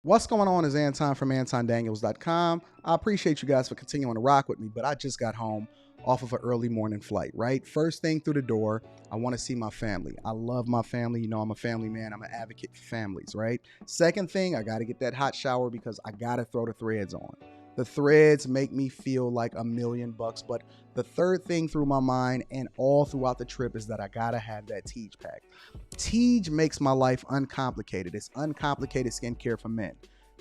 What's going on is Anton from AntonDaniels.com. I appreciate you guys for continuing to rock with me, but I just got home off of an early morning flight, right? First thing through the door, I want to see my family. I love my family. You know, I'm a family man. I'm an advocate for families, right? Second thing, I got to get that hot shower because I got to throw the threads on. The threads make me feel like $1,000,000, but the third thing through my mind and all throughout the trip is that I gotta have that Teej pack. Teej makes my life uncomplicated. It's uncomplicated skincare for men.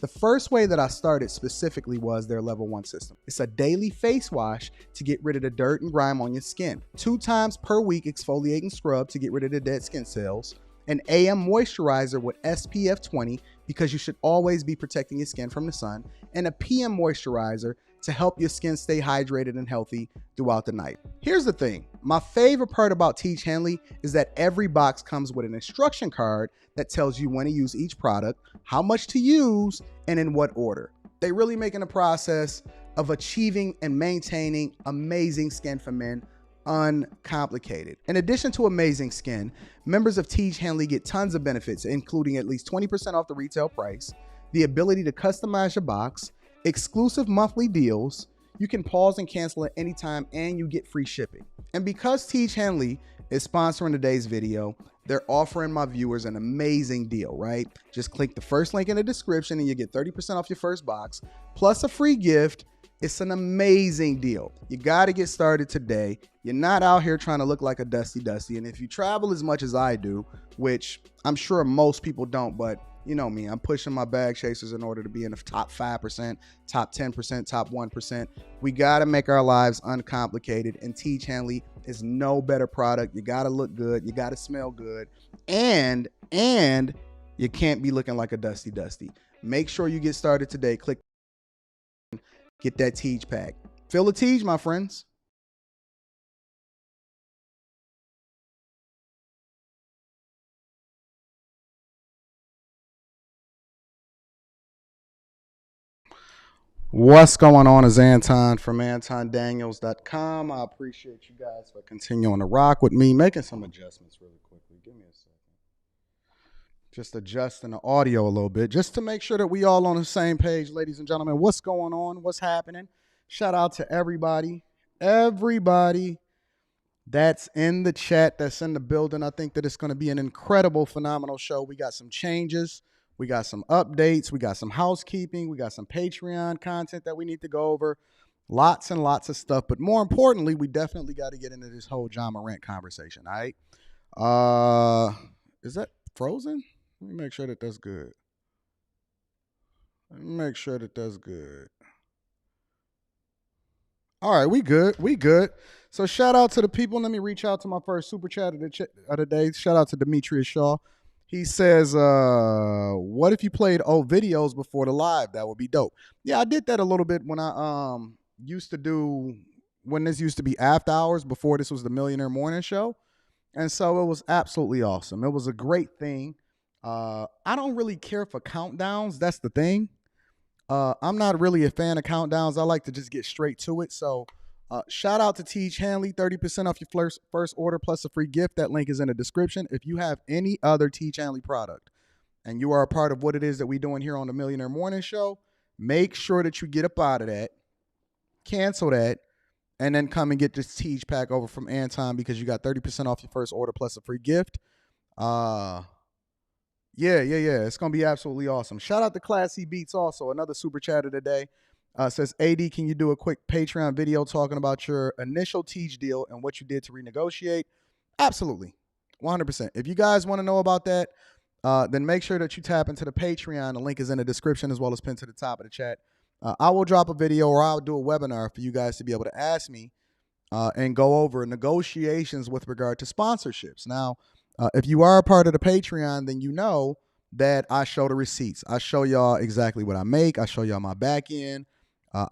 The first way that I started specifically was their level 1 system. It's a daily face wash to get rid of the dirt and grime on your skin. 2 times per week exfoliating scrub to get rid of the dead skin cells. An AM moisturizer with SPF 20 because you should always be protecting your skin from the sun, and a PM moisturizer to help your skin stay hydrated and healthy throughout the night. Here's the thing. My favorite part about Teej Hanley is that every box comes with an instruction card that tells you when to use each product, how much to use, and in what order. They really making the process of achieving and maintaining amazing skin for men uncomplicated. In addition to amazing skin, members of Teej Hanley get tons of benefits, including at least 20% off the retail price, the ability to customize your box, exclusive monthly deals, you can pause and cancel at any time, and you get free shipping. And because Teej Hanley is sponsoring today's video, they're offering my viewers an amazing deal, right? Just click the first link in the description and you get 30% off your first box, plus a free gift. It's an amazing deal. You got to get started today. You're not out here trying to look like a Dusty. And if you travel as much as I do, which I'm sure most people don't, but you know me, I'm pushing my bag chasers in order to be in the top 5%, top 10%, top 1%. We got to make our lives uncomplicated, and Teej Hanley is no better product. You got to look good. You got to smell good. And you can't be looking like a Dusty. Make sure you get started today. Click. Get that Teej pack. Feel the Teej, my friends. What's going on is Anton from AntonDaniels.com. I appreciate you guys for continuing to rock with me, making some adjustments really quickly. Give me a second. Just adjusting the audio a little bit, just to make sure that we all on the same page, ladies and gentlemen. What's going on? What's happening? Shout out to everybody that's in the chat, that's in the building. I think that it's going to be an incredible, phenomenal show. We got some changes. We got some updates. We got some housekeeping. We got some Patreon content that we need to go over. Lots and lots of stuff. But more importantly, we definitely got to get into this whole Ja Morant conversation, all right? Is that frozen? Let me make sure that that's good. All right, we good. So shout out to the people. Let me reach out to my first super chat of the day. Shout out to Demetrius Shaw. He says, what if you played old videos before the live? That would be dope. Yeah, I did that a little bit when I when this used to be after hours, before this was the Millionaire Morning Show. And so it was absolutely awesome. It was a great thing. I don't really care for countdowns. That's the thing. I'm not really a fan of countdowns. I like to just get straight to it. So shout out to Teej Hanley, 30% off your first order plus a free gift. That link is in the description. If you have any other Teej Hanley product and you are a part of what it is that we're doing here on the Millionaire Morning Show, make sure that you get up out of that, cancel that, and then come and get this Teej pack over from Anton, because you got 30% off your first order plus a free gift. Yeah. It's going to be absolutely awesome. Shout out to Classy Beats also, another super chat of the day. Says, AD, can you do a quick Patreon video talking about your initial Teej deal and what you did to renegotiate? Absolutely. 100%. If you guys want to know about that, then make sure that you tap into the Patreon. The link is in the description as well as pinned to the top of the chat. I will drop a video, or I'll do a webinar for you guys to be able to ask me and go over negotiations with regard to sponsorships. Now, if you are a part of the Patreon, then you know that I show the receipts. I show y'all exactly what I make. I show y'all my back end.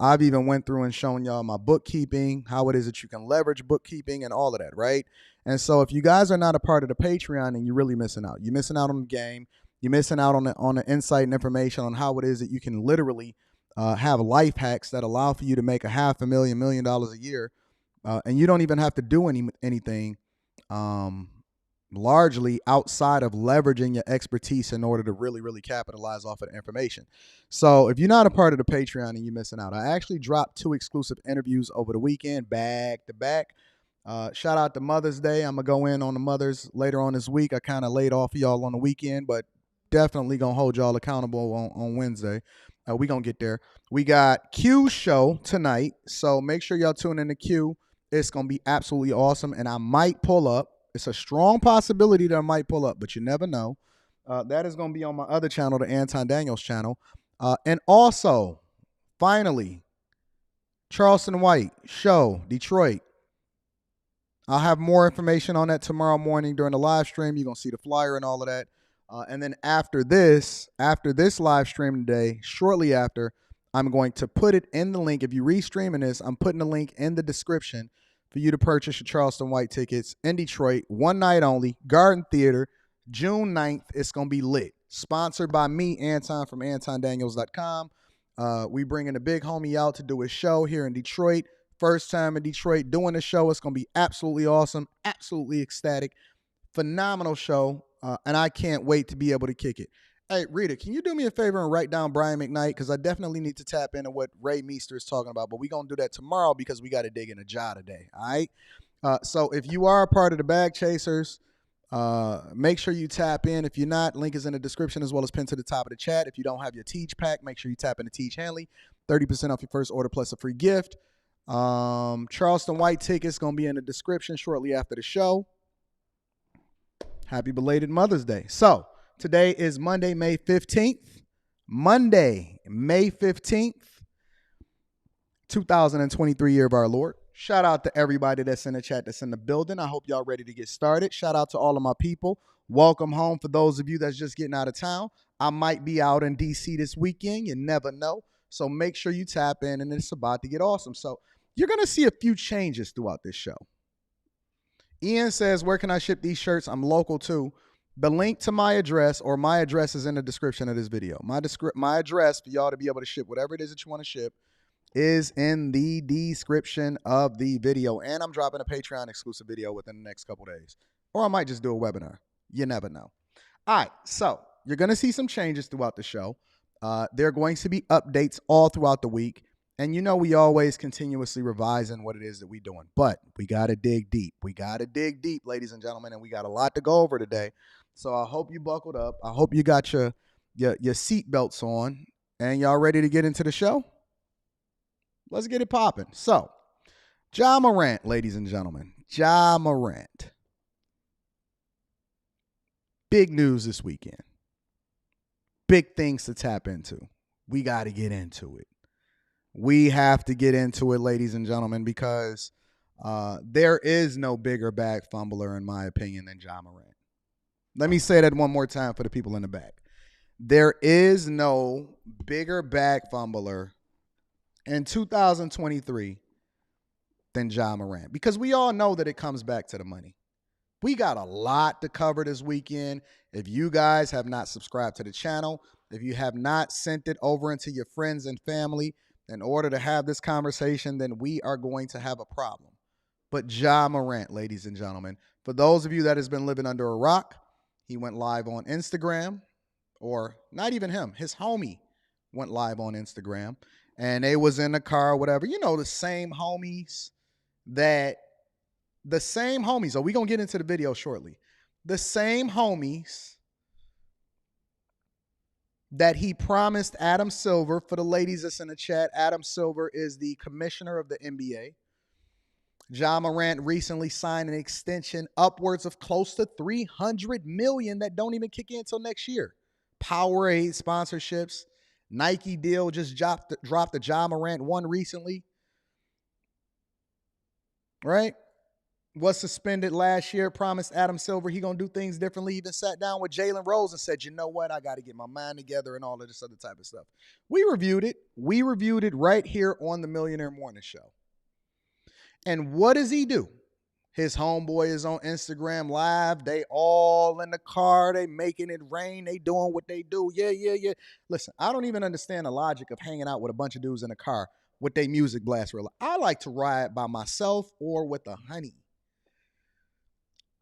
I've even went through and shown y'all my bookkeeping, how it is that you can leverage bookkeeping and all of that, right? And so if you guys are not a part of the Patreon, then you're really missing out. You're missing out on the game. You're missing out on the insight and information on how it is that you can literally have life hacks that allow for you to make $500,000 a year, and you don't even have to do anything largely outside of leveraging your expertise in order to really, really capitalize off of the information. So if you're not a part of the Patreon and you're missing out, I actually dropped 2 exclusive interviews over the weekend, back to back. Shout out to Mother's Day. I'm going to go in on the mothers later on this week. I kind of laid off of y'all on the weekend, but definitely going to hold y'all accountable on Wednesday. We going to get there. We got Q's show tonight, so make sure y'all tune in to Q. It's going to be absolutely awesome, and I might pull up. It's a strong possibility that I might pull up, but you never know. That is going to be on my other channel, the Anton Daniels channel. And also, finally, Charleston White show, Detroit. I'll have more information on that tomorrow morning during the live stream. You're going to see the flyer and all of that. And then after this live stream today, shortly after, I'm going to put it in the link. If you're restreaming this, I'm putting the link in the description for you to purchase your Charleston White tickets in Detroit. One night only, Garden Theater, June 9th. It's going to be lit. Sponsored by me, Anton from AntonDaniels.com. We bringing a big homie out to do a show here in Detroit. First time in Detroit doing the show. It's going to be absolutely awesome, absolutely ecstatic, phenomenal show, and I can't wait to be able to kick it. Hey, Rita, can you do me a favor and write down Brian McKnight? Because I definitely need to tap into what Ray Meester is talking about, but we're going to do that tomorrow because we got to dig in a Ja today, all right? So if you are a part of the Bag Chasers, make sure you tap in. If you're not, link is in the description as well as pinned to the top of the chat. If you don't have your Teach pack, make sure you tap into Teach Hanley. 30% off your first order plus a free gift. Charleston White tickets going to be in the description shortly after the show. Happy belated Mother's Day. So today is Monday, May 15th. Monday, May 15th, 2023 year of our Lord. Shout out to everybody that's in the chat, that's in the building. I hope y'all ready to get started. Shout out to all of my people. Welcome home for those of you that's just getting out of town. I might be out in D.C. this weekend. You never know. So make sure you tap in, and it's about to get awesome. So you're going to see a few changes throughout this show. Ian says, where can I ship these shirts? I'm local too. The link to my address, or my address, is in the description of this video. My address for y'all to be able to ship whatever it is that you want to ship is in the description of the video. And I'm dropping a Patreon exclusive video within the next couple days. Or I might just do a webinar. You never know. All right, so you're going to see some changes throughout the show. There are going to be updates all throughout the week. And you know we always continuously revising what it is that we're doing. But we got to dig deep. We got to dig deep, ladies and gentlemen, and we got a lot to go over today. So I hope you buckled up. I hope you got your seat belts on, and y'all ready to get into the show? Let's get it popping. So, Ja Morant, ladies and gentlemen. Ja Morant. Big news this weekend. Big things to tap into. We got to get into it. We have to get into it, ladies and gentlemen, because there is no bigger bag fumbler, in my opinion, than Ja Morant. Let me say that one more time for the people in the back. There is no bigger bag fumbler in 2023 than Ja Morant, because we all know that it comes back to the money. We got a lot to cover this weekend. If you guys have not subscribed to the channel, if you have not sent it over into your friends and family in order to have this conversation, then we are going to have a problem. But Ja Morant, ladies and gentlemen, for those of you that has been living under a rock, he went live on Instagram, or not even him, his homie went live on Instagram, and they was in the car or whatever. You know, the same homies. Oh, we're going to get into the video shortly. The same homies that he promised Adam Silver. For the ladies that's in the chat, Adam Silver is the commissioner of the NBA. Ja Morant recently signed an extension upwards of close to $300 million that don't even kick in until next year. Powerade sponsorships. Nike deal just dropped the Ja Morant one recently. Right? Was suspended last year, promised Adam Silver he going to do things differently. Even sat down with Jalen Rose and said, you know what, I got to get my mind together and all of this other type of stuff. We reviewed it. We reviewed it right here on the Millionaire Morning Show. And what does he do? His homeboy is on Instagram Live. They all in the car. They making it rain. They doing what they do. Yeah. Listen, I don't even understand the logic of hanging out with a bunch of dudes in a car with their music blast real loud. I like to ride by myself or with a honey.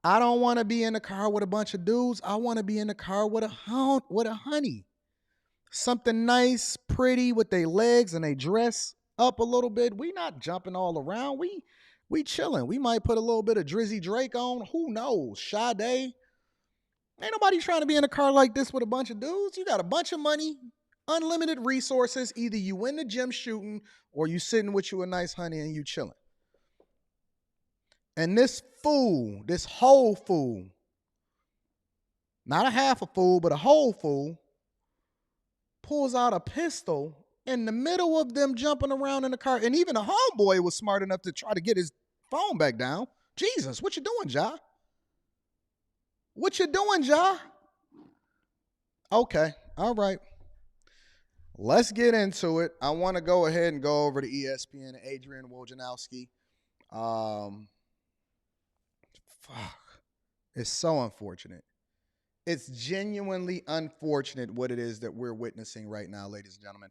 I don't want to be in the car with a bunch of dudes. I want to be in the car with a honey. Something nice, pretty with their legs and they dress up a little bit. We not jumping all around. We chilling. We might put a little bit of Drizzy Drake on. Who knows? Sade. Ain't nobody trying to be in a car like this with a bunch of dudes. You got a bunch of money, unlimited resources. Either you in the gym shooting or you sitting with you a nice honey and you chilling. And this fool, this whole fool, not a half a fool, but a whole fool, pulls out a pistol in the middle of them jumping around in the car. And even a homeboy was smart enough to try to get his phone back down. Jesus, what you doing, Ja? What you doing, Ja? Okay, all right. Let's get into it. I want to go ahead and go over to ESPN and Adrian Wojnarowski. It's so unfortunate. It's genuinely unfortunate what it is that we're witnessing right now, ladies and gentlemen.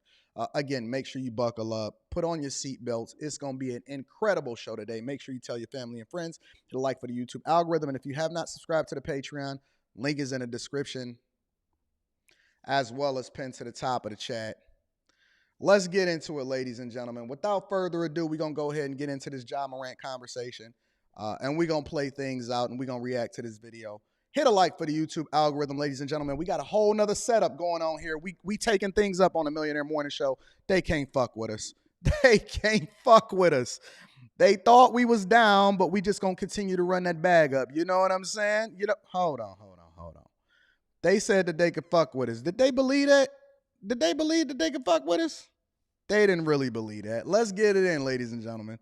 Again, make sure you buckle up. Put on your seatbelts. It's going to be an incredible show today. Make sure you tell your family and friends. Hit a like for the YouTube algorithm. And if you have not subscribed to the Patreon, link is in the description as well as pinned to the top of the chat. Let's get into it, ladies and gentlemen. Without further ado, we're going to go ahead and get into this Ja Morant conversation. And we're going to play things out and we're going to react to this video. Hit a like for the YouTube algorithm, ladies and gentlemen. We got a whole nother setup going on here. We taking things up on the Millionaire Morning Show. They can't fuck with us. They can't fuck with us. They thought we was down, but we just going to continue to run that bag up. You know what I'm saying? You know, hold on. They said that they could fuck with us. Did they believe that? Did they believe that they could fuck with us? They didn't really believe that. Let's get it in, ladies and gentlemen.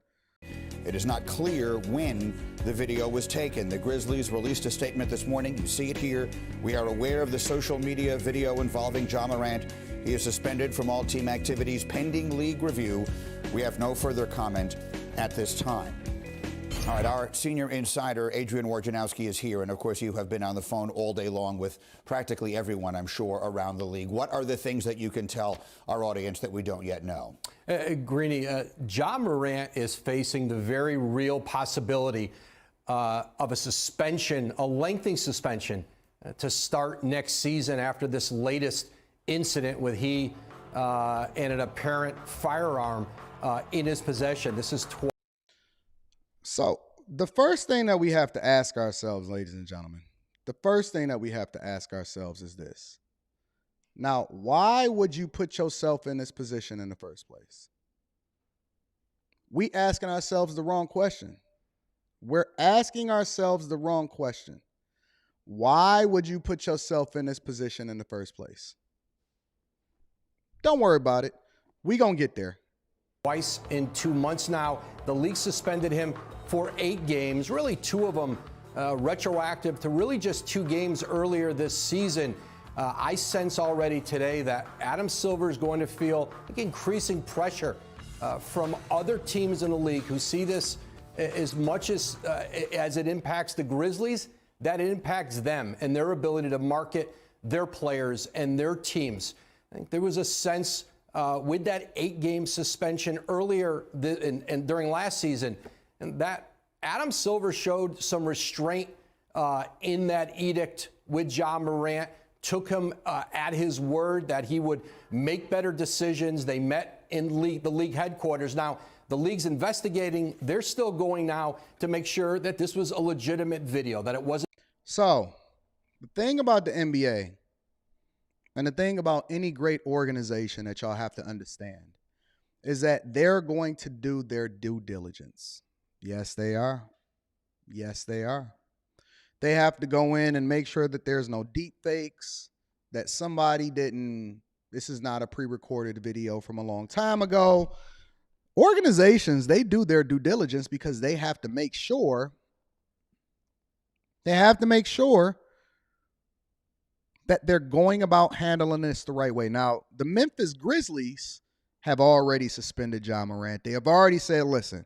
It is not clear when the video was taken. The Grizzlies released a statement this morning. You see it here. We are aware of the social media video involving Ja Morant. He is suspended from all team activities pending league review. We have no further comment at this time. All right, our senior insider, Adrian Wojnarowski, is here. And, of course, you have been on the phone all day long with practically everyone, I'm sure, around the league. What are the things that you can tell our audience that we don't yet know? Greeny, Ja Morant is facing the very real possibility of a suspension, a lengthy suspension, to start next season after this latest incident with he and an apparent firearm in his possession. This is So the first thing that we have to ask ourselves, ladies and gentlemen, the first thing that we have to ask ourselves is this. Now, why would you put yourself in this position in the first place? We asking ourselves the wrong question. We're asking ourselves the wrong question. Why would you put yourself in this position in the first place? Don't worry about it. We gonna get there. Twice in 2 months now. The league suspended him for 8 games, really 2 of them retroactive to really just 2 games earlier this season. I sense already today that Adam Silver is going to feel increasing pressure from other teams in the league who see this as much as it impacts the Grizzlies, that it impacts them and their ability to market their players and their teams. I think there was a sense with that 8-game suspension earlier and during last season, and that Adam Silver showed some restraint in that edict with Ja Morant, took him at his word that he would make better decisions. They met in the league headquarters. Now, the league's investigating. They're still going now to make sure that this was a legitimate video, that it wasn't. So the thing about the NBA and the thing about any great organization that y'all have to understand is that they're going to do their due diligence. Yes, they are. Yes, they are. They have to go in and make sure that there's no deep fakes, that somebody didn't, this is not a pre-recorded video from a long time ago. Organizations, they do their due diligence because they have to make sure, that they're going about handling this the right way. Now, the Memphis Grizzlies have already suspended Ja Morant. They have already said, listen,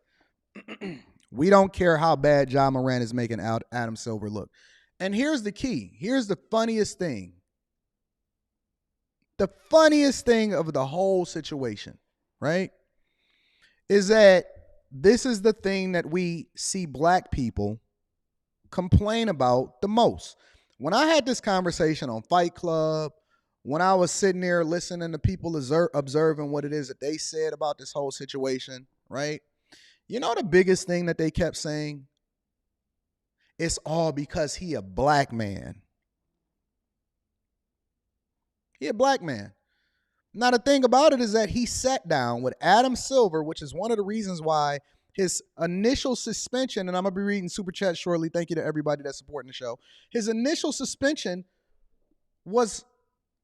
we don't care how bad Ja Morant is making out Adam Silver look. And here's the key. Here's the funniest thing. The funniest thing of the whole situation, right, is that this is the thing that we see black people complain about the most. When I had this conversation on Fight Club, when I was sitting there listening to people observing what it is that they said about this whole situation, right? You know the biggest thing that they kept saying? It's all because he a black man. He a black man. Now, the thing about it is that he sat down with Adam Silver, which is one of the reasons why his initial suspension, and I'm going to be reading Super Chat shortly. Thank you to everybody that's supporting the show. His initial suspension was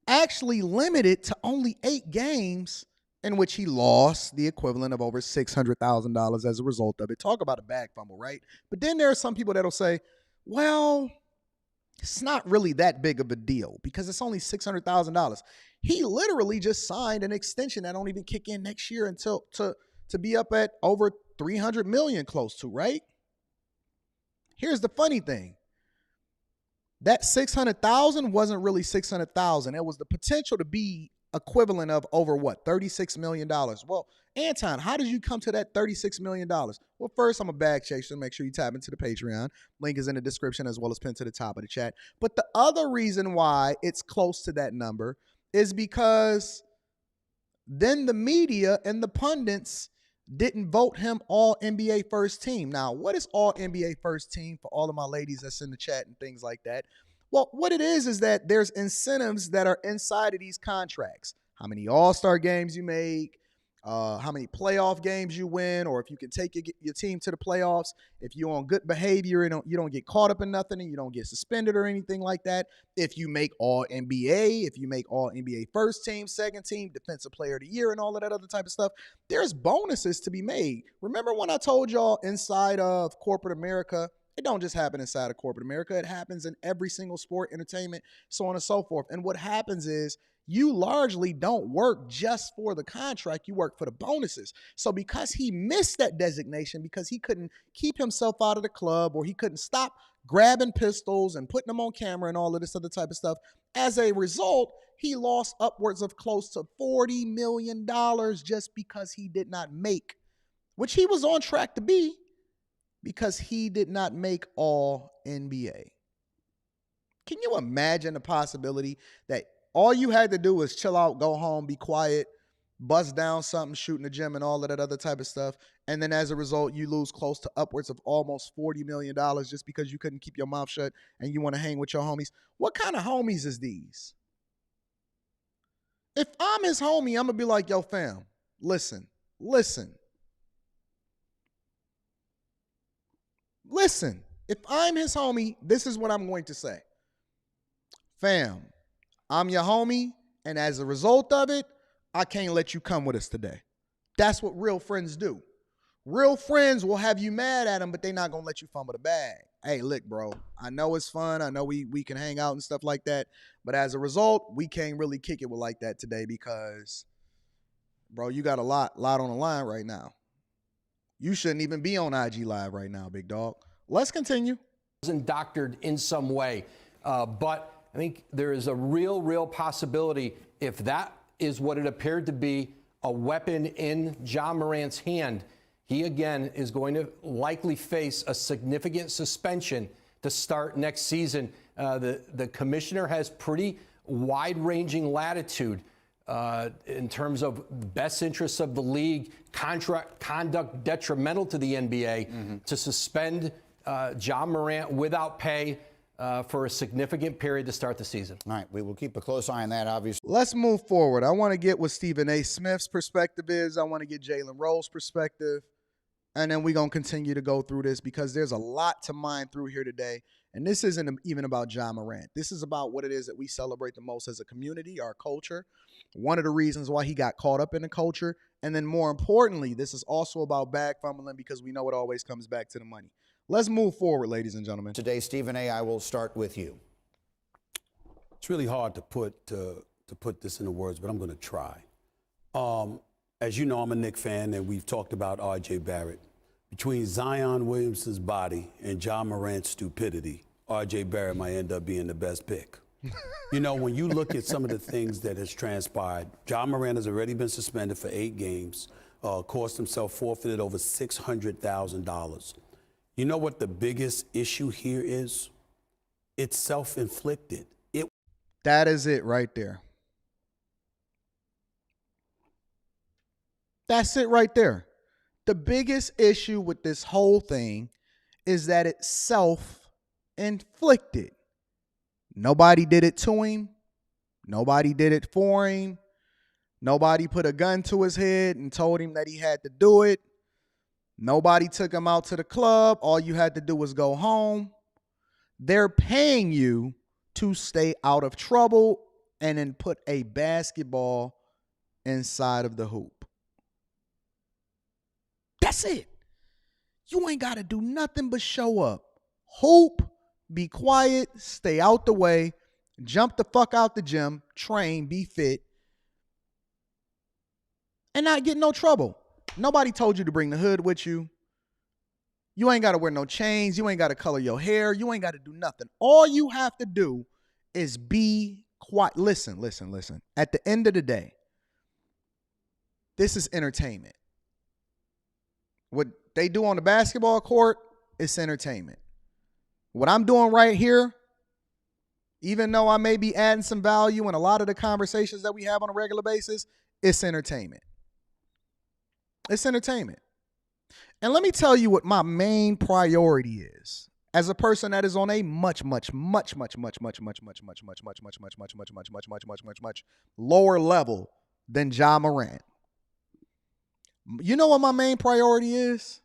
actually limited to only 8 games in which he lost the equivalent of over $600,000 as a result of it. Talk about a bag fumble, right? But then there are some people that'll say, well, it's not really that big of a deal because it's only $600,000. He literally just signed an extension that don't even kick in next year until to be up at over 300 million close to, right? Here's the funny thing. That 600,000 wasn't really 600,000. It was the potential to be equivalent of over what? $36 million. Well, Anton, how did you come to that $36 million? Well, first, I'm a bag chaser. Make sure you tap into the Patreon. Link is in the description as well as pinned to the top of the chat. But the other reason why it's close to that number is because then the media and the pundits didn't vote him all NBA first team. Now, what is all NBA first team for all of my ladies that's in the chat and things like that? Well, what it is that there's incentives that are inside of these contracts. How many all-star games you make, how many playoff games you win, or if you can take your team to the playoffs, if you're on good behavior and you don't get caught up in nothing and you don't get suspended or anything like that. If you make all NBA, if you make all NBA first team, second team, defensive player of the year and all of that other type of stuff, there's bonuses to be made. Remember when I told y'all inside of corporate America, it don't just happen inside of corporate America. It happens in every single sport, entertainment, so on and so forth. And what happens is you largely don't work just for the contract. You work for the bonuses. So because he missed that designation, because he couldn't keep himself out of the club or he couldn't stop grabbing pistols and putting them on camera and all of this other type of stuff, as a result, he lost upwards of close to $40 million just because he did not make, which he was on track to be, because he did not make all NBA. Can you imagine the possibility that all you had to do was chill out, go home, be quiet, bust down something, shoot in the gym and all of that other type of stuff, and then as a result, you lose close to upwards of almost $40 million just because you couldn't keep your mouth shut and you want to hang with your homies? What kind of homies is these? If I'm his homie, I'm going to be like, yo, fam, listen. If I'm his homie, this is what I'm going to say. Fam, I'm your homie, and as a result of it, I can't let you come with us today. That's what real friends do. Real friends will have you mad at them, but they're not going to let you fumble the bag. Hey, look, bro, I know it's fun. I know we can hang out and stuff like that, but as a result, we can't really kick it with like that today because, bro, you got a lot on the line right now. You shouldn't even be on IG Live right now, big dog. Let's continue. Doctored in some way, but I think there is a real possibility, if that is what it appeared to be, a weapon in Ja Morant's hand, he again is going to likely face a significant suspension to start next season. The commissioner has pretty wide-ranging latitude in terms of best interests of the league, contract conduct detrimental to the NBA, to suspend Ja Morant without pay for a significant period to start the season. All right, we will keep a close eye on that, obviously. Let's move forward. I want to get what Stephen A. Smith's perspective is. I want to get Jalen Rose's perspective. And then we're going to continue to go through this because there's a lot to mine through here today. And this isn't even about Ja Morant. This is about what it is that we celebrate the most as a community, our culture. One of the reasons why he got caught up in the culture. And then more importantly, this is also about bag fumbling because we know it always comes back to the money. Let's move forward, ladies and gentlemen. Today, Stephen A., I will start with you. It's really hard to put this into words, but I'm going to try. As you know, I'm a Knicks fan, and we've talked about R.J. Barrett. Between Zion Williamson's body and Ja Morant's stupidity, R.J. Barrett might end up being the best pick. You know, when you look at some of the things that has transpired, Ja Morant has already been suspended for 8 games, cost himself forfeited over $600,000. You know what the biggest issue here is? It's self-inflicted. That is it right there. That's it right there. The biggest issue with this whole thing is that it's self-inflicted. Nobody did it to him. Nobody did it for him. Nobody put a gun to his head and told him that he had to do it. Nobody took him out to the club. All you had to do was go home. They're paying you to stay out of trouble and then put a basketball inside of the hoop. That's it. You ain't got to do nothing but show up. Hoop, be quiet, stay out the way, jump the fuck out the gym, train, be fit, and not get no trouble. Nobody told you to bring the hood with you. You ain't got to wear no chains. You ain't got to color your hair. You ain't got to do nothing. All you have to do is be quiet. Listen. At the end of the day, this is entertainment. What they do on the basketball court, it's entertainment. What I'm doing right here, even though I may be adding some value in a lot of the conversations that we have on a regular basis, it's entertainment. It's entertainment. And let me tell you what my main priority is as a person that is on a much lower level than Ja Morant. You know what my main priority is?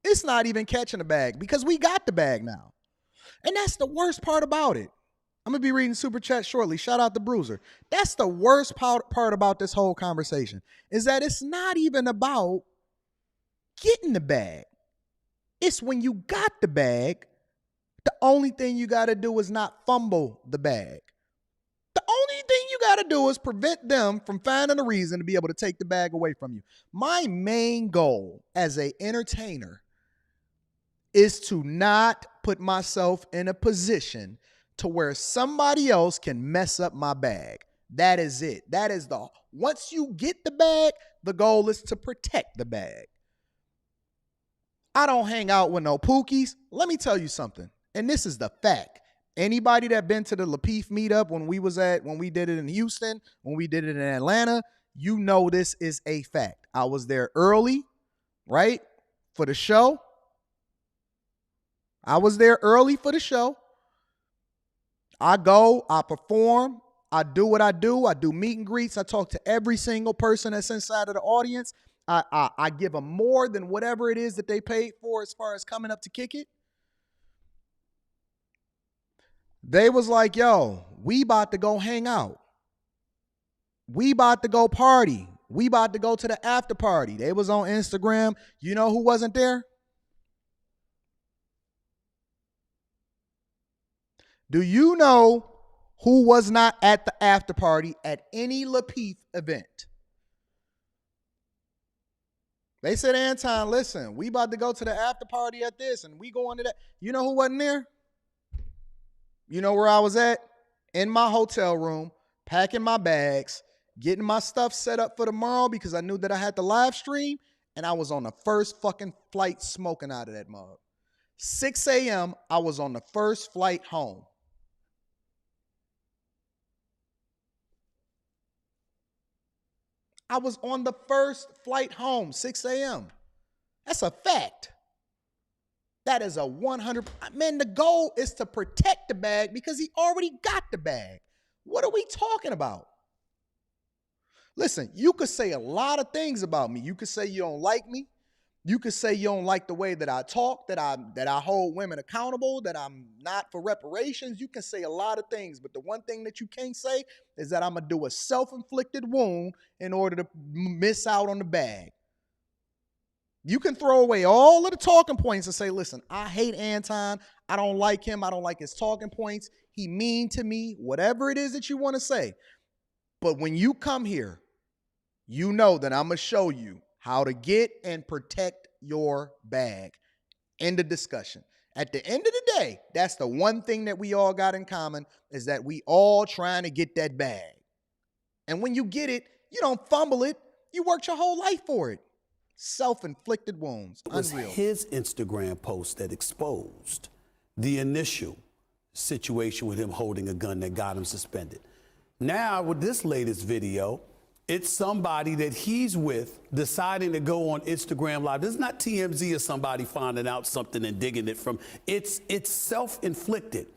It's not even catching the bag because we got the bag now. And that's the worst part about it. I'm going to be reading Super Chat shortly. Shout out to Bruiser. That's the worst part about this whole conversation is that it's not even about getting the bag. It's when you got the bag, the only thing you got to do is not fumble the bag. The only thing you got to do is prevent them from finding a reason to be able to take the bag away from you. My main goal as an entertainer is to not put myself in a position to where somebody else can mess up my bag. That is it. Once you get the bag, the goal is to protect the bag. I don't hang out with no pookies. Let me tell you something, and this is the fact. Anybody that been to the Lapeef meetup when we did it in Houston, when we did it in Atlanta, you know this is a fact. I was there early, right, for the show. I go, I perform, I do what I do. I do meet and greets. I talk to every single person that's inside of the audience. I give them more than whatever it is that they paid for as far as coming up to kick it. They was like, yo, we about to go hang out. We about to go party. We about to go to the after party. They was on Instagram. You know who wasn't there? Do you know who was not at the after party at any Lapeef event? They said, Anton, listen, we about to go to the after party at this and we going to that. You know who wasn't there? You know where I was at? In my hotel room, packing my bags, getting my stuff set up for tomorrow because I knew that I had to live stream, and I was on the first fucking flight smoking out of that mug. 6 a.m., I was on the first flight home. I was on the first flight home, 6 a.m. That's a fact. That is a 100. Man, the goal is to protect the bag because he already got the bag. What are we talking about? Listen, you could say a lot of things about me. You could say you don't like me. You could say you don't like the way that I talk, that I hold women accountable, that I'm not for reparations. You can say a lot of things, but the one thing that you can't say is that I'm going to do a self-inflicted wound in order to miss out on the bag. You can throw away all of the talking points and say, listen, I hate Anton. I don't like him. I don't like his talking points. He mean to me, whatever it is that you want to say. But when you come here, you know that I'm going to show you how to get and protect your bag. End of discussion. At the end of the day, that's the one thing that we all got in common is that we all trying to get that bag. And when you get it, you don't fumble it. You worked your whole life for it. Self-inflicted wounds. It was Unreal. his Instagram post that exposed the initial situation with him holding a gun that got him suspended. Now, with this latest video, it's somebody that he's with deciding to go on Instagram Live. This is not TMZ or somebody finding out something and digging it from. It's self-inflicted.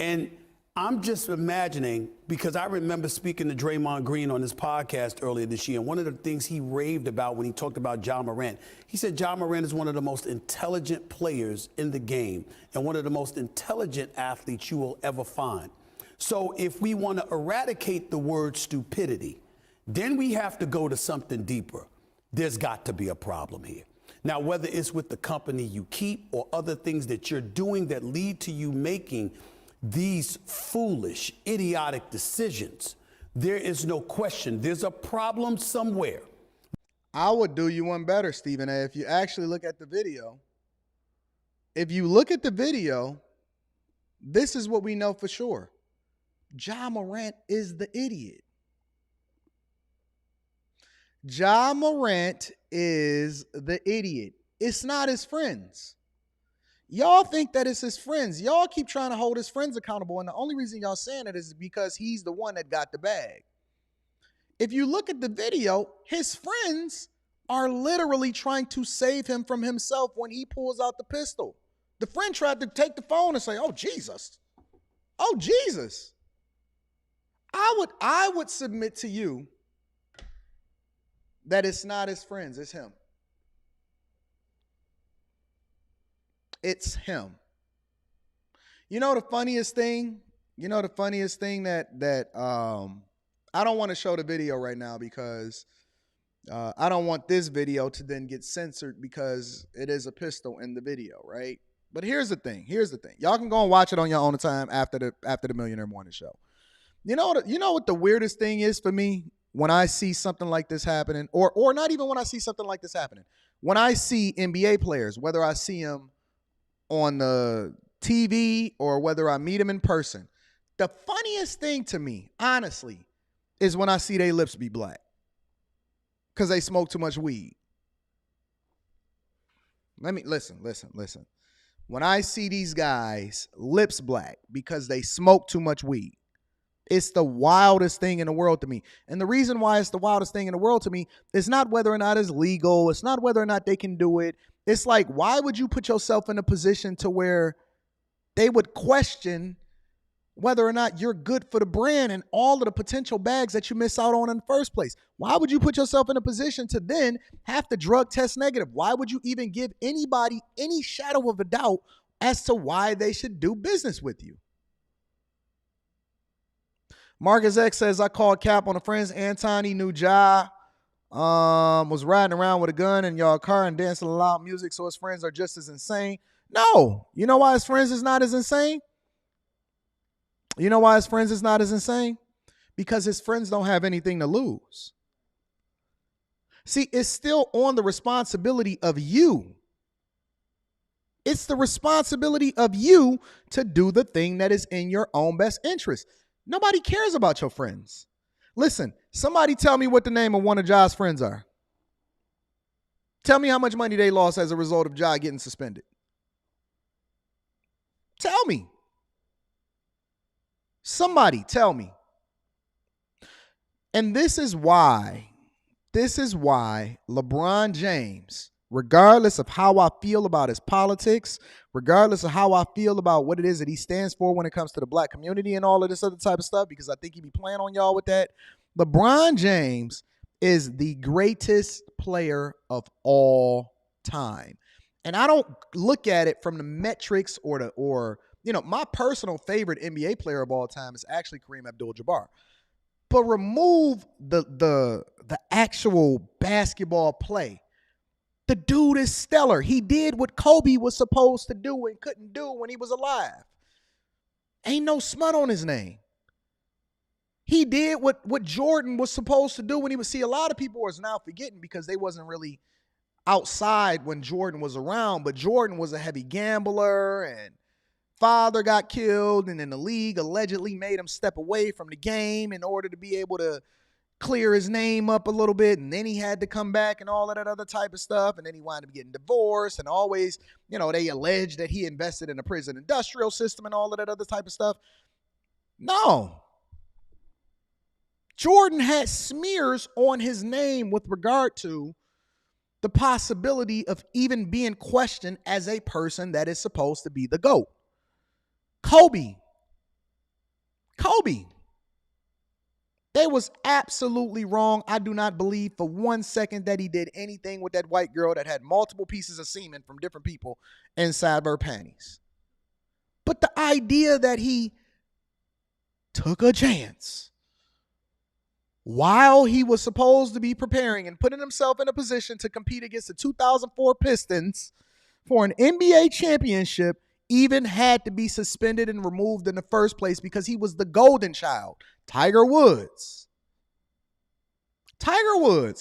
And I'm just imagining, because I remember speaking to Draymond Green on his podcast earlier this year, and one of the things he raved about when he talked about Ja Morant, he said Ja Morant is one of the most intelligent players in the game and one of the most intelligent athletes you will ever find. So if we want to eradicate the word stupidity, then we have to go to something deeper. There's got to be a problem here. Now, whether it's with the company you keep or other things that you're doing that lead to you making these foolish, idiotic decisions, there is no question there's a problem somewhere. I would do you one better, Stephen A. If you actually look at the video. If you look at the video, this is what we know for sure. Ja Morant is the idiot. Ja Morant is the idiot. It's not his friends. Y'all think that it's his friends. Y'all keep trying to hold his friends accountable, and the only reason y'all saying it is because he's the one that got the bag. If you look at the video, his friends are literally trying to save him from himself when he pulls out the pistol. The friend tried to take the phone and say, "Oh, Jesus. Oh, Jesus." I would submit to you that it's not his friends, it's him. It's him. You know the funniest thing? That I don't want to show the video right now because I don't want this video to then get censored because it is a pistol in the video, right? But here's the thing. Y'all can go and watch it on your own time after the Millionaire Morning Show. You know what the weirdest thing is for me when I see something like this happening, or not even when I see something like this happening. When I see NBA players, whether I see them on the TV or whether I meet them in person, the funniest thing to me, honestly, is when I see their lips be black because they smoke too much weed. Let me listen. When I see these guys lips black because they smoke too much weed, it's the wildest thing in the world to me. And the reason why it's the wildest thing in the world to me is not whether or not it's legal. It's not whether or not they can do it. It's like, why would you put yourself in a position to where they would question whether or not you're good for the brand and all of the potential bags that you miss out on in the first place? Why would you put yourself in a position to then have to drug test negative? Why would you even give anybody any shadow of a doubt as to why they should do business with you? Marcus X says, I called Cap on the friends. Anton, he knew Ja was riding around with a gun in your car and dancing to loud music, so his friends are just as insane. No. You know why his friends is not as insane? Because his friends don't have anything to lose. See, it's still on the responsibility of you. It's the responsibility of you to do the thing that is in your own best interest. Nobody cares about your friends. Listen, somebody tell me what the name of one of Ja's friends are. Tell me how much money they lost as a result of Ja getting suspended. Tell me. Somebody tell me. And this is why LeBron James, regardless of how I feel about his politics, regardless of how I feel about what it is that he stands for when it comes to the black community and all of this other type of stuff, because I think he be playing on y'all with that. LeBron James is the greatest player of all time. And I don't look at it from the metrics or my personal favorite NBA player of all time is actually Kareem Abdul-Jabbar. But remove the actual basketball play. The dude is stellar. He did what Kobe was supposed to do and couldn't do when he was alive. Ain't no smut on his name. He did what Jordan was supposed to do when he was. See, a lot of people are now forgetting because they wasn't really outside when Jordan was around, but Jordan was a heavy gambler and father got killed, and then the league allegedly made him step away from the game in order to be able to clear his name up a little bit, and then he had to come back and all of that other type of stuff, and then he wound up getting divorced, and always, they allege that he invested in the prison industrial system and all of that other type of stuff. No. Jordan had smears on his name with regard to the possibility of even being questioned as a person that is supposed to be the GOAT. Kobe. They was absolutely wrong. I do not believe for 1 second that he did anything with that white girl that had multiple pieces of semen from different people inside of her panties. But the idea that he took a chance while he was supposed to be preparing and putting himself in a position to compete against the 2004 Pistons for an NBA championship even had to be suspended and removed in the first place because he was the golden child. Tiger Woods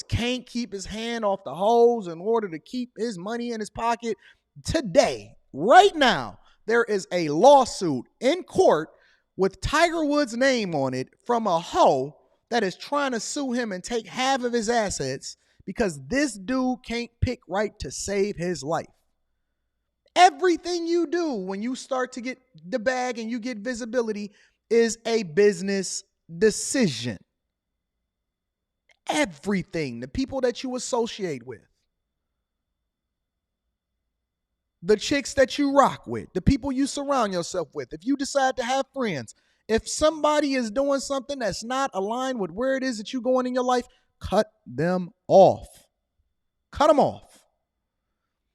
can't keep his hand off the hose in order to keep his money in his pocket. Today, right now, there is a lawsuit in court with Tiger Woods' name on it from a hoe that is trying to sue him and take half of his assets because this dude can't pick right to save his life. Everything you do when you start to get the bag and you get visibility is a business decision. Everything. The people that you associate with, the chicks that you rock with, the people you surround yourself with, if you decide to have friends, if somebody is doing something that's not aligned with where it is that you're going in your life, cut them off. Cut them off.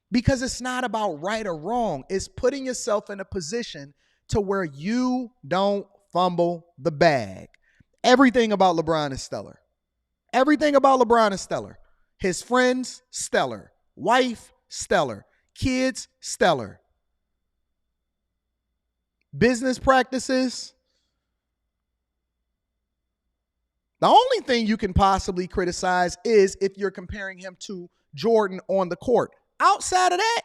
Because it's not about right or wrong. It's putting yourself in a position to where you don't fumble the bag. Everything about LeBron is stellar. Everything about LeBron is stellar. His friends, stellar. Wife, stellar. Kids, stellar. Business practices. The only thing you can possibly criticize is if you're comparing him to Jordan on the court. Outside of that,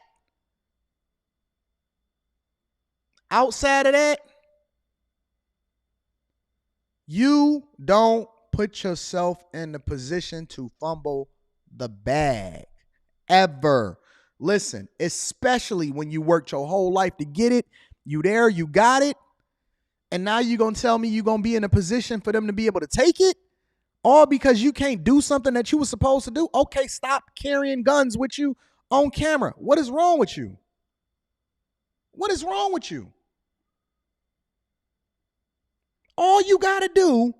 you don't put yourself in the position to fumble the bag ever. Listen, especially when you worked your whole life to get it, you there, you got it, and now you're going to tell me you're going to be in a position for them to be able to take it? All because you can't do something that you were supposed to do? Okay, stop carrying guns with you on camera. What is wrong with you? What is wrong with you? All you got to do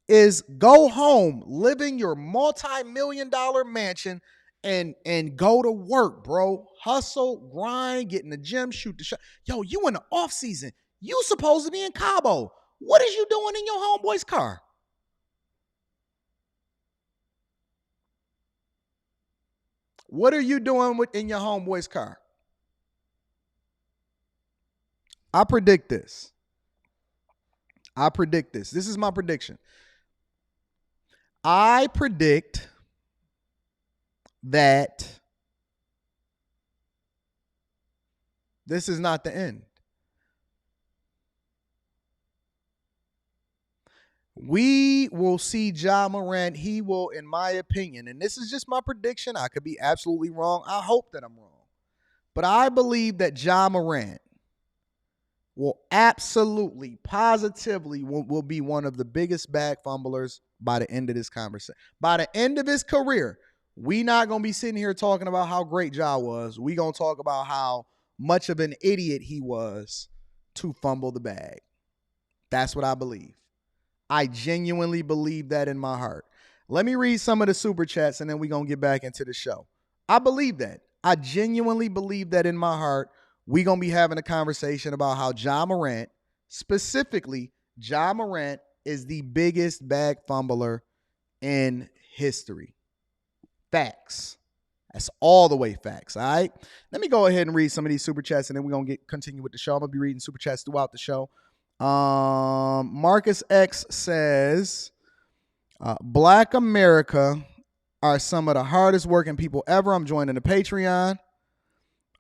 is go home, live in your multi-million-dollar mansion, and go to work, bro. Hustle, grind, get in the gym, shoot the shot. Yo, you in the off season. You supposed to be in Cabo. What is you doing in your homeboy's car? What are you doing in your homeboy's car? I predict this. This is my prediction. I predict that this is not the end. We will see Ja Morant. He will, in my opinion, and this is just my prediction, I could be absolutely wrong. I hope that I'm wrong. But I believe that Ja Morant will absolutely, positively will be one of the biggest bag fumblers by the end of this conversation. By the end of his career, we not going to be sitting here talking about how great Ja was. We going to talk about how much of an idiot he was to fumble the bag. That's what I believe. I genuinely believe that in my heart. Let me read some of the super chats and then we're going to get back into the show. I believe that. I genuinely believe that in my heart. We're going to be having a conversation about how Ja Morant, specifically Ja Morant, is the biggest bag fumbler in history. Facts. That's all the way facts, all right? Let me go ahead and read some of these super chats and then we're going to continue with the show. I'm going to be reading super chats throughout the show. Marcus X says, Black America are some of the hardest working people ever. I'm joining the Patreon.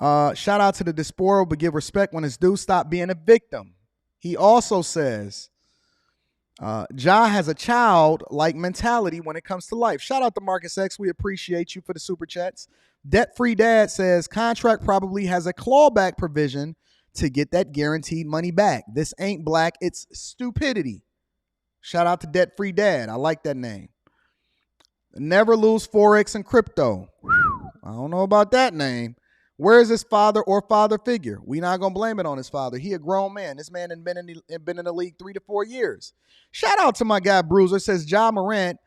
Shout out to the diaspora, but give respect when it's due. Stop being a victim. He also says, Ja has a child-like mentality when it comes to life. Shout out to Marcus X. We appreciate you for the super chats. Debt-Free Dad says, contract probably has a clawback provision to get that guaranteed money back. This ain't black, it's stupidity. Shout out to Debt-Free Dad. I like that name. Never lose Forex and crypto. I don't know about that name. Where is his father or father figure? We not going to blame it on his father. He a grown man. This man has been in the league 3 to 4 years. Shout out to my guy Bruiser. Says Ja Morant,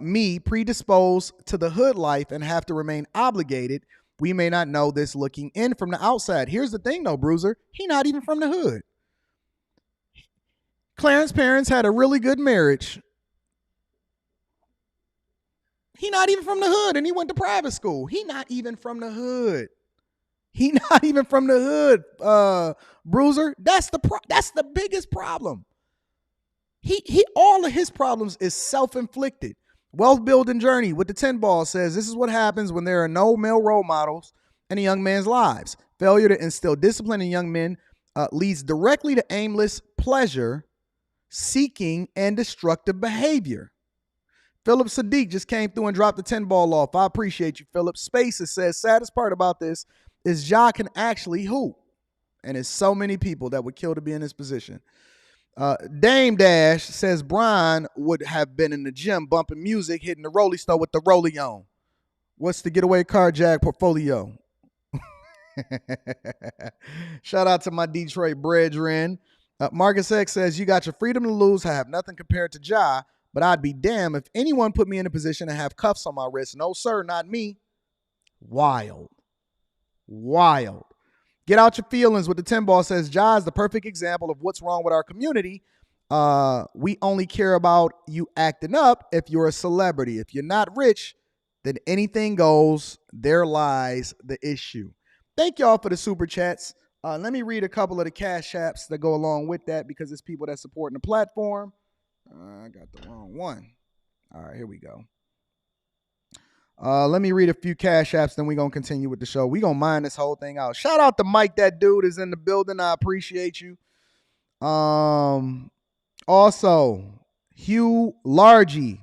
me predisposed to the hood life and have to remain obligated. We may not know this looking in from the outside. Here's the thing though, Bruiser. He not even from the hood. Clarence's parents had a really good marriage. He not even from the hood, and he went to private school. He not even from the hood. He not even from the hood, Bruiser. That's the biggest problem. He all of his problems is self-inflicted. Wealth building journey with the 10 ball says this is what happens when there are no male role models in a young man's lives. Failure to instill discipline in young men leads directly to aimless pleasure, seeking, and destructive behavior. Philip Sadiq just came through and dropped the 10 ball off. I appreciate you, Philip. Spaces says, saddest part about this is Ja can actually hoop. And there's so many people that would kill to be in this position. Dame Dash says Brian would have been in the gym bumping music, hitting the Rolly Store with the Rolly on. What's the getaway carjack portfolio? Shout out to my Detroit brethren. Marcus X says, you got your freedom to lose. I have nothing compared to Ja. But I'd be damned if anyone put me in a position to have cuffs on my wrist. No, sir, not me. Wild. Get out your feelings with the 10 ball says, Ja is the perfect example of what's wrong with our community. We only care about you acting up if you're a celebrity. If you're not rich, then anything goes. There lies the issue. Thank y'all for the super chats. Let me read a couple of the cash apps that go along with that because it's people that supporting the platform. I got the wrong one. All right, here we go. Let me read a few cash apps, then we're going to continue with the show. We're going to mine this whole thing out. Shout out to Mike. That dude is in the building. I appreciate you. Also, Hugh Largy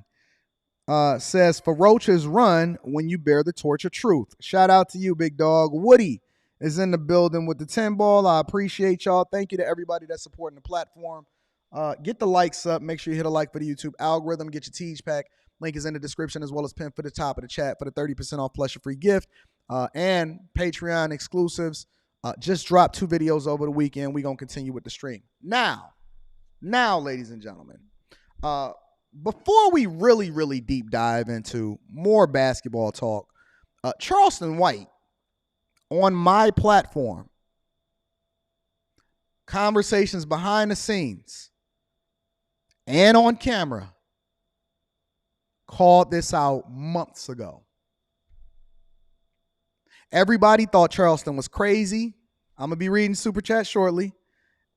says, ferocious run when you bear the torch of truth. Shout out to you, big dog. Woody is in the building with the 10 ball. I appreciate y'all. Thank you to everybody that's supporting the platform. Get the likes up. Make sure you hit a like for the YouTube algorithm. Get your Teach Pack. Link is in the description as well as pinned for the top of the chat for the 30% off plus your free gift and Patreon exclusives. Just dropped 2 videos over the weekend. We're going to continue with the stream. Now, ladies and gentlemen, before we really deep dive into more basketball talk, Charleston White on my platform, conversations behind the scenes and on camera, called this out months ago. Everybody thought Charleston was crazy. I'm going to be reading super chat shortly.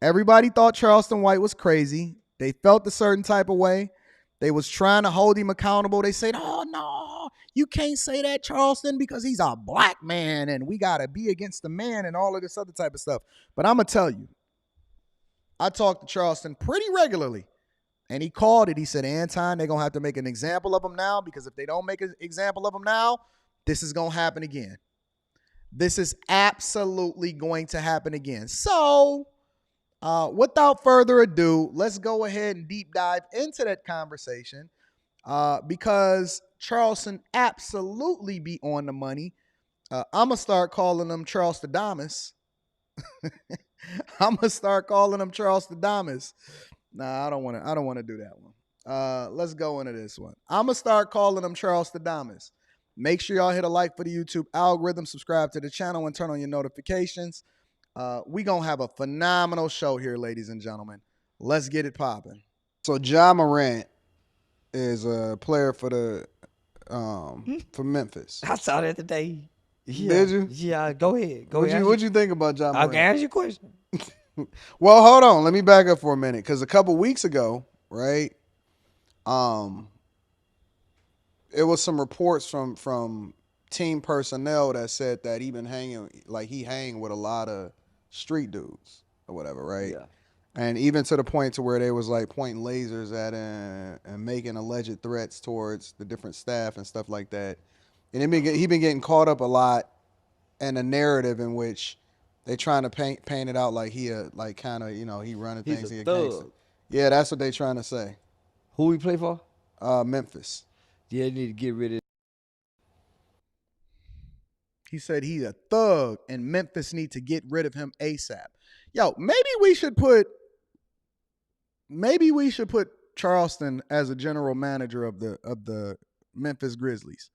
Everybody thought Charleston White was crazy. They felt a certain type of way. They was trying to hold him accountable. They said, oh, no, you can't say that, Charleston, because he's a black man and we got to be against the man and all of this other type of stuff. But I'm going to tell you, I talk to Charleston pretty regularly. And he called it. He said, Anton, they're going to have to make an example of him now because if they don't make an example of him now, this is going to happen again. This is absolutely going to happen again. So without further ado, let's go ahead and deep dive into that conversation because Charleston absolutely be on the money. I'm going to start calling them Charleston Damas. I'm going to start calling them Charleston Damas. Nah, I don't want to do that one. Let's go into this one. I'm going to start calling them Charleston Damas. Make sure y'all hit a like for the YouTube algorithm, subscribe to the channel, and turn on your notifications. We going to have a phenomenal show here, ladies and gentlemen. Let's get it popping. So Ja Morant is a player for the for Memphis. I saw that today. Yeah. Did you? Yeah, go ahead. What'd you think about Ja Morant? I can ask you a question. Well, hold on. Let me back up for a minute because a couple weeks ago, right, it was some reports from team personnel that said that he hang with a lot of street dudes or whatever, right? Yeah. And even to the point to where they was like pointing lasers at him and making alleged threats towards the different staff and stuff like that. And he been getting caught up a lot in a narrative in which they trying to paint it out like he like kind of, you know, he running things. He's a He a thug. gangster. Yeah, that's what they trying to say. Who he play for? Memphis. Yeah, they need to get rid of. He said he's a thug and Memphis need to get rid of him ASAP. Yo, maybe we should put Charleston as a general manager of the Memphis Grizzlies.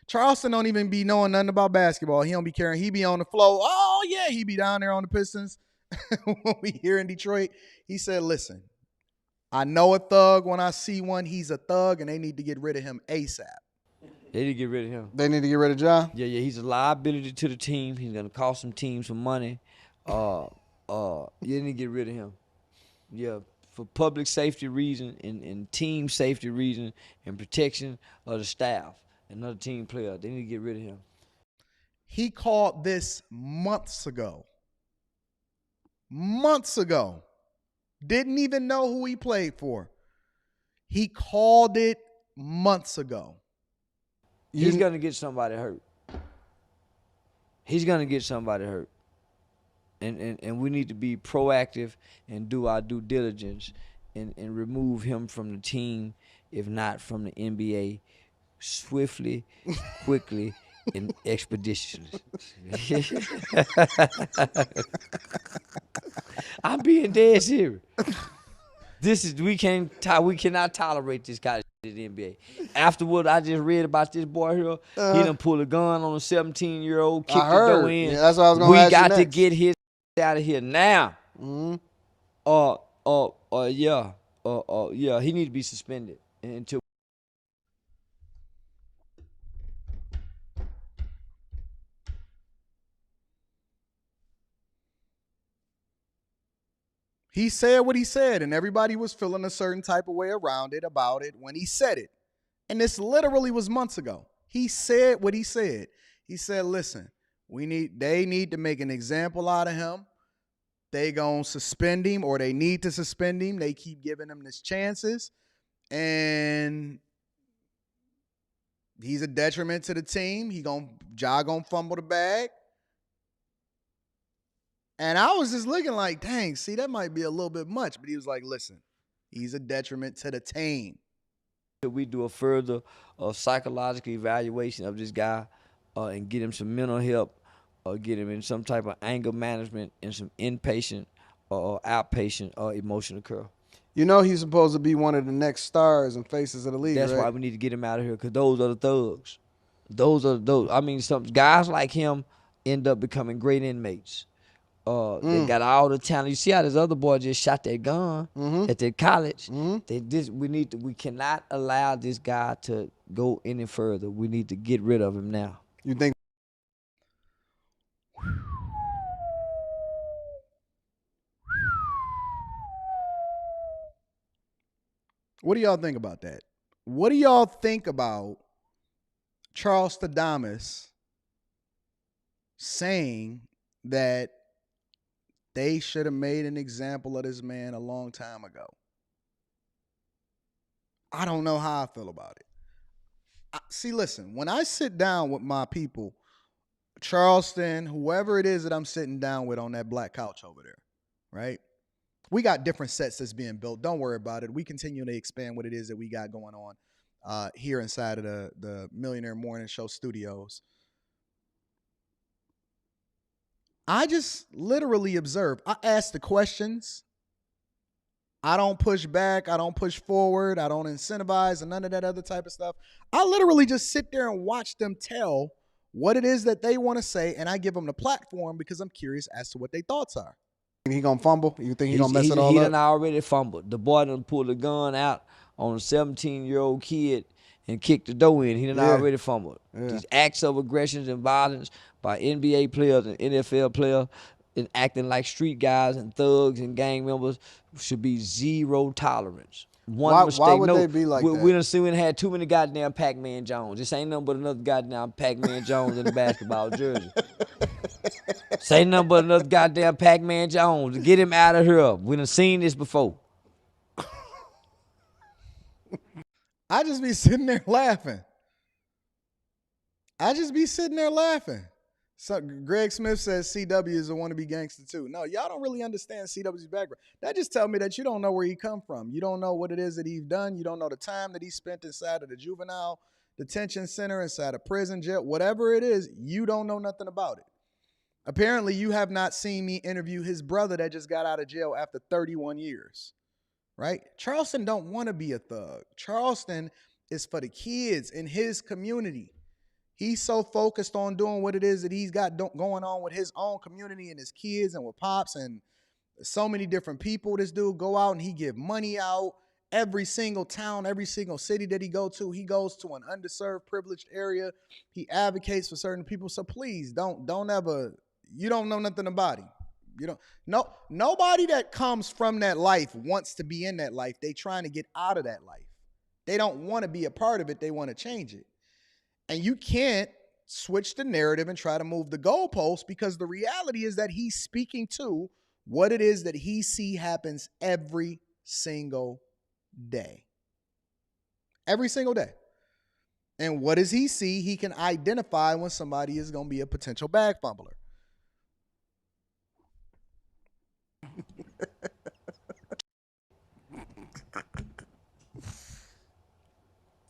Charleston don't even be knowing nothing about basketball. He don't be caring. He be on the floor. Oh yeah, he be down there on the Pistons. When we here in Detroit, he said, "Listen, I know a thug when I see one. He's a thug, and they need to get rid of him ASAP." They need to get rid of him. They need to get rid of Ja. Yeah, he's a liability to the team. He's gonna cost some teams some money. You need to get rid of him. Yeah, for public safety reason and team safety reason and protection of the staff and other team players. They need to get rid of him. He called this months ago. Months ago. Didn't even know who he played for. He called it months ago. He's going to get somebody hurt. He's going to get somebody hurt. And we need to be proactive and do our due diligence and remove him from the team, if not from the NBA, swiftly, quickly, and expeditiously. I'm being dead serious. We cannot tolerate this kind of shit in the NBA. After what I just read about this boy here, he done pulled a gun on a 17-year-old, kicked the door in. Yeah, that's what I was gonna ask you We got to next. get his out of here now. He need to be suspended until. He said what he said, and everybody was feeling a certain type of way around it, about it, when he said it. And this literally was months ago. He said what he said. He said, listen, they need to make an example out of him. They gonna suspend him, or they need to suspend him. They keep giving him these chances. And he's a detriment to the team. Ja gonna fumble the bag. And I was just looking like, dang, see, that might be a little bit much. But he was like, listen, he's a detriment to the team. We do a further psychological evaluation of this guy and get him some mental help, or get him in some type of anger management and some inpatient or outpatient emotional care. You know he's supposed to be one of the next stars and faces of the league, That's right? why we need to get him out of here, because those are the thugs. I mean, some guys like him end up becoming great inmates. They got all the talent. You see how this other boy just shot that gun at that college. We cannot allow this guy to go any further. We need to get rid of him now. You think? What do y'all think about that? What do y'all think about Charleston Daniels saying that they should have made an example of this man a long time ago? I don't know how I feel about it. See, listen, when I sit down with my people, Charleston, whoever it is that I'm sitting down with on that black couch over there, right? We got different sets that's being built. Don't worry about it. We continue to expand what it is that we got going on here inside of the Millionaire Morning Show studios. I just literally observe. I ask the questions. I don't push back. I don't push forward. I don't incentivize and none of that other type of stuff. I literally just sit there and watch them tell what it is that they want to say, and I give them the platform because I'm curious as to what their thoughts are. He gonna fumble? You think he gonna mess it all He up? done already fumbled. The boy done pulled the gun out on a 17-year-old kid and kicked the door in. He done already fumbled. These acts of aggressions and violence by NBA players and NFL players and acting like street guys and thugs and gang members should be zero tolerance. One mistake. Why would they be like that? We done seen we had too many goddamn Pac-Man Jones. This ain't nothing but another goddamn Pac-Man Jones in a basketball jersey. Say nothing but another goddamn Pac-Man Jones. Get him out of here. We done seen this before. I just be sitting there laughing. So Greg Smith says CW is a wannabe gangster too. No, y'all don't really understand CW's background. That just tell me that you don't know where he come from. You don't know what it is that he's done. You don't know the time that he spent inside of the juvenile detention center, inside of prison, jail, whatever it is, you don't know nothing about it. Apparently, you have not seen me interview his brother that just got out of jail after 31 years, right? Charleston don't want to be a thug. Charleston is for the kids in his community. He's so focused on doing what it is that he's got going on with his own community and his kids and with Pops and so many different people. This dude go out and he give money out. Every single town, every single city that he goes to an underserved, privileged area. He advocates for certain people. So please don't ever, you don't know nothing about him. Nobody that comes from that life wants to be in that life. They trying to get out of that life. They don't want to be a part of it. They want to change it. And you can't switch the narrative and try to move the goalposts, because the reality is that he's speaking to what it is that he see happens every single day. Every single day. And what does he see? He can identify when somebody is going to be a potential bag fumbler.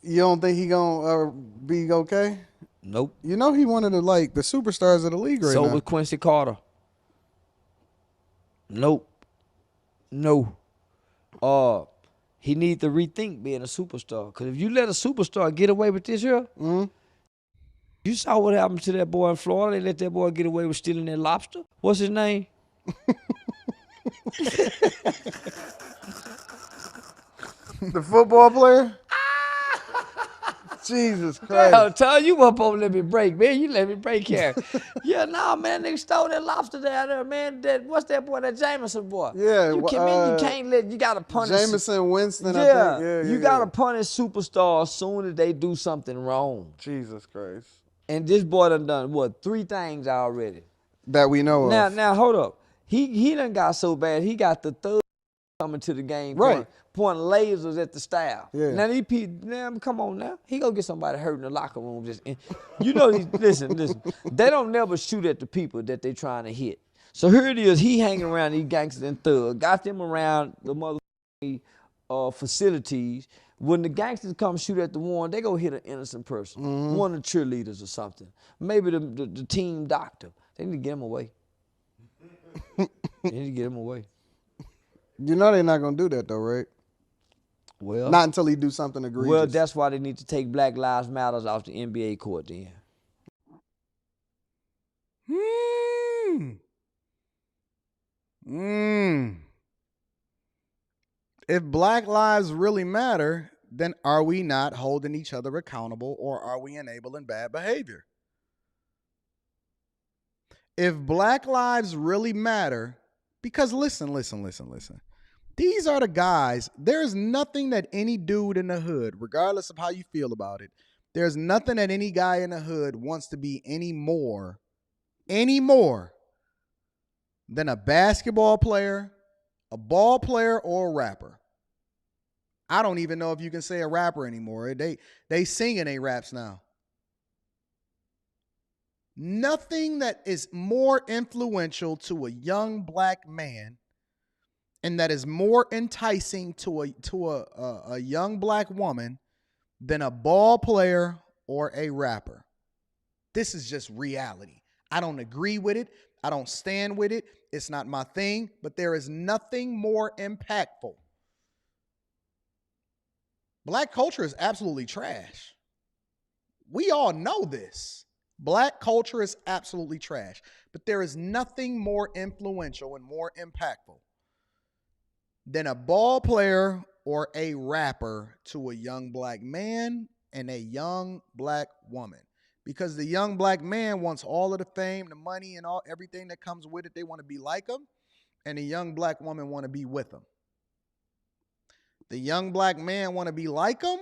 You don't think he gonna be okay? Nope. You know he one of the superstars of the league right now. So was Quincy Carter. Nope. No. He needs to rethink being a superstar. Because if you let a superstar get away with this here, you saw what happened to that boy in Florida. They let that boy get away with stealing that lobster. What's his name? The football player? Jesus Christ. I'll tell you what, supposed to let me break, man. You let me break here. Yeah, nah, man, they stole that lobster down there, man. What's that boy, that Jameson boy? Yeah. You gotta punish. Jameson Winston, yeah, I think. You gotta punish superstars as soon as they do something wrong. Jesus Christ. And this boy done what, 3 things already. That we know of. Now, hold up. He done got so bad, he got the thug coming to the game, right, pointing lasers at the staff. Yeah. Now, come on now. He gonna get somebody hurt in the locker room. Listen. They don't never shoot at the people that they trying to hit. So here it is. He hanging around these gangsters and thugs. Got them around the motherfucking facilities. When the gangsters come shoot at the one, they go hit an innocent person. One of the cheerleaders or something. Maybe the team doctor. They need to get him away. They need to get him away. You know they're not going to do that though, right? Well, not until he do something egregious. Well, that's why they need to take Black Lives Matter off the NBA court then. If Black lives really matter, then are we not holding each other accountable, or are we enabling bad behavior? If Black lives really matter, because listen. These are the guys. There's nothing that any dude in the hood, regardless of how you feel about it, there's nothing that any guy in the hood wants to be any more than a basketball player, a ball player, or a rapper. I don't even know if you can say a rapper anymore. They sing in their raps now. Nothing that is more influential to a young black man and that is more enticing to a young black woman than a ball player or a rapper. This is just reality. I don't agree with it. I don't stand with it. It's not my thing, but there is nothing more impactful. Black culture is absolutely trash. We all know this. Black culture is absolutely trash, but there is nothing more influential and more impactful than a ball player or a rapper to a young black man and a young black woman. Because the young black man wants all of the fame, the money, and everything that comes with it. They want to be like him, and the young black woman want to be with him. The young black man want to be like him,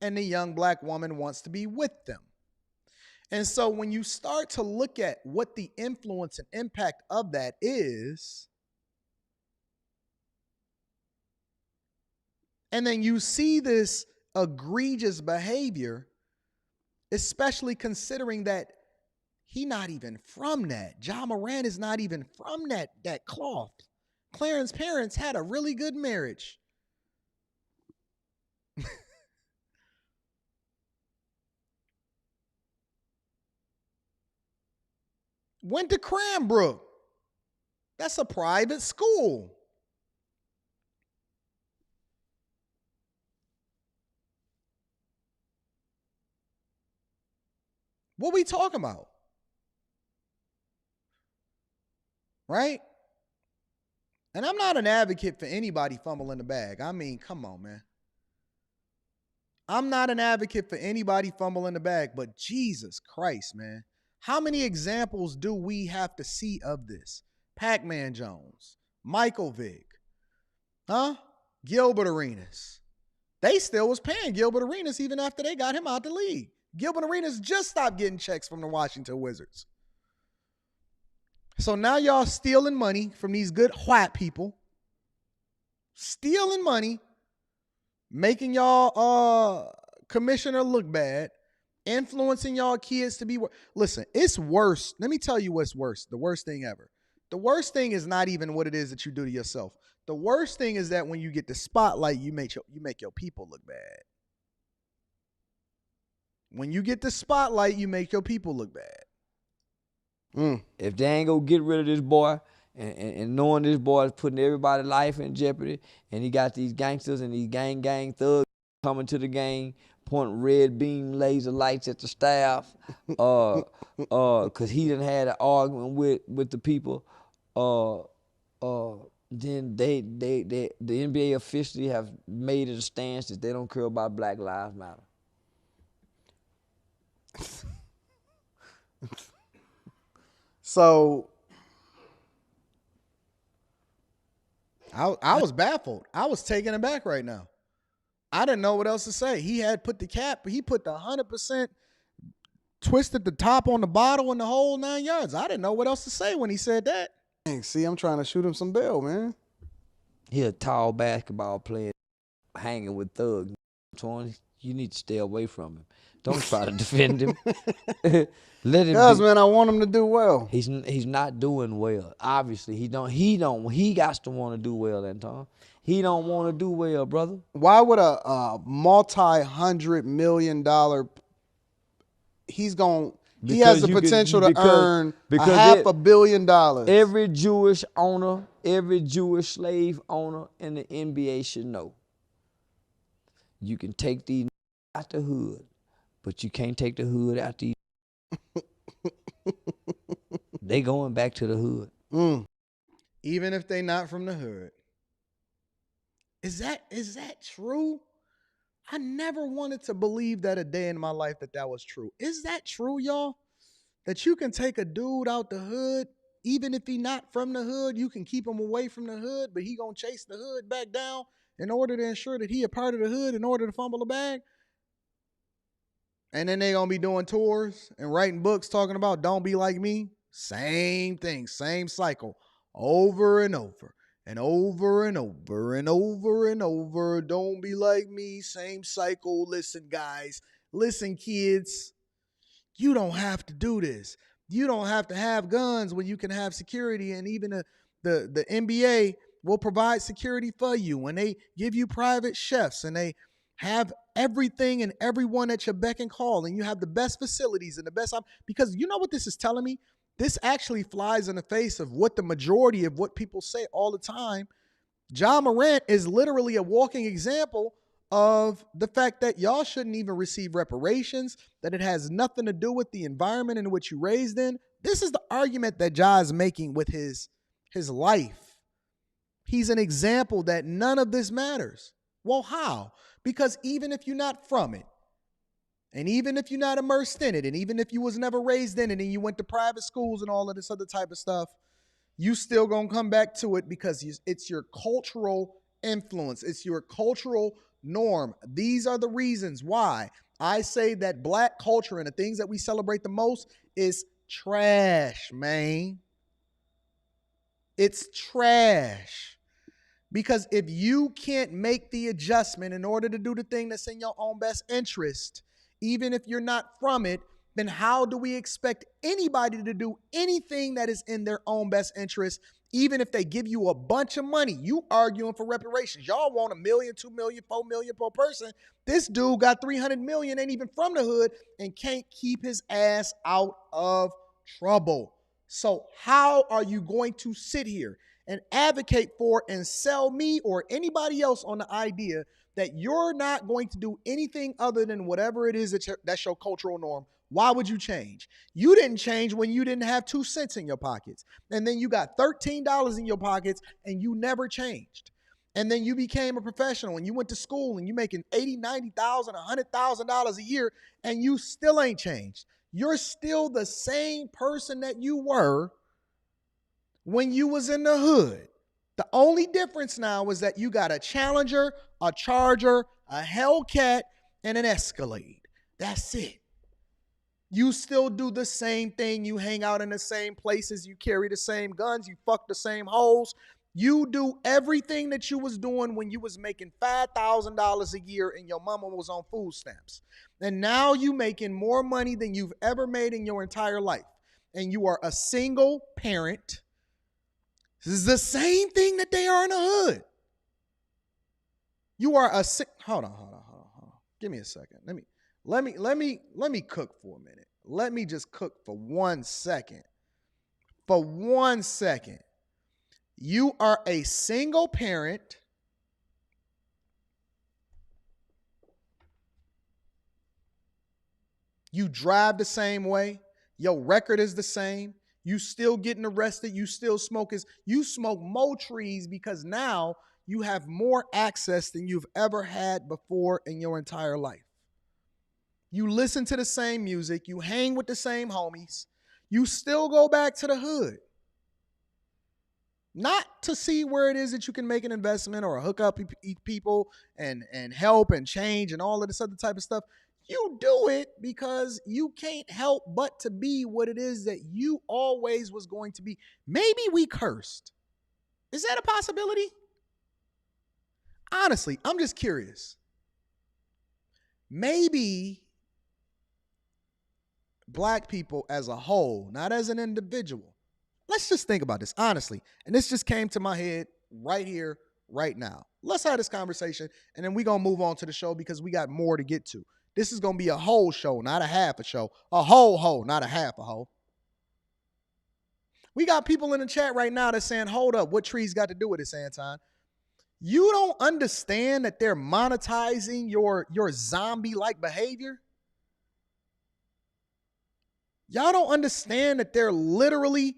and the young black woman wants to be with them. And so when you start to look at what the influence and impact of that is, and then you see this egregious behavior, especially considering that he not even from that. Ja Morant is not even from that cloth. Clarence parents had a really good marriage. Went to Cranbrook. That's a private school. What we talking about? Right? And I'm not an advocate for anybody fumbling the bag. I mean, come on, man. I'm not an advocate for anybody fumbling the bag, but Jesus Christ, man. How many examples do we have to see of this? Pac-Man Jones, Michael Vick, Gilbert Arenas. They still was paying Gilbert Arenas even after they got him out the league. Gilbert Arenas just stopped getting checks from the Washington Wizards. So now y'all stealing money from these good white people. Stealing money, making y'all commissioner look bad, influencing y'all kids to be worse. Listen, it's worse. Let me tell you what's worse. The worst thing ever. The worst thing is not even what it is that you do to yourself. The worst thing is that when you get the spotlight, you make your people look bad. When you get the spotlight, you make your people look bad. If they ain't gonna get rid of this boy, and knowing this boy is putting everybody's life in jeopardy, and he got these gangsters and these gang thugs coming to the game, pointing red beam laser lights at the staff, cause he done had an argument with the people, then the NBA officially have made it a stance that they don't care about Black Lives Matter. So I was baffled. I was taken aback right now. I didn't know what else to say. He had put the cap, he put the 100% twisted the top on the bottle and the whole 9 yards. I didn't know what else to say when he said that. Dang, see, I'm trying to shoot him some bail, man. He a tall basketball player hanging with thugs. You need to stay away from him. Don't try to defend him. Let him. Because, man, I want him to do well. He's not doing well. Obviously, he got to want to do well, Anton. He don't want to do well, brother. Why would a multi-$100 million he has the potential to earn $500 million. Every Jewish owner, every Jewish slave owner in the NBA should know. You can take these out the hood, but you can't take the hood out these. They going back to the hood. Even if they not from the hood. Is that true? I never wanted to believe that a day in my life that was true. Is that true, y'all? That you can take a dude out the hood, even if he not from the hood, you can keep him away from the hood, but he gonna chase the hood back down in order to ensure that he a part of the hood in order to fumble the bag? And then they gonna be doing tours and writing books talking about don't be like me. Same thing, same cycle, over and over. And over and over and over and over. Don't be like me. Same cycle. Listen, guys. Listen, kids. You don't have to do this. You don't have to have guns when you can have security. And even the NBA will provide security for you when they give you private chefs and they have everything and everyone at your beck and call. And you have the best facilities and the best. Because you know what this is telling me? This actually flies in the face of what the majority of what people say all the time. Ja Morant is literally a walking example of the fact that y'all shouldn't even receive reparations, that it has nothing to do with the environment in which you raised in. This is the argument that Ja is making with his life. He's an example that none of this matters. Well, how? Because even if you're not from it, and even if you're not immersed in it, and even if you was never raised in it and you went to private schools and all of this other type of stuff, you still gonna come back to it because it's your cultural influence. It's your cultural norm. These are the reasons why. I say that black culture and the things that we celebrate the most is trash, man. It's trash. Because if you can't make the adjustment in order to do the thing that's in your own best interest, even if you're not from it, then how do we expect anybody to do anything that is in their own best interest, even if they give you a bunch of money? You arguing for reparations. Y'all want $1 million, $2 million, $4 million per person. This dude got 300 million, ain't even from the hood, and can't keep his ass out of trouble. So how are you going to sit here and advocate for and sell me or anybody else on the idea that you're not going to do anything other than whatever it is that's your cultural norm? Why would you change? You didn't change when you didn't have 2 cents in your pockets. And then you got $13 in your pockets and you never changed. And then you became a professional and you went to school and you making $80,000, $90,000, $100,000 a year and you still ain't changed. You're still the same person that you were when you was in the hood. The only difference now is that you got a Challenger, a Charger, a Hellcat, and an Escalade. That's it. You still do the same thing. You hang out in the same places. You carry the same guns. You fuck the same hoes. You do everything that you was doing when you was making $5,000 a year and your mama was on food stamps. And now you making more money than you've ever made in your entire life. And you are a single parent. This is the same thing that they are in the hood. You are hold on. Give me a second. Let me cook for a minute. Let me just cook for 1 second. For 1 second. You are a single parent. You drive the same way. Your record is the same. You still getting arrested. You still you smoke more trees because now you have more access than you've ever had before in your entire life. You listen to the same music. You hang with the same homies. You still go back to the hood. Not to see where it is that you can make an investment or hook up people and help and change and all of this other type of stuff. You do it because you can't help but to be what it is that you always was going to be. Maybe we cursed. Is that a possibility? Honestly, I'm just curious. Maybe black people as a whole, not as an individual. Let's just think about this honestly. And this just came to my head right here, right now. Let's have this conversation and then we're going to move on to the show because we got more to get to. This is going to be a whole show, not a half a show. A whole, not a half a whole. We got people in the chat right now that's saying, hold up, what trees got to do with this, Anton? You don't understand that they're monetizing your zombie-like behavior? Y'all don't understand that they're literally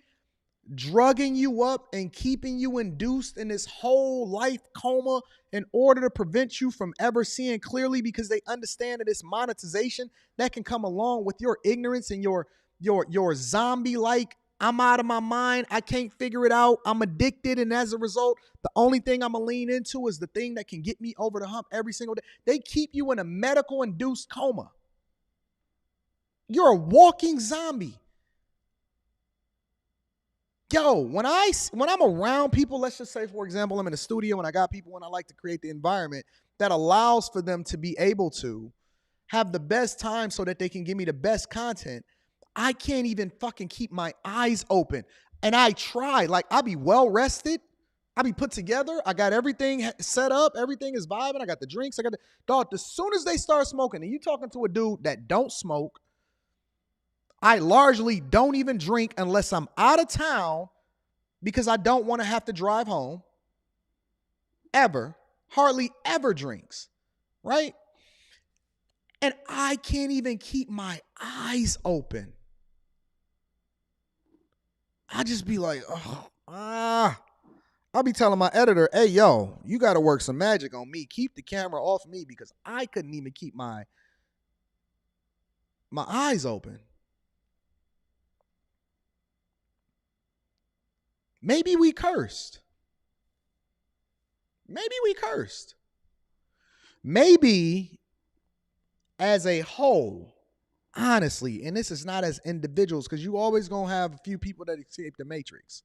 drugging you up and keeping you induced in this whole life coma in order to prevent you from ever seeing clearly because they understand that it's monetization that can come along with your ignorance and your zombie-like, I'm out of my mind, I can't figure it out, I'm addicted, and as a result, the only thing I'm going to lean into is the thing that can get me over the hump every single day. They keep you in a medical-induced coma. You're a walking zombie. Yo, when I'm around people, let's just say, for example, I'm in a studio and I got people and I like to create the environment that allows for them to be able to have the best time so that they can give me the best content. I can't even fucking keep my eyes open. And I try, like I be well rested. I be put together. I got everything set up. Everything is vibing. I got the drinks. Dog, as soon as they start smoking and you talking to a dude that don't smoke, I largely don't even drink unless I'm out of town because I don't want to have to drive home. Ever. Hardly ever drinks. Right? And I can't even keep my eyes open. I just be like, I'll be telling my editor, hey, yo, you got to work some magic on me. Keep the camera off me because I couldn't even keep my eyes open. Maybe we cursed. Maybe as a whole, honestly, and this is not as individuals, because you always going to have a few people that escape the matrix.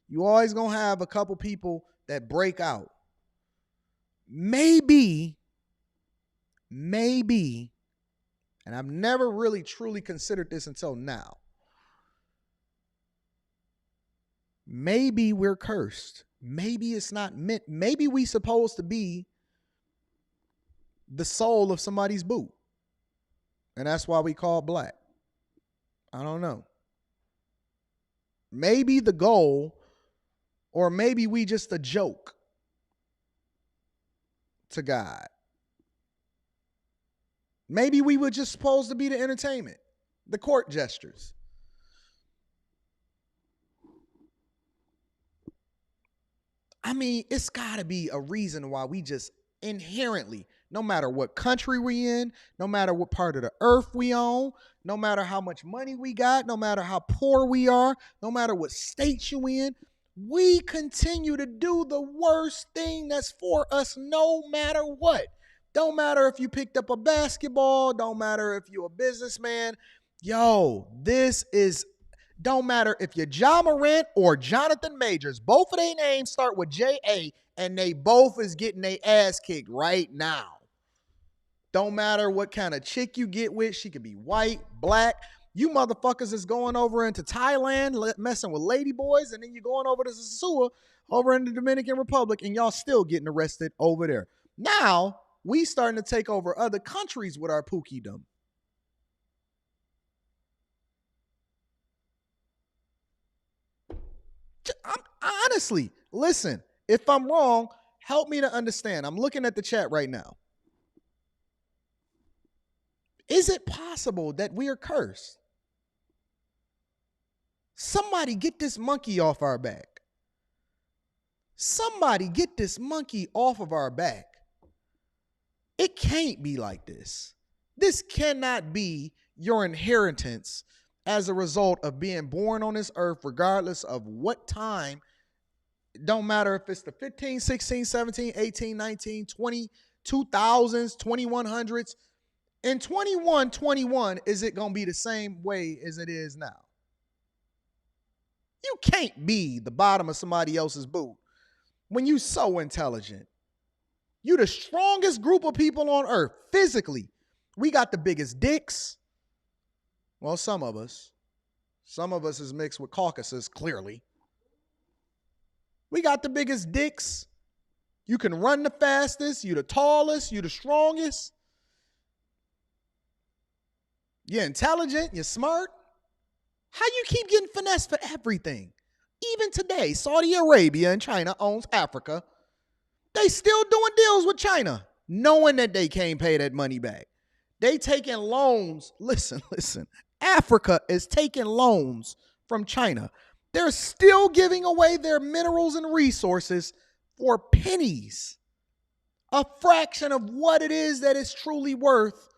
You always going to have a couple people that break out. Maybe, and I've never really truly considered this until now, maybe we're cursed. Maybe it's not meant. Maybe we supposed to be the soul of somebody's boot. And that's why we call black. I don't know. Maybe the goal, or maybe we just a joke to God. Maybe we were just supposed to be the entertainment, the court gestures. I mean, it's got to be a reason why we just inherently, no matter what country we in, no matter what part of the earth we own, no matter how much money we got, no matter how poor we are, no matter what state you in, we continue to do the worst thing that's for us no matter what. Don't matter if you picked up a basketball, don't matter if you're a businessman. Yo, don't matter if you're Ja Morant or Jonathan Majors. Both of their names start with J.A., and they both is getting their ass kicked right now. Don't matter what kind of chick you get with. She could be white, black. You motherfuckers is going over into Thailand, messing with lady boys, and then you're going over to Sasua over in the Dominican Republic, and y'all still getting arrested over there. Now, we starting to take over other countries with our pookie-dom. Honestly, listen, if I'm wrong, help me to understand. I'm looking at the chat right now. Is it possible that we are cursed? Somebody get this monkey off our back. Somebody get this monkey off of our back. It can't be like this. This cannot be your inheritance as a result of being born on this earth, regardless of what time. It don't matter if it's the 15, 16, 17, 18, 19, 20, 2000s, 2100s. In 2121, is it going to be the same way as it is now? You can't be the bottom of somebody else's boot when you so intelligent. You the strongest group of people on earth, physically. We got the biggest dicks. Well, some of us. Some of us is mixed with Caucasus, clearly. We got the biggest dicks. You can run the fastest. You the tallest. You the strongest. You're intelligent. You're smart. How you keep getting finessed for everything? Even today, Saudi Arabia and China owns Africa. They still doing deals with China, knowing that they can't pay that money back. They taking loans. Listen. Africa is taking loans from China. They're still giving away their minerals and resources for pennies, a fraction of what it is that it's truly worth.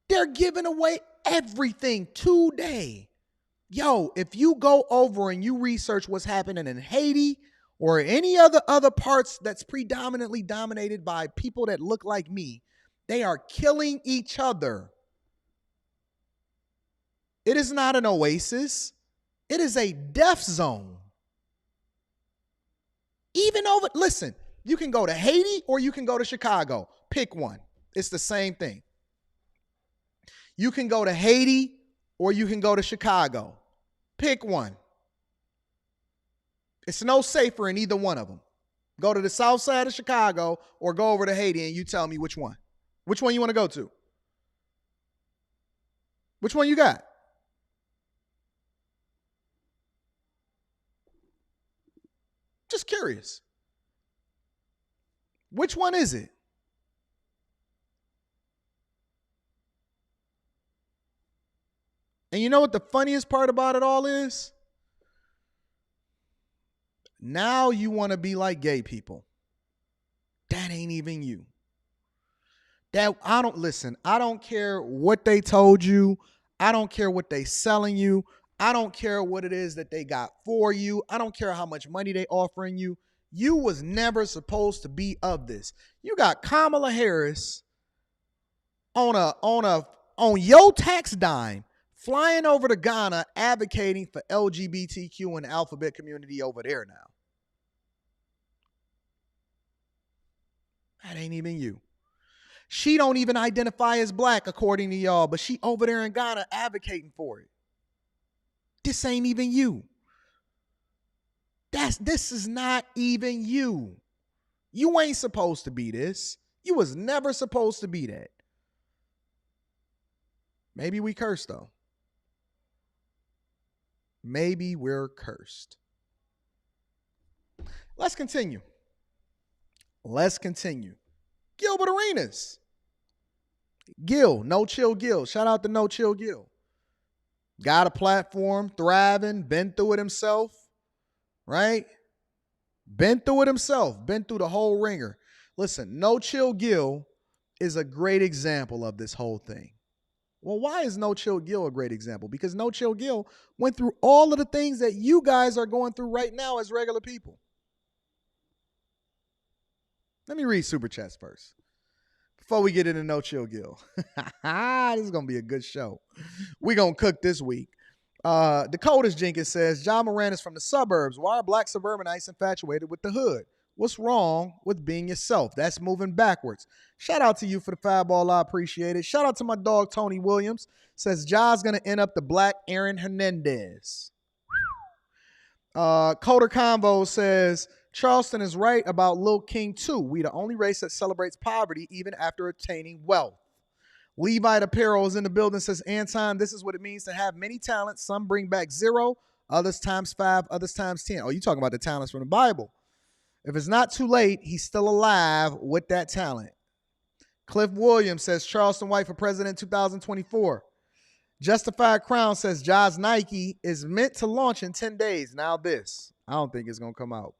They're giving away everything today. Yo, if you go over and you research what's happening in Haiti or any other parts that's predominantly dominated by people that look like me, they are killing each other. It is not an oasis. It is a death zone. Listen, you can go to Haiti or you can go to Chicago. Pick one. It's the same thing. You can go to Haiti or you can go to Chicago. Pick one. It's no safer in either one of them. Go to the south side of Chicago or go over to Haiti and you tell me which one. Which one you want to go to? Which one you got? Just curious. Which one is it? And you know what the funniest part about it all is? Now you want to be like gay people. That ain't even you. I don't care what they told you. I don't care what they selling you. I don't care what it is that they got for you. I don't care how much money they offering you. You was never supposed to be of this. You got Kamala Harris on your tax dime flying over to Ghana advocating for LGBTQ and the alphabet community over there now. That ain't even you. She don't even identify as black according to y'all, but she over there in Ghana advocating for it. This ain't even you. This is not even you. You ain't supposed to be this. You was never supposed to be that. Maybe we cursed though. Maybe we're cursed. Let's continue. Gilbert Arenas. Gil, No Chill Gil. Shout out to No Chill Gil. Got a platform, thriving, been through it himself, right? Been through it himself, been through the whole ringer. Listen, No Chill Gil is a great example of this whole thing. Well, why is No Chill Gil a great example? Because No Chill Gil went through all of the things that you guys are going through right now as regular people. Let me read Super Chats first before we get into No Chill Gil. This is going to be a good show. We're going to cook this week. Dakota's Jenkins says, Ja Morant is from the suburbs. Why are black suburbanites infatuated with the hood? What's wrong with being yourself? That's moving backwards. Shout out to you for the 5-ball. I appreciate it. Shout out to my dog, Tony Williams. Says, Ja's going to end up the black Aaron Hernandez. Coder Convo says, Charleston is right about Lil King too. We the only race that celebrates poverty even after attaining wealth. Levite Apparel is in the building, says, Anton, this is what it means to have many talents. Some bring back 0, others times 5, others times 10. Oh, you talking about the talents from the Bible. If it's not too late, he's still alive with that talent. Cliff Williams says, Charleston White for president 2024. Justified Crown says, Ja's Nike is meant to launch in 10 days. Now this. I don't think it's going to come out.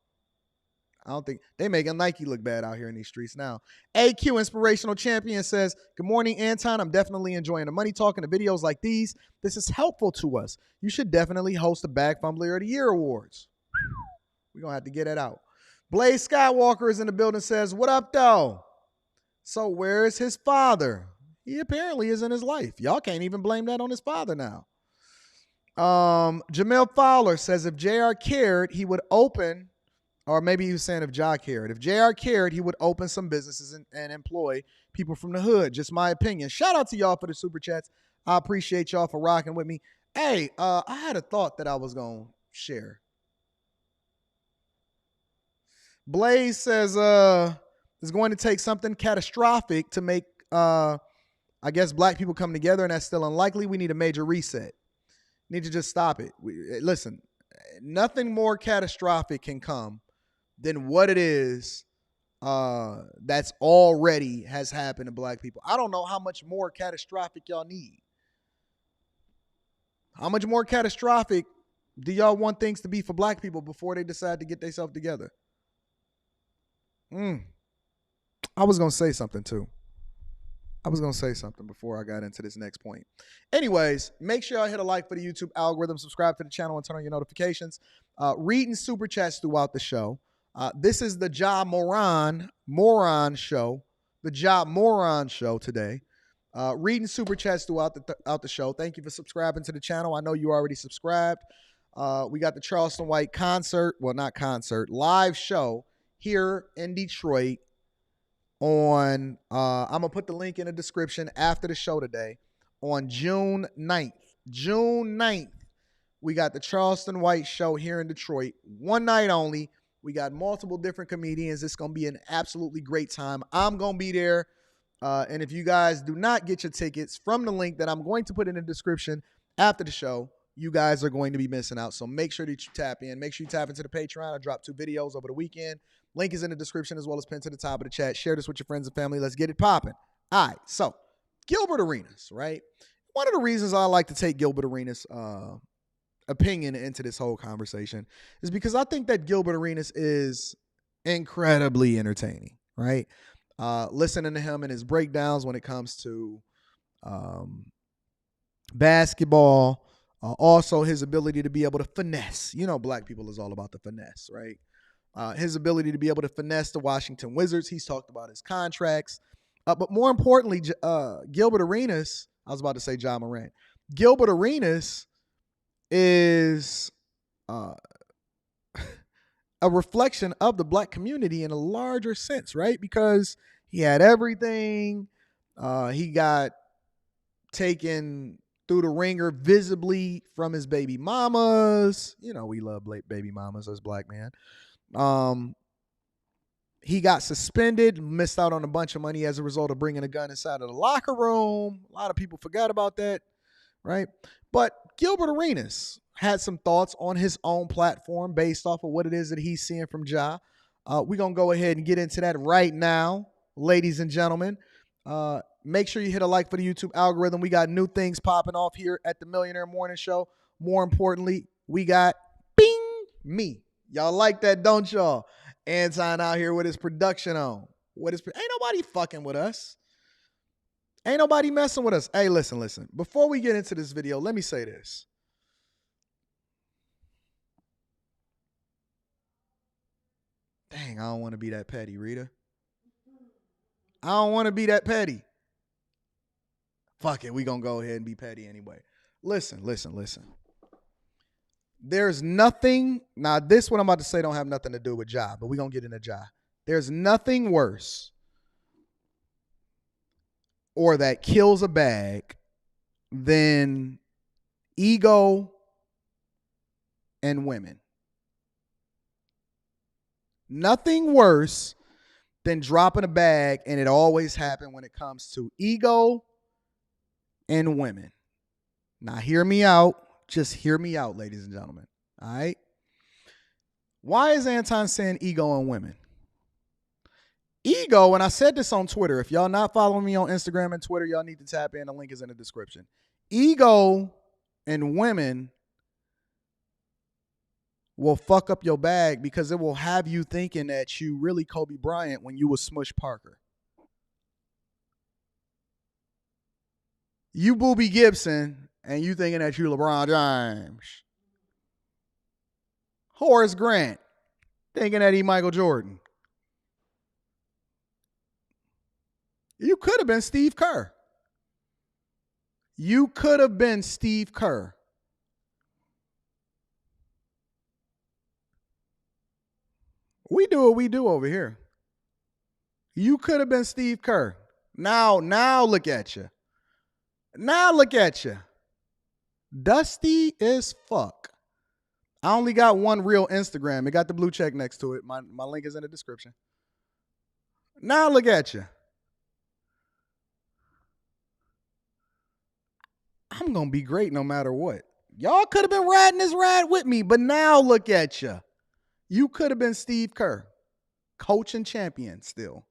I don't think they making Nike look bad out here in these streets now. AQ Inspirational Champion says, good morning, Anton. I'm definitely enjoying the money talk and the videos like these. This is helpful to us. You should definitely host the Bag Fumbler of the Year Awards. We're going to have to get it out. Blaze Skywalker is in the building, says, what up, though? So where is his father? He apparently is in his life. Y'all can't even blame that on his father now. Jamil Fowler says, if JR cared, he would open... Or maybe he was saying if Ja cared. If JR cared, he would open some businesses and employ people from the hood. Just my opinion. Shout out to y'all for the super chats. I appreciate y'all for rocking with me. Hey, I had a thought that I was going to share. Blaze says it's going to take something catastrophic to make, I guess, black people come together, and that's still unlikely. We need a major reset. Need to just stop it. Listen, nothing more catastrophic can come than what it is that's already has happened to black people. I don't know how much more catastrophic y'all need. How much more catastrophic do y'all want things to be for black people before they decide to get themselves together? I was going to say something too. I was going to say something before I got into this next point. Anyways, make sure y'all hit a like for the YouTube algorithm, subscribe to the channel, and turn on your notifications. Reading super chats throughout the show. This is the Ja Moron show. The Ja Moron show today. Reading super chats throughout the show. Thank you for subscribing to the channel. I know you already subscribed. We got the Charleston White live show here in Detroit on, I'm going to put the link in the description after the show today, on June 9th. June 9th, we got the Charleston White show here in Detroit. One night only. We got multiple different comedians. It's going to be an absolutely great time. I'm going to be there. And if you guys do not get your tickets from the link that I'm going to put in the description after the show, you guys are going to be missing out. So make sure that you tap in. Make sure you tap into the Patreon. I dropped 2 videos over the weekend. Link is in the description as well as pinned to the top of the chat. Share this with your friends and family. Let's get it popping. All right, so Gilbert Arenas, right? One of the reasons I like to take Gilbert Arenas' opinion into this whole conversation is because I think that Gilbert Arenas is incredibly entertaining, right? Listening to him and his breakdowns when it comes to basketball, also his ability to be able to finesse. You know, black people is all about the finesse, right? his ability to be able to finesse the Washington Wizards. He's talked about his contracts. But more importantly, Gilbert Arenas, I was about to say Ja Morant. Gilbert Arenas is a reflection of the black community in a larger sense, right? Because he had everything. He got taken through the ringer visibly from his baby mamas. You know, we love baby mamas as black men. He got suspended, missed out on a bunch of money as a result of bringing a gun inside of the locker room. A lot of people forgot about that, right? But Gilbert Arenas had some thoughts on his own platform based off of what it is that he's seeing from Ja. We're going to go ahead and get into that right now, ladies and gentlemen. Make sure you hit a like for the YouTube algorithm. We got new things popping off here at the Millionaire Morning Show. More importantly, we got me. Y'all like that, don't y'all? Anton out here with his production on. Ain't nobody fucking with us. Ain't nobody messing with us. Hey, listen. Before we get into this video, let me say this. Dang, I don't want to be that petty, Rita. I don't want to be that petty. Fuck it, we gonna go ahead and be petty anyway. Listen. There's nothing, now this what I'm about to say don't have nothing to do with Ja, but we gonna get into Ja. There's nothing worse or that kills a bag than ego and women. Nothing worse than dropping a bag, and it always happens when it comes to ego and women. Now hear me out. Just hear me out, ladies and gentlemen. All right? Why is Anton saying ego and women? Ego, and I said this on Twitter. If y'all not following me on Instagram and Twitter, y'all need to tap in. The link is in the description. Ego and women will fuck up your bag because it will have you thinking that you really Kobe Bryant when you was Smush Parker. You Boobie Gibson and you thinking that you LeBron James. Horace Grant thinking that he Michael Jordan. You could have been Steve Kerr. You could have been Steve Kerr. We do what we do over here. You could have been Steve Kerr. Now look at you. Now look at you. Dusty as fuck. I only got one real Instagram. It got the blue check next to it. My link is in the description. Now look at you. I'm going to be great no matter what. Y'all could have been riding this ride with me, but now look at you. You could have been Steve Kerr, coach and champion still.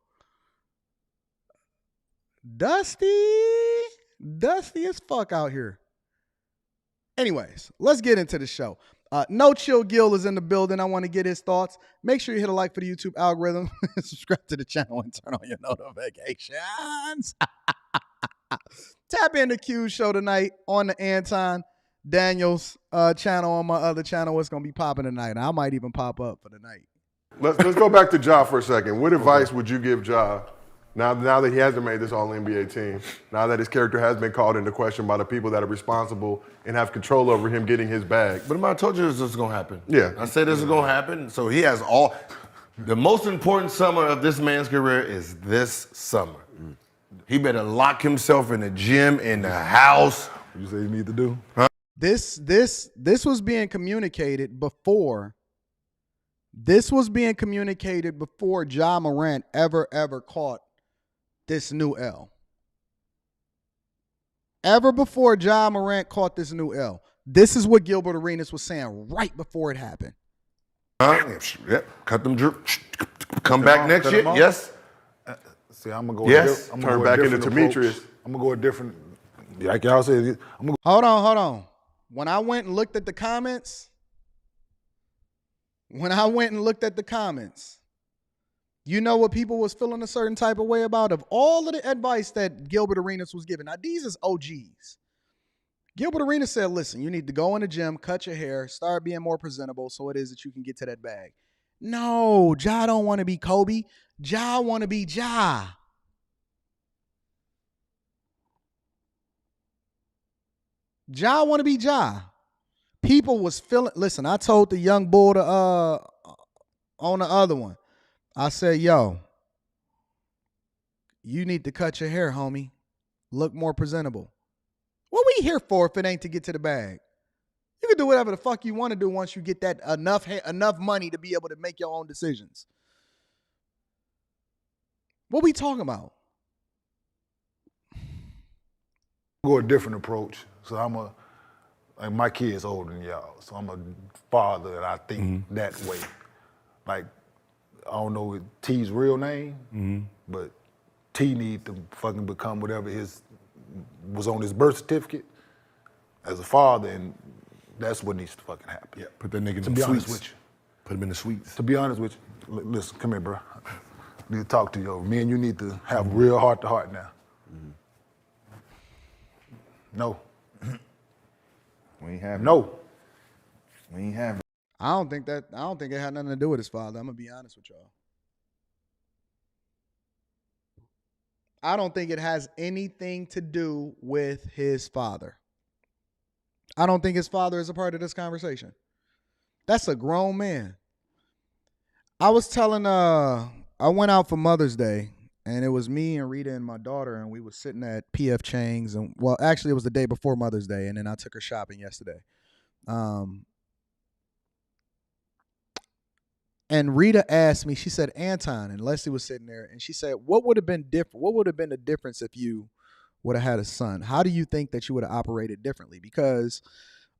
Dusty as fuck out here. Anyways, let's get into the show. No Chill Gil is in the building. I want to get his thoughts. Make sure you hit a like for the YouTube algorithm. Subscribe to the channel and turn on your notifications. Tap into Q's show tonight on the Anton Daniels channel. On my other channel, it's going to be popping tonight. I might even pop up for the night. Let's go back to Ja for a second. What advice would you give Ja now that he hasn't made this All-NBA team, now that his character has been called into question by the people that are responsible and have control over him getting his bag? But I told you this is going to happen. Yeah. I said this is going to happen. So he has the most important summer of this man's career is this summer. He better lock himself in the gym, in the house. You say you need to do? Huh? This was being communicated before. This was being communicated before Ja Morant ever caught this new L. Ever before Ja Morant caught this new L. This is what Gilbert Arenas was saying right before it happened. Yep. Cut them drip. Come back next year. Yes. See, I'm gonna go. Yes. I'm gonna turn back into Demetrius. I'm gonna go a different. Like y'all said, I'm gonna. Hold on. When I went and looked at the comments, you know what people was feeling a certain type of way about? Of all of the advice that Gilbert Arenas was giving. Now, these is OGs. Gilbert Arenas said, listen, you need to go in the gym, cut your hair, start being more presentable so it is that you can get to that bag. No, Ja don't want to be Kobe. Ja want to be Ja. Ja want to be Ja. People was feeling. Listen, I told the young bull to on the other one. I said, yo, you need to cut your hair, homie. Look more presentable. What we here for if it ain't to get to the bag? You can do whatever the fuck you want to do once you get that enough money to be able to make your own decisions. What we talking about? Go a different approach. So like my kid's older than y'all, so I'm a father and I think that way. Like, I don't know T's real name, but T need to fucking become whatever was on his birth certificate as a father, and that's what needs to fucking happen. Yeah, put that nigga in To the be honest suites. with you. Put him in the suites. To be honest with you, listen, come here, bro. I need to talk to you. Me and you need to have real heart-to-heart now. No. We ain't having No. We ain't having I don't think it had nothing to do with his father. I'm gonna be honest with y'all. I don't think it has anything to do with his father. I don't think his father is a part of this conversation. That's a grown man. I was telling I went out for Mother's Day, and it was me and Rita and my daughter, and we was sitting at PF Chang's, and well, actually it was the day before Mother's Day, and then I took her shopping yesterday. And Rita asked me, she said, Anton, and Leslie was sitting there, and she said, what would have been different? What would have been the difference if you would have had a son? How do you think that you would have operated differently? Because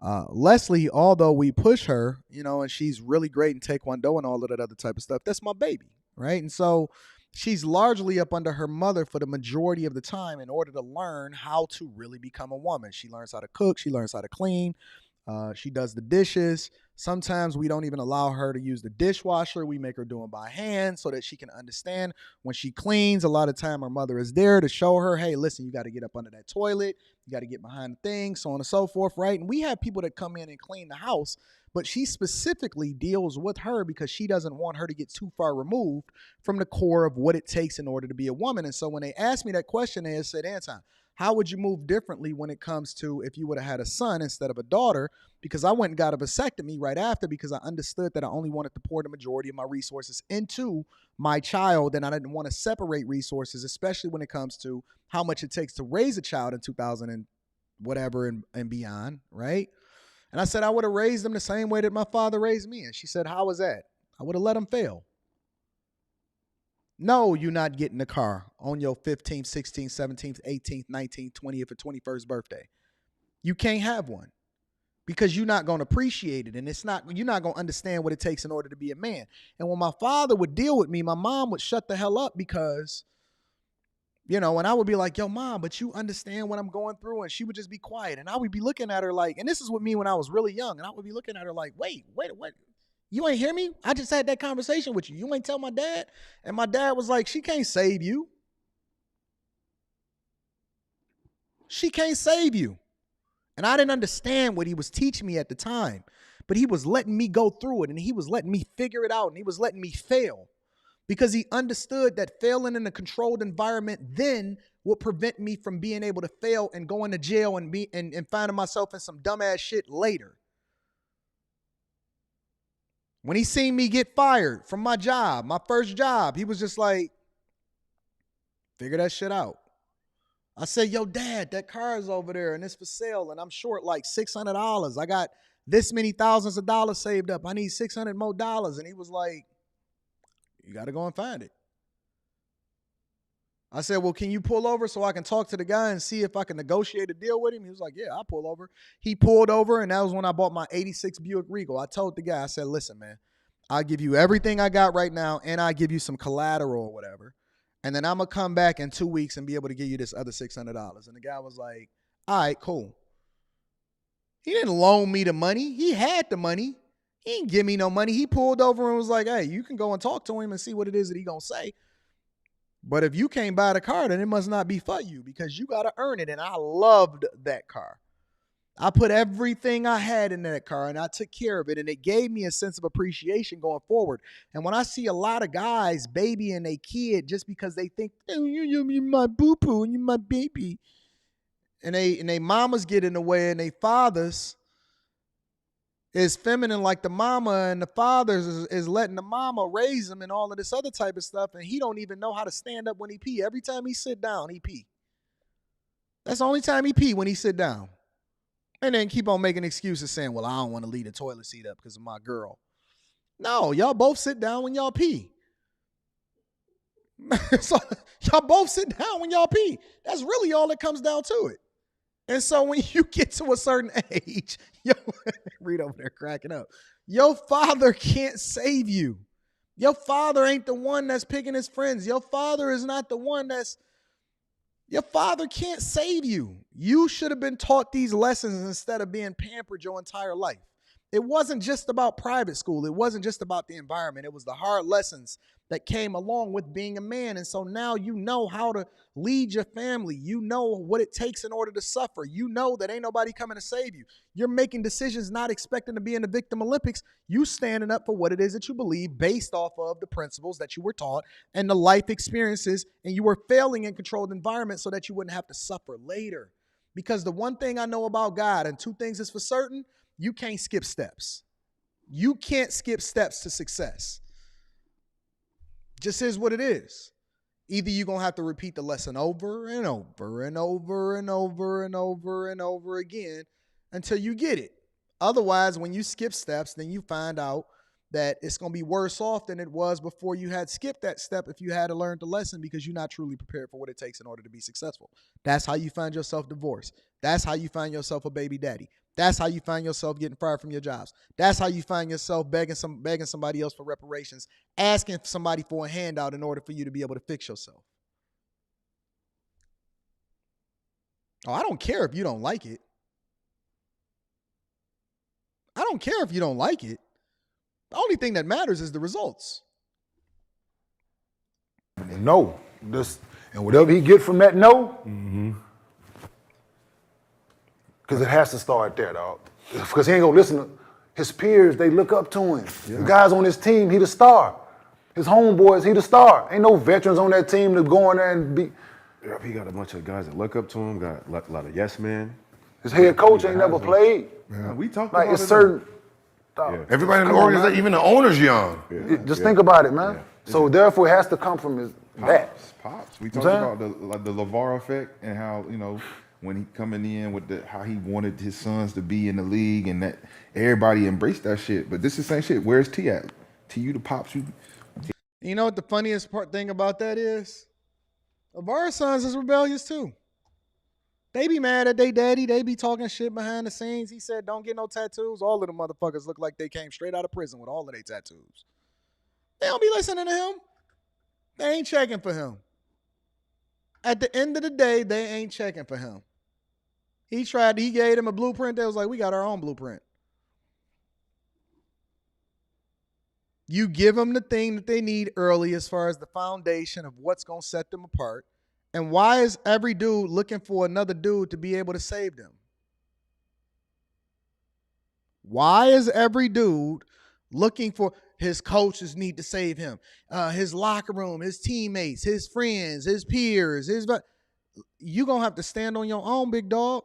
Leslie, although we push her, and she's really great in Taekwondo and all of that other type of stuff, that's my baby, right? And so she's largely up under her mother for the majority of the time in order to learn how to really become a woman. She learns how to cook. She learns how to clean. She does the dishes. Sometimes we don't even allow her to use the dishwasher. We make her do it by hand so that she can understand when she cleans. A lot of time her mother is there to show her, hey, listen, you got to get up under that toilet. You got to get behind the thing, so on and so forth, right? And we have people that come in and clean the house, but she specifically deals with her because she doesn't want her to get too far removed from the core of what it takes in order to be a woman. And so when they asked me that question, they said, Anton, how would you move differently when it comes to if you would have had a son instead of a daughter? Because I went and got a vasectomy right after because I understood that I only wanted to pour the majority of my resources into my child, and I didn't want to separate resources, especially when it comes to how much it takes to raise a child in 2000 and whatever and beyond, right? And I said I would have raised them the same way that my father raised me. And she said, how was that? I would have let him fail. No, you're not getting a car on your 15th, 16th, 17th, 18th, 19th, 20th, or 21st birthday. You can't have one because you're not going to appreciate it, and you're not going to understand what it takes in order to be a man. And when my father would deal with me, my mom would shut the hell up because, and I would be like, yo, mom, but you understand what I'm going through, and she would just be quiet, and I would be looking at her like, and this is with me when I was really young, and I would be looking at her like, wait. You ain't hear me? I just had that conversation with you. You ain't tell my dad? And my dad was like, she can't save you. She can't save you. And I didn't understand what he was teaching me at the time. But he was letting me go through it, and he was letting me figure it out, and he was letting me fail. Because he understood that failing in a controlled environment then would prevent me from being able to fail and going to jail and finding myself in some dumbass shit later. When he seen me get fired from my job, my first job, he was just like, figure that shit out. I said, yo, Dad, that car is over there and it's for sale and I'm short like $600. I got this many thousands of dollars saved up. I need $600 more. And he was like, you got to go and find it. I said, well, can you pull over so I can talk to the guy and see if I can negotiate a deal with him? He was like, yeah, I'll pull over. He pulled over, and that was when I bought my 86 Buick Regal. I told the guy, I said, listen, man, I'll give you everything I got right now, and I'll give you some collateral or whatever. And then I'm going to come back in 2 weeks and be able to give you this other $600. And the guy was like, all right, cool. He didn't loan me the money. He had the money. He didn't give me no money. He pulled over and was like, hey, you can go and talk to him and see what it is that he going to say. But if you can't buy the car, then it must not be for you because you got to earn it. And I loved that car. I put everything I had in that car and I took care of it, and it gave me a sense of appreciation going forward. And when I see a lot of guys babying a kid just because they think, oh, you're my boo-boo and you're my baby, and they mamas get in the way and they fathers is feminine like the mama, and the fathers is letting the mama raise him and all of this other type of stuff, and he don't even know how to stand up when he pee. Every time he sit down, he pee. That's the only time he pee, when he sit down. And then keep on making excuses saying, well, I don't want to leave the toilet seat up because of my girl. No, y'all both sit down when y'all pee. So y'all both sit down when y'all pee. That's really all that comes down to it. And so when you get to a certain age, read over there cracking up. Your father can't save you. Your father ain't the one that's picking his friends. Your father is not the one your father can't save you. You should have been taught these lessons instead of being pampered your entire life. It wasn't just about private school. It wasn't just about the environment. It was the hard lessons that came along with being a man. And so now you know how to lead your family. You know what it takes in order to suffer. You know that ain't nobody coming to save you. You're making decisions not expecting to be in the Victim Olympics. You standing up for what it is that you believe based off of the principles that you were taught and the life experiences, and you were failing in controlled environments so that you wouldn't have to suffer later. Because the one thing I know about God, and two things is for certain, you can't skip steps. You can't skip steps to success. Just is what it is. Either you're going to have to repeat the lesson over and over and over and over and over and over again until you get it. Otherwise, when you skip steps, then you find out that it's going to be worse off than it was before you had skipped that step if you had to learn the lesson, because you're not truly prepared for what it takes in order to be successful. That's how you find yourself divorced. That's how you find yourself a baby daddy. That's how you find yourself getting fired from your jobs. That's how you find yourself begging somebody else for reparations, asking somebody for a handout in order for you to be able to fix yourself. Oh, I don't care if you don't like it. I don't care if you don't like it. The only thing that matters is the results. No. And whatever he get from that no, because it has to start there, dog. Because he ain't going to listen to his peers. They look up to him. Yeah. The guys on his team, he the star. His homeboys, he the star. Ain't no veterans on that team to go in there and be. Yeah, he got a bunch of guys that look up to him, got a lot of yes men. His head coach ain't never played. Yeah. We talked like about it's certain. Yeah. Everybody in the organization, even the owner's young. Yeah. Just think about it, man. Yeah. So therefore, it has to come from his Pops. We talked about the LeVar effect and how, when he coming in with how he wanted his sons to be in the league, and that everybody embraced that shit. But this is the same shit. Where's T at? T, you the pops. You know what the funniest thing about that is? LeVar's sons is rebellious too. They be mad at their daddy. They be talking shit behind the scenes. He said, don't get no tattoos. All of the motherfuckers look like they came straight out of prison with all of their tattoos. They don't be listening to him. They ain't checking for him. At the end of the day, they ain't checking for him. He gave them a blueprint. They was like, we got our own blueprint. You give them the thing that they need early as far as the foundation of what's going to set them apart. And why is every dude looking for another dude to be able to save them? Why is every dude looking for his coaches need to save him? His locker room, his teammates, his friends, his peers, you going to have to stand on your own, big dog.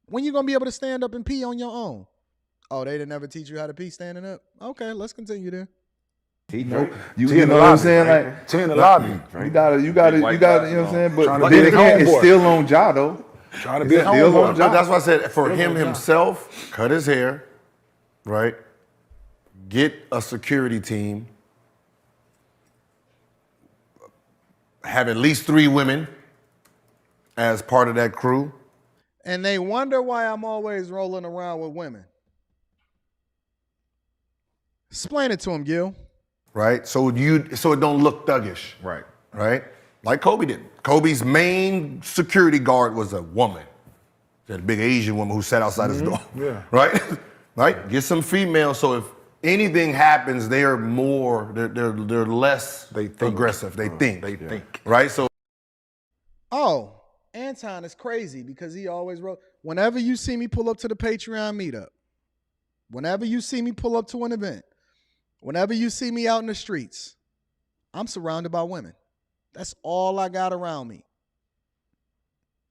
When you going to be able to stand up and pee on your own? Oh, they didn't ever teach you how to pee standing up? Okay, let's continue then. You know what I'm saying? Like, T in the lobby. You got it, you know what I'm saying? But then again, it's still on Ja, though. Trying to be a homeboy. That's why I said for him himself, cut his hair, right? Get a security team. Have at least 3 women as part of that crew. And they wonder why I'm always rolling around with women. Explain it to them, Gil. Right? So it don't look thuggish. Right. Right? Like Kobe did. Kobe's main security guard was a woman. That big Asian woman who sat outside his door. Yeah. Right? Right? Get some females so if anything happens, they're less aggressive. They think. They think. Right? So Anton is crazy because he always wrote, whenever you see me pull up to the Patreon meetup, whenever you see me pull up to an event, whenever you see me out in the streets, I'm surrounded by women. That's all I got around me.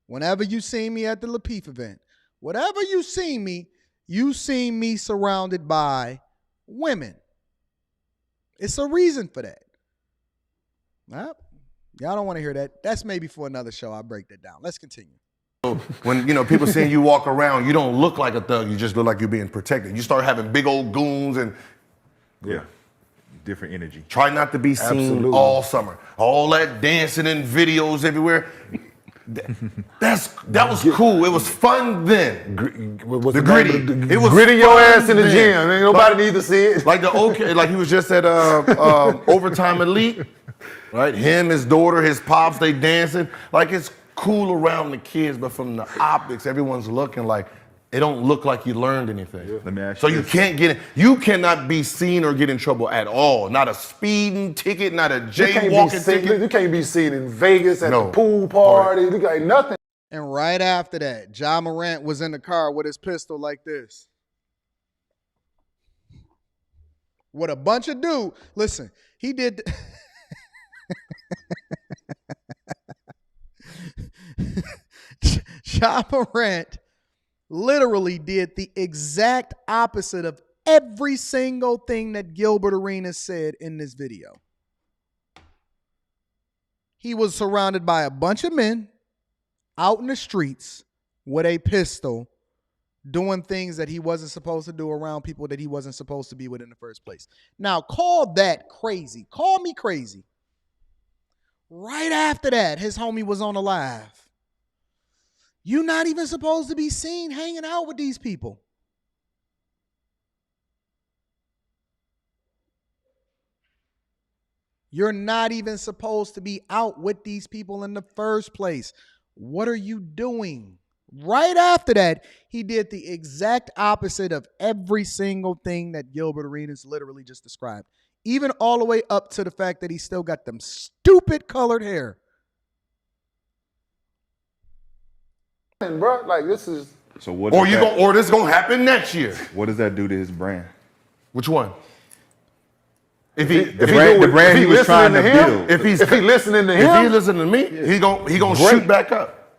Whenever you see me at the Lapeef event, whatever you see me surrounded by women. It's a reason for that. Well, y'all don't want to hear that. That's maybe for another show. I'll break that down. Let's continue. When, people seeing you walk around, you don't look like a thug. You just look like you're being protected. You start having big old goons and different energy. Try not to be seen all summer. All that dancing and videos everywhere. That was cool. It was fun then. The gritty. It was gritty your ass in the gym. Ain't nobody need to see it. Like like he was just at Overtime Elite, right? Him, his daughter, his pops, they dancing. Like it's cool around the kids, but from the optics, everyone's looking like it don't look like you learned anything. Yeah. Let me ask so you you this. can't get in. You cannot be seen or get in trouble at all. Not a speeding ticket, not a jaywalking ticket. You can't be seen in Vegas at the pool party. You got nothing. And right after that, Ja Morant was in the car with his pistol like this. With a bunch of dudes. Listen, he did. Ja Morant literally did the exact opposite of every single thing that Gilbert Arenas said in this video. He was surrounded by a bunch of men out in the streets with a pistol doing things that he wasn't supposed to do around people that he wasn't supposed to be with in the first place. Now, call that crazy. Call me crazy. Right after that, his homie was on a live. You're not even supposed to be seen hanging out with these people. You're not even supposed to be out with these people in the first place. What are you doing? Right after that, he did the exact opposite of every single thing that Gilbert Arenas literally just described. Even all the way up to the fact that he still got them stupid colored hair. Bro, like this is. So what? Or this gonna happen next year. What does that do to his brand? Which one? The brand he was trying to build. If he listening to him, if he listening to me, he gonna shoot back up.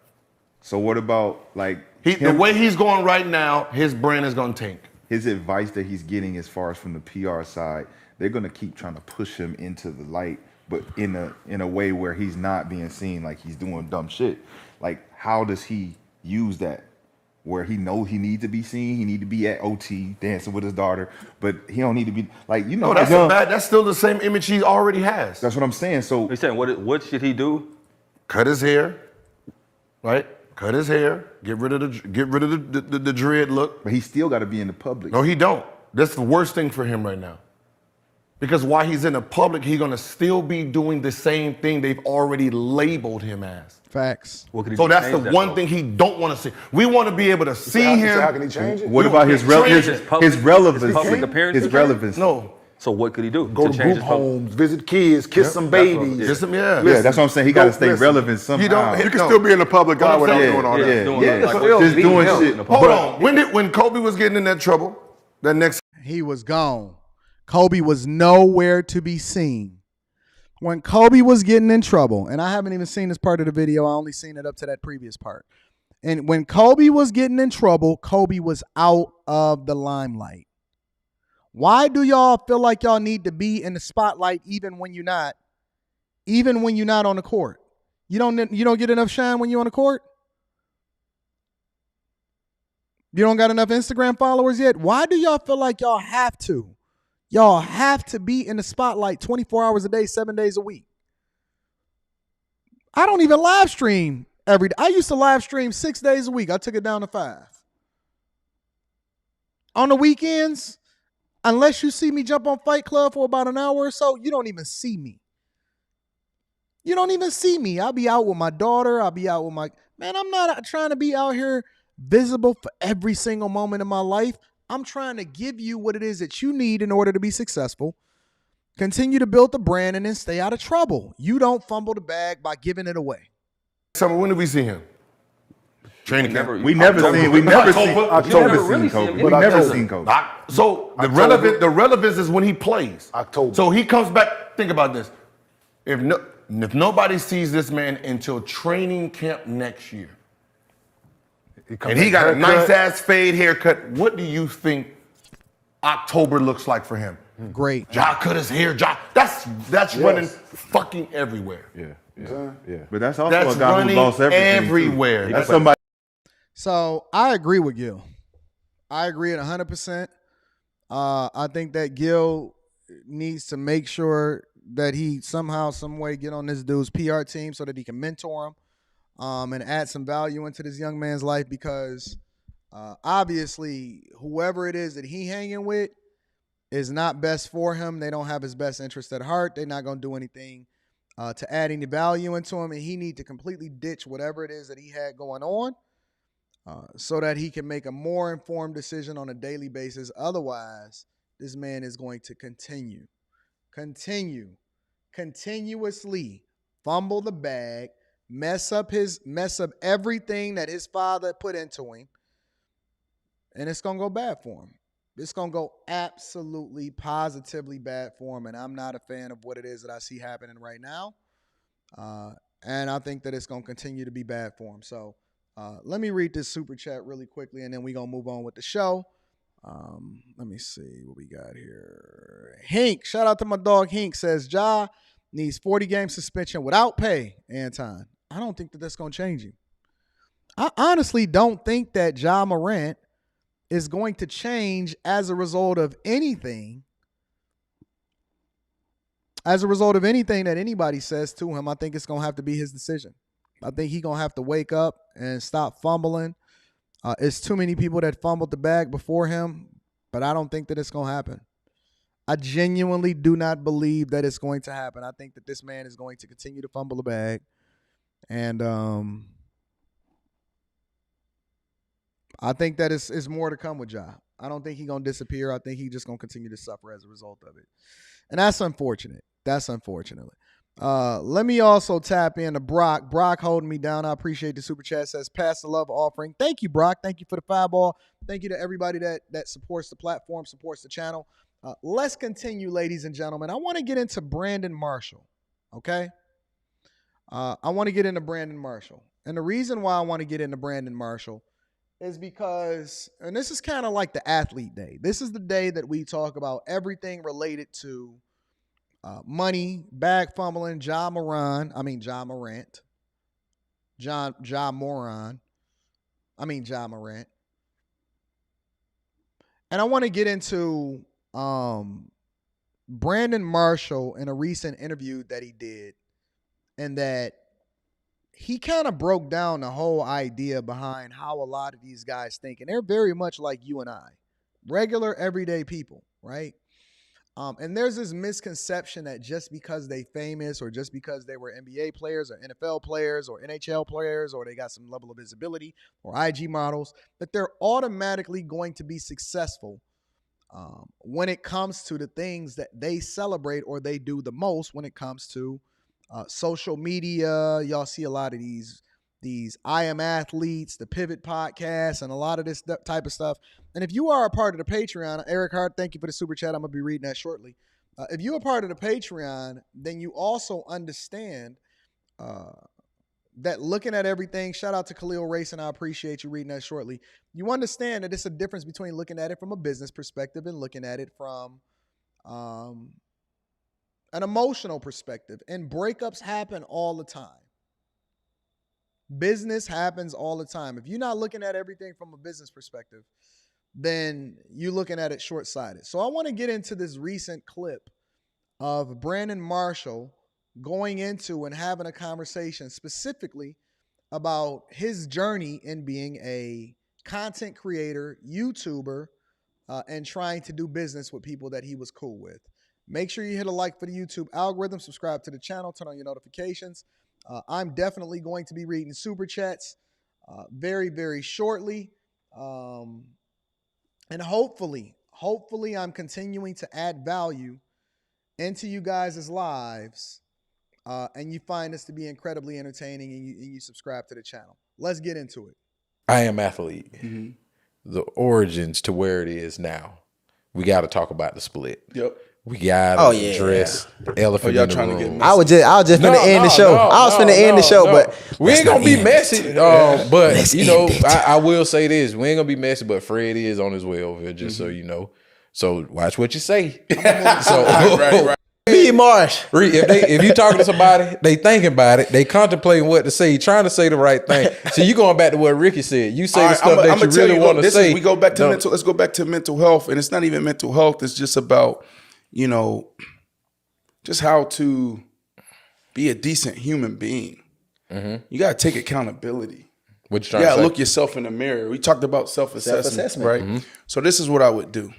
So what about like the way he's going right now? His brand is gonna tank. His advice that he's getting as far as from the PR side, they're gonna keep trying to push him into the light, but in a way where he's not being seen like he's doing dumb shit. Like how does he use that? Where he knows he needs to be seen, he need to be at OT dancing with his daughter, but he don't need to be like No, that's still the same image he already has. That's what I'm saying. So You're saying what should he do? Cut his hair, right? Cut his hair. Get rid of the dread look. But he still got to be in the public. No, he don't. That's the worst thing for him right now. Because while he's in the public, he's gonna still be doing the same thing they've already labeled him as. Facts. So that's the one thing he don't want to see. We want to be able to see him. How can he change it? What about his relevance? Public appearances? His relevance. No. So what could he do? Go to group homes, visit kids, kiss some babies. Yeah, that's what I'm saying. He got to stay relevant somehow. You can still be in the public eye without doing all that. Just doing shit. Hold on. When Kobe was getting in that trouble, that next he was gone. Kobe was nowhere to be seen. When Kobe was getting in trouble, and I haven't even seen this part of the video, I only seen it up to that previous part. And when Kobe was getting in trouble, Kobe was out of the limelight. Why do y'all feel like y'all need to be in the spotlight even when you're not? Even when you're not on the court? You don't get enough shine when you're on the court? You don't got enough Instagram followers yet? Why do y'all feel like y'all have to? Y'all have to be in the spotlight 24 hours a day, 7 days a week. I don't even live stream every day. I used to live stream 6 days a week. I took it down to 5. On the weekends, unless you see me jump on Fight Club for about an hour or so, you don't even see me. You don't even see me. I'll be out with my daughter. I'll be out with man, I'm not trying to be out here visible for every single moment of my life. I'm trying to give you what it is that you need in order to be successful. Continue to build the brand and then stay out of trouble. You don't fumble the bag by giving it away. summer, when did we see him? Training camp. We never seen Kobe. We never seen Kobe. So the relevance is when he plays. October. So he comes back. Think about this. If nobody sees this man until training camp next year, and he got a nice ass fade haircut, what do you think October looks like for him? Great. Ja cut his hair. That's running fucking everywhere. Yeah. But that's also a guy who lost everything. Everywhere. That's somebody. So I agree with Gil. I agree at 100%. I think that Gil needs to make sure that he somehow, some way get on this dude's PR team so that he can mentor him and add some value into this young man's life, because obviously whoever it is that he hanging with is not best for him. They don't have his best interest at heart. They're not going to do anything to add any value into him, and he need to completely ditch whatever it is that he had going on so that he can make a more informed decision on a daily basis. Otherwise, this man is going to continuously fumble the bag, mess up everything that his father put into him, and it's going to go bad for him. It's going to go absolutely, positively bad for him, and I'm not a fan of what it is that I see happening right now. And I think that it's going to continue to be bad for him. So let me read this super chat really quickly, and then we're going to move on with the show. Let me see what we got here. Hink, shout out to my dog Hink, says Ja needs 40-game suspension without pay, Anton. I don't think that that's going to change him. I honestly don't think that Ja Morant is going to change as a result of anything. As a result of anything that anybody says to him, I think it's going to have to be his decision. I think he's going to have to wake up and stop fumbling. It's too many people that fumbled the bag before him, but I don't think that it's going to happen. I genuinely do not believe that it's going to happen. I think that this man is going to continue to fumble the bag. And I think that it's more to come with Ja. I don't think he's going to disappear. I think he's just going to continue to suffer as a result of it. And that's unfortunate. Let me also tap into Brock. Brock holding me down. I appreciate the super chat. Says, pass the love offering. Thank you, Brock. Thank you for the fireball. Thank you to everybody that supports the platform, supports the channel. Let's continue, ladies and gentlemen. I want to get into Brandon Marshall, okay? I want to get into Brandon Marshall. And the reason why I want to get into Brandon Marshall is because, and this is kind of like the athlete day. This is the day that we talk about everything related to money, bag fumbling, Ja Morant. Ja Morant. And I want to get into Brandon Marshall in a recent interview that he did, and that he kind of broke down the whole idea behind how a lot of these guys think. And they're very much like you and I, regular, everyday people, right? And there's this misconception that just because they famous, or just because they were NBA players or NFL players or NHL players, or they got some level of visibility or IG models, that they're automatically going to be successful when it comes to the things that they celebrate or they do the most when it comes to social media. Y'all see a lot of these I Am Athletes, the Pivot podcast, and a lot of this type of stuff. And if you are a part of the Patreon, Eric Hart, thank you for the super chat. I'm going to be reading that shortly. If you're a part of the Patreon, then you also understand that looking at everything, shout out to Khalil Racing, I appreciate you reading that shortly. You understand that it's a difference between looking at it from a business perspective and looking at it from an emotional perspective. And breakups happen all the time. Business happens all the time. If you're not looking at everything from a business perspective, then you're looking at it short-sighted. So I want to get into this recent clip of Brandon Marshall going into and having a conversation specifically about his journey in being a content creator, YouTuber, and trying to do business with people that he was cool with. Make sure you hit a like for the YouTube algorithm, subscribe to the channel, turn on your notifications. I'm definitely going to be reading super chats very, very shortly. And hopefully I'm continuing to add value into you guys' lives. And you find this to be incredibly entertaining, and you subscribe to the channel. Let's get into it. I Am Athlete, the origins to where it is now, we got to talk about the split. Yep. We got to address the elephant in the room. I was just finna end the show. I was finna end the show, but we ain't gonna be messy. But you know, I will say this: we ain't gonna be messy. But Fred is on his way over here, just so you know. So watch what you say. Right. me, Marsh. If you talking to somebody, they thinking about it, they contemplating what to say, trying to say the right thing. So you going back to what Ricky said. You say the stuff that you really want to say. We go back to mental. Let's go back to mental health, and it's not even mental health. It's just about, you know, just how to be a decent human being. You got to take accountability. What you trying to say? Yeah, look yourself in the mirror. We talked about self-assessment, right? So this is what I would do.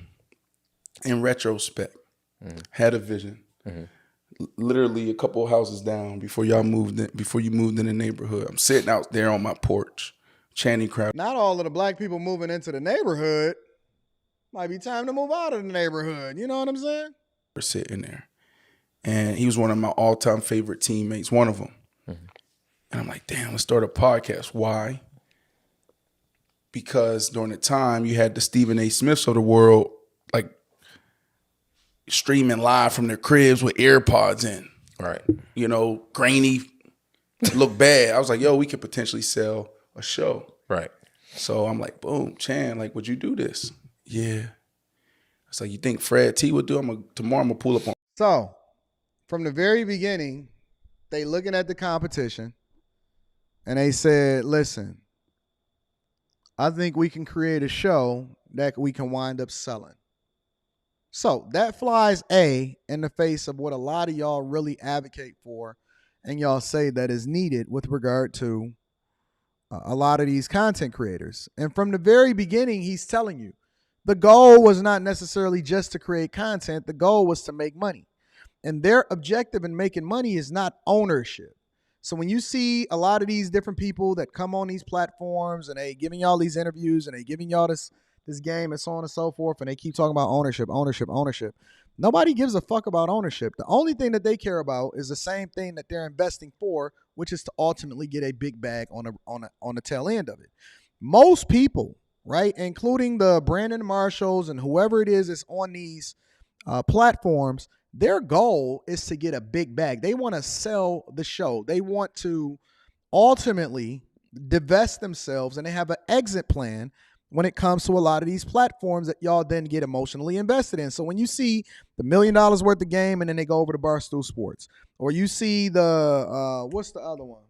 In retrospect, had a vision. Literally a couple of houses down before you moved in the neighborhood. I'm sitting out there on my porch, chanting crowd. Not all of the black people moving into the neighborhood. Might be time to move out of the neighborhood. You know what I'm saying? We're sitting there. And he was one of my all-time favorite teammates, one of them. And I'm like, damn, let's start a podcast. Why? Because during the time you had the Stephen A. Smiths of the world, like, streaming live from their cribs with AirPods in. Right. You know, grainy, look bad. I was like, yo, we could potentially sell a show. Right. So I'm like, boom, Chan, like, would you do this? Yeah. It's like, you think Fred T would do it? Tomorrow I'm going to pull up on. So, from the very beginning, they looking at the competition, and they said, listen, I think we can create a show that we can wind up selling. So that flies in the face of what a lot of y'all really advocate for and y'all say that is needed with regard to a lot of these content creators. And from the very beginning, he's telling you the goal was not necessarily just to create content. The goal was to make money. And their objective in making money is not ownership. So when you see a lot of these different people that come on these platforms and they giving y'all these interviews and they giving y'all this game and so on and so forth, and they keep talking about ownership. Nobody gives a fuck about ownership. The only thing that they care about is the same thing that they're investing for, which is to ultimately get a big bag on the tail end of it. Most people, right, including the Brandon Marshalls and whoever it is that's on these platforms, their goal is to get a big bag. They want to sell the show. They want to ultimately divest themselves, and they have an exit plan when it comes to a lot of these platforms that y'all then get emotionally invested in. So when you see the $1 million worth of game and then they go over to Barstool Sports, or you see the, what's the other one?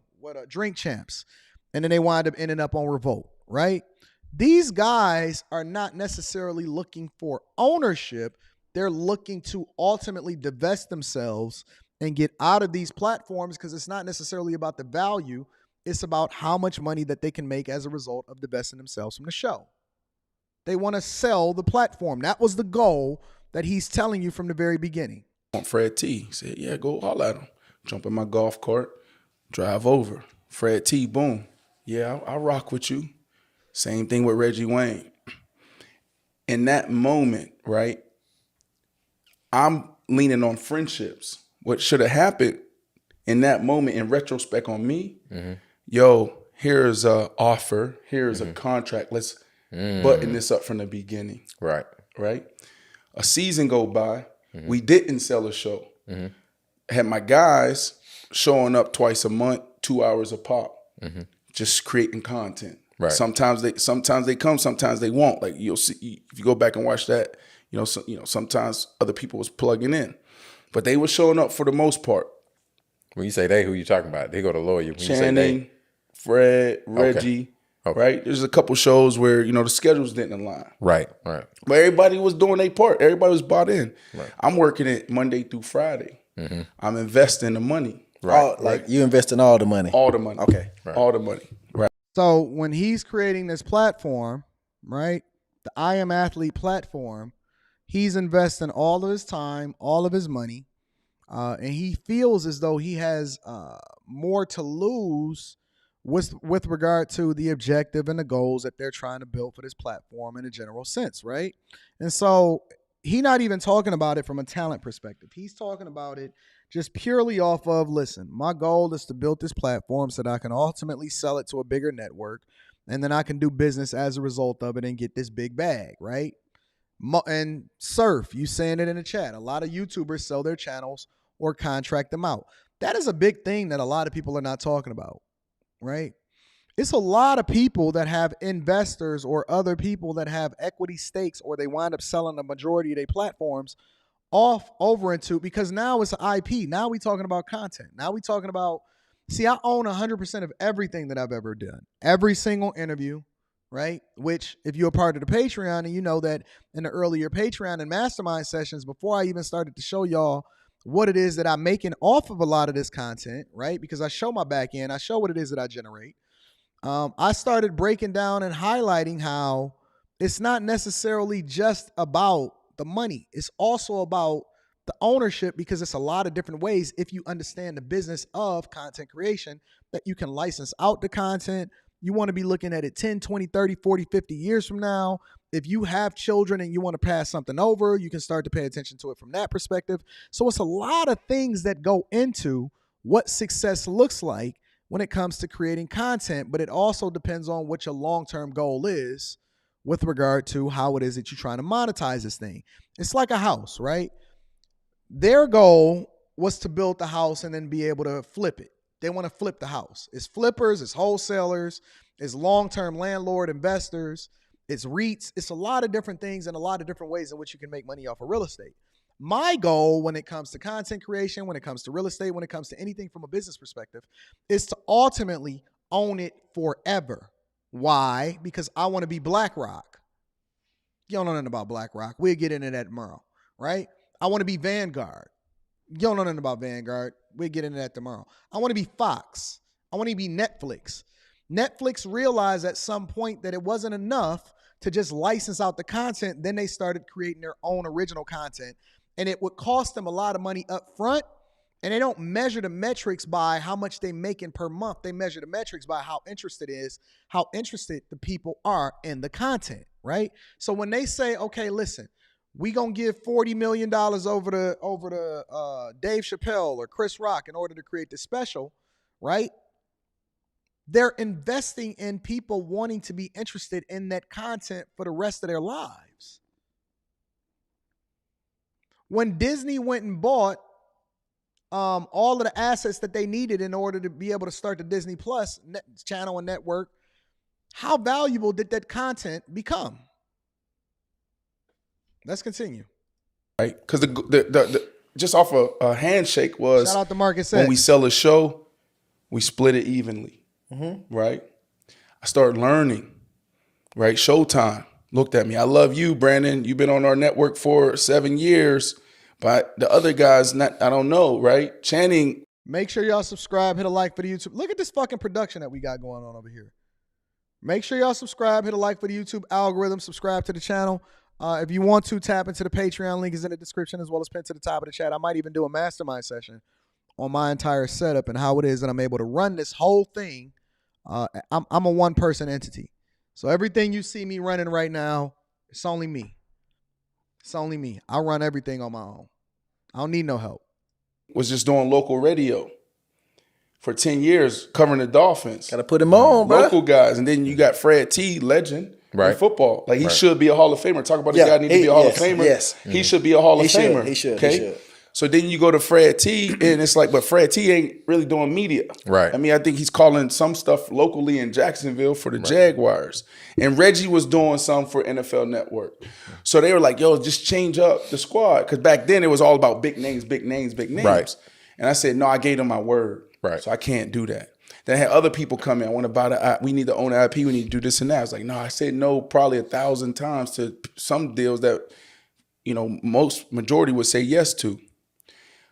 Drink Champs, and then they wind up ending up on Revolt, right? These guys are not necessarily looking for ownership. They're looking to ultimately divest themselves and get out of these platforms because it's not necessarily about the value. It's about how much money that they can make as a result of divesting themselves from the show. They want to sell the platform. That was the goal that he's telling you from the very beginning. Fred T. He said, yeah, go holler at him. Jump in my golf cart, drive over. Fred T, boom. Yeah, I'll rock with you. Same thing with Reggie Wayne. In that moment, right, I'm leaning on friendships. What should have happened in that moment, in retrospect on me, yo, here's a offer, here's a contract. Let's button this up from the beginning. Right. A season go by, we didn't sell a show. Had my guys showing up twice a month, 2 hours a pop, just creating content. Right. Sometimes they come, sometimes they won't. Like you'll see if you go back and watch that, sometimes other people was plugging in, but they were showing up for the most part. When you say they, who you talking about? They go to lawyer. When Channing, you say they, Fred, Reggie, right? There's a couple shows where, the schedules didn't align. Right. But everybody was doing their part. Everybody was bought in. Right. I'm working it Monday through Friday. I'm investing the money. Right. Like you investing all the money. All the money. Okay. Right. All the money. Right. So when he's creating this platform, right, the I Am Athlete platform, he's investing all of his time, all of his money. And he feels as though he has more to lose with regard to the objective and the goals that they're trying to build for this platform in a general sense, right? And so he's not even talking about it from a talent perspective. He's talking about it just purely off of, listen, my goal is to build this platform so that I can ultimately sell it to a bigger network. and then I can do business as a result of it and get this big bag, right? And Surf, you saying it in the chat. A lot of YouTubers sell their channels or contract them out. That is a big thing that a lot of people are not talking about, right? It's a lot of people that have investors or other people that have equity stakes, or they wind up selling the majority of their platforms off over into, because now it's an IP. Now we talking about content. Now we talking about, see, I own 100% of everything that I've ever done. Every single interview, right? Which, if you're a part of the Patreon, and you know that in the earlier Patreon and mastermind sessions, before I even started to show y'all what it is that I'm making off of a lot of this content, right? Because I show my back end, I show what it is that I generate. I started breaking down and highlighting how it's not necessarily just about the money. It's also about the ownership, because it's a lot of different ways, if you understand the business of content creation, that you can license out the content. You want to be looking at it 10, 20, 30, 40, 50 years from now. If you have children and you want to pass something over, you can start to pay attention to it from that perspective. So it's a lot of things that go into what success looks like when it comes to creating content, but it also depends on what your long-term goal is with regard to how it is that you're trying to monetize this thing. It's like a house, right? Their goal was to build the house and then be able to flip it. They want to flip the house. It's flippers, it's wholesalers, it's long-term landlord investors, it's REITs. It's a lot of different things and a lot of different ways in which you can make money off of real estate. My goal when it comes to content creation, when it comes to real estate, when it comes to anything from a business perspective, is to ultimately own it forever. Why? Because I want to be BlackRock. You don't know nothing about BlackRock. We'll get into that tomorrow, right? I want to be Vanguard. You don't know nothing about Vanguard. We'll get into that tomorrow. I want to be Fox. I want to be Netflix. Netflix realized at some point that it wasn't enough to just license out the content. Then they started creating their own original content. And it would cost them a lot of money up front. And they don't measure the metrics by how much they making per month. They measure the metrics by how interested the people are in the content, right? So when they say, okay, listen, we gonna give $40 million over to Dave Chappelle or Chris Rock in order to create this special, right? They're investing in people wanting to be interested in that content for the rest of their lives. When Disney went and bought all of the assets that they needed in order to be able to start the Disney Plus channel and network, how valuable did that content become? Let's continue. Right, because the just off a handshake was, shout out to Marcus, when we sell a show, we split it evenly. Right? I started learning, right? Showtime looked at me. I love you, Brandon. You've been on our network for 7 years, but the other guys, I don't know, right? Channing. Make sure y'all subscribe, hit a like for the YouTube. Look at this fucking production that we got going on over here. Make sure y'all subscribe, hit a like for the YouTube algorithm, subscribe to the channel. If you want to, tap into the Patreon, link is in the description as well as pinned to the top of the chat. I might even do a mastermind session on my entire setup and how it is that I'm able to run this whole thing. I'm a one-person entity. So everything you see me running right now, it's only me. It's only me. I run everything on my own. I don't need no help. Was just doing local radio for 10 years, covering the Dolphins. Gotta put him on, bro. Local guys. And then you got Fred T, legend in football. Like, he should be a Hall of Famer. Talk about the guy need to be a Hall of Famer. Yes. He should be a Hall of Famer. He should. Okay? He should. So then you go to Fred T, and it's like, but Fred T ain't really doing media. Right. I mean, I think he's calling some stuff locally in Jacksonville for the Jaguars. And Reggie was doing some for NFL Network. So they were like, yo, just change up the squad. Because back then it was all about big names, big names, big names. Right. And I said, no, I gave them my word. Right. So I can't do that. Then I had other people come in. I want to buy the, we need to own the IP. We need to do this and that. I was like, no, I said no probably 1,000 times to some deals that, you know, majority would say yes to.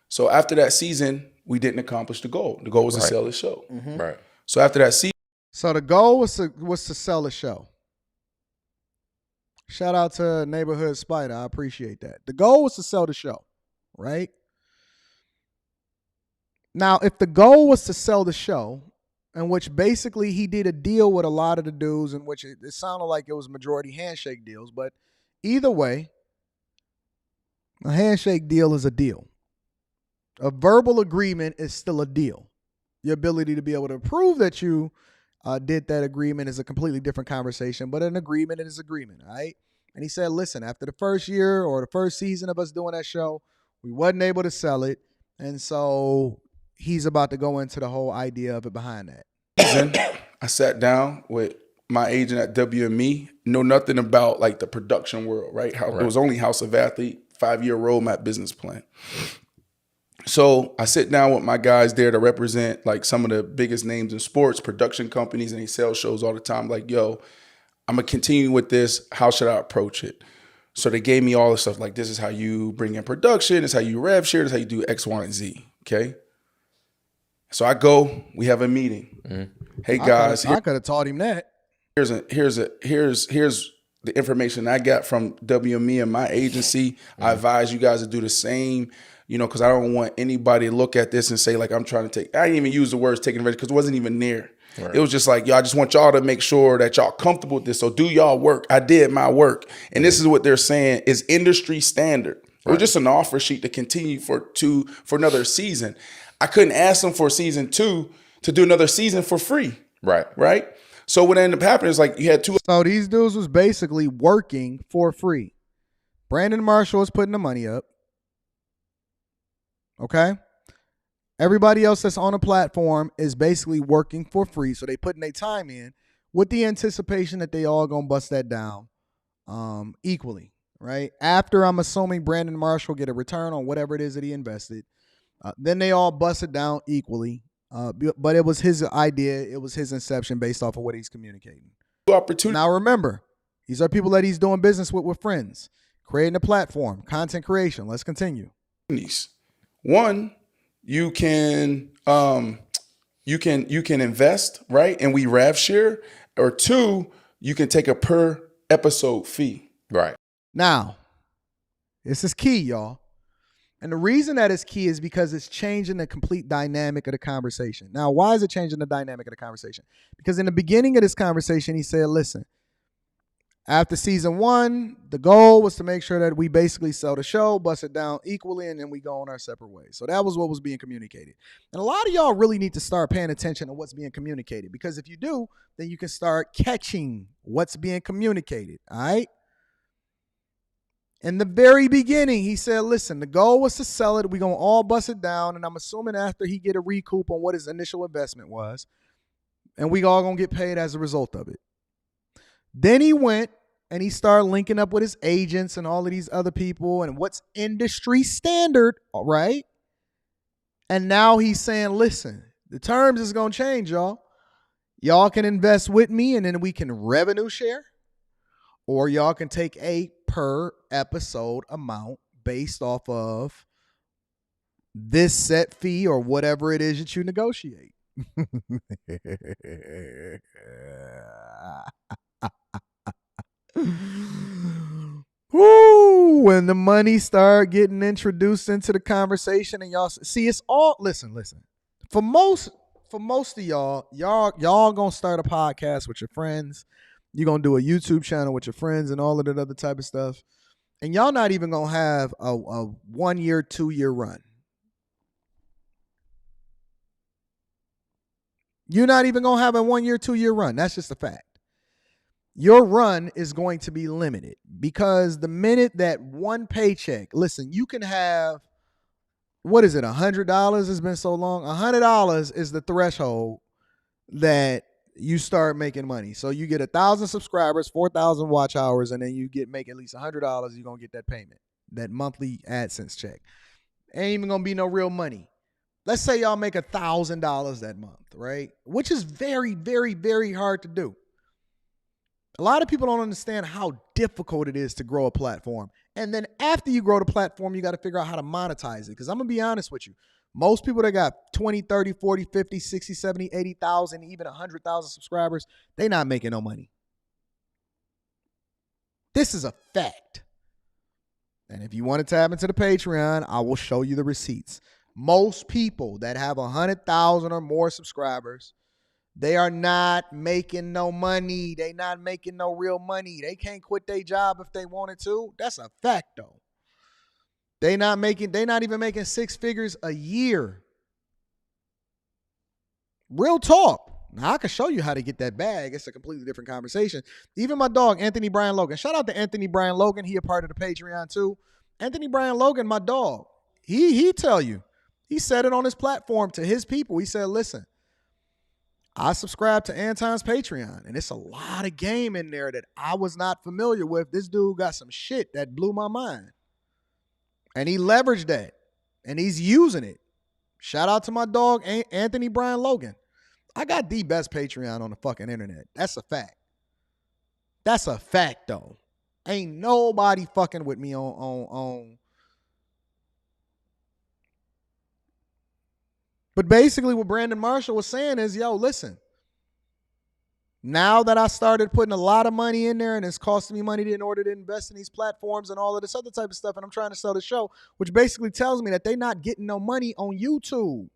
So after that season, we didn't accomplish the goal. The goal was to sell the show. Right. So after that season. So the goal was to sell the show. Shout out to Neighborhood Spider. I appreciate that. The goal was to sell the show, right? Now, if the goal was to sell the show, in which basically he did a deal with a lot of the dudes, in which it sounded like it was majority handshake deals, but either way, a handshake deal is a deal. A verbal agreement is still a deal. Your ability to be able to prove that you did that agreement is a completely different conversation, but an agreement is agreement, all right? And he said, listen, after the first year or the first season of us doing that show, we wasn't able to sell it. And so he's about to go into the whole idea of it behind that. I sat down with my agent at WME, know nothing about like the production world, right? It was only House of Athlete, 5-year roadmap business plan. So I sit down with my guys there to represent like some of the biggest names in sports, production companies, and they sell shows all the time. Like, yo, I'm gonna continue with this. How should I approach it? So they gave me all the stuff like, this is how you bring in production, this is how you rev share, this is how you do X, Y, and Z. Okay. So I go, we have a meeting. Hey guys, I could have taught him that. Here's the information I got from WME and my agency. I advise you guys to do the same, because I don't want anybody to look at this and say like I'm trying to take. I didn't even use the words taking advantage because it wasn't even there. Right. It was just like, yo, I just want y'all to make sure that y'all comfortable with this. So do y'all work. I did my work, and this is what they're saying is industry standard. Right. It was just an offer sheet to continue for another season. I couldn't ask them for season 2 to do another season for free. Right. So what ended up happening is like you had 2. So these dudes was basically working for free. Brandon Marshall was putting the money up. Okay. Everybody else that's on the platform is basically working for free. So they putting their time in with the anticipation that they all gonna bust that down equally, right? After I'm assuming Brandon Marshall get a return on whatever it is that he invested, then they all bust it down equally. But it was his idea. It was his inception based off of what he's communicating. Opportunity. Now remember, these are people that he's doing business with friends, creating a platform, content creation. Let's continue. One, you can invest, right? And we rev share. Or 2, you can take a per episode fee. Right. Now, this is key, y'all. And the reason that it's key is because it's changing the complete dynamic of the conversation. Now, why is it changing the dynamic of the conversation? Because in the beginning of this conversation, he said, listen, after season 1, the goal was to make sure that we basically sell the show, bust it down equally, and then we go on our separate ways. So that was what was being communicated. And a lot of y'all really need to start paying attention to what's being communicated, because if you do, then you can start catching what's being communicated, all right? In the very beginning, he said, listen, the goal was to sell it. We're going to all bust it down. And I'm assuming after he get a recoup on what his initial investment was, and we all going to get paid as a result of it. Then he went and he started linking up with his agents and all of these other people and what's industry standard, all right? And now he's saying, listen, the terms is going to change, y'all. Y'all can invest with me and then we can revenue share, or y'all can take a per episode amount based off of this set fee or whatever it is that you negotiate. Woo! When the money start getting introduced into the conversation, and y'all see, it's all listen. For most of y'all gonna start a podcast with your friends. You're gonna do a YouTube channel with your friends and all of that other type of stuff. And y'all not even gonna have a 1 year, 2 year run. You're not even gonna have a 1 year, 2 year run. That's just a fact. Your run is going to be limited, because the minute that one paycheck, listen, you can have, what is it, $100? It's been so long. $100 is the threshold that you start making money. So you get 1,000 subscribers, 4,000 watch hours, and then you make at least $100. You're going to get that payment, that monthly AdSense check. Ain't even going to be no real money. Let's say y'all make $1,000 that month, right? Which is very, very, very hard to do. A lot of people don't understand how difficult it is to grow a platform. And then after you grow the platform, you got to figure out how to monetize it. Because I'm going to be honest with you. Most people that got 20, 30, 40, 50, 60, 70, 80,000, even 100,000 subscribers, they not making no money. This is a fact. And if you want to tap into the Patreon, I will show you the receipts. Most people that have 100,000 or more subscribers, they are not making no money. They not making no real money. They can't quit their job if they wanted to. That's a fact, though. They not even making 6 figures a year. Real talk. Now, I can show you how to get that bag. It's a completely different conversation. Even my dog, Anthony Brian Logan. Shout out to Anthony Brian Logan. He a part of the Patreon too. Anthony Brian Logan, my dog. He tell you. He said it on his platform to his people. He said, listen, I subscribe to Anton's Patreon, and it's a lot of game in there that I was not familiar with. This dude got some shit that blew my mind. And he leveraged that, and he's using it. Shout out to my dog, Anthony Brian Logan. I got the best Patreon on the fucking internet. That's a fact. That's a fact, though. Ain't nobody fucking with me on. But basically what Brandon Marshall was saying is, yo, listen. Now that I started putting a lot of money in there and it's costing me money in order to invest in these platforms and all of this other type of stuff, and I'm trying to sell the show, which basically tells me that they're not getting no money on YouTube.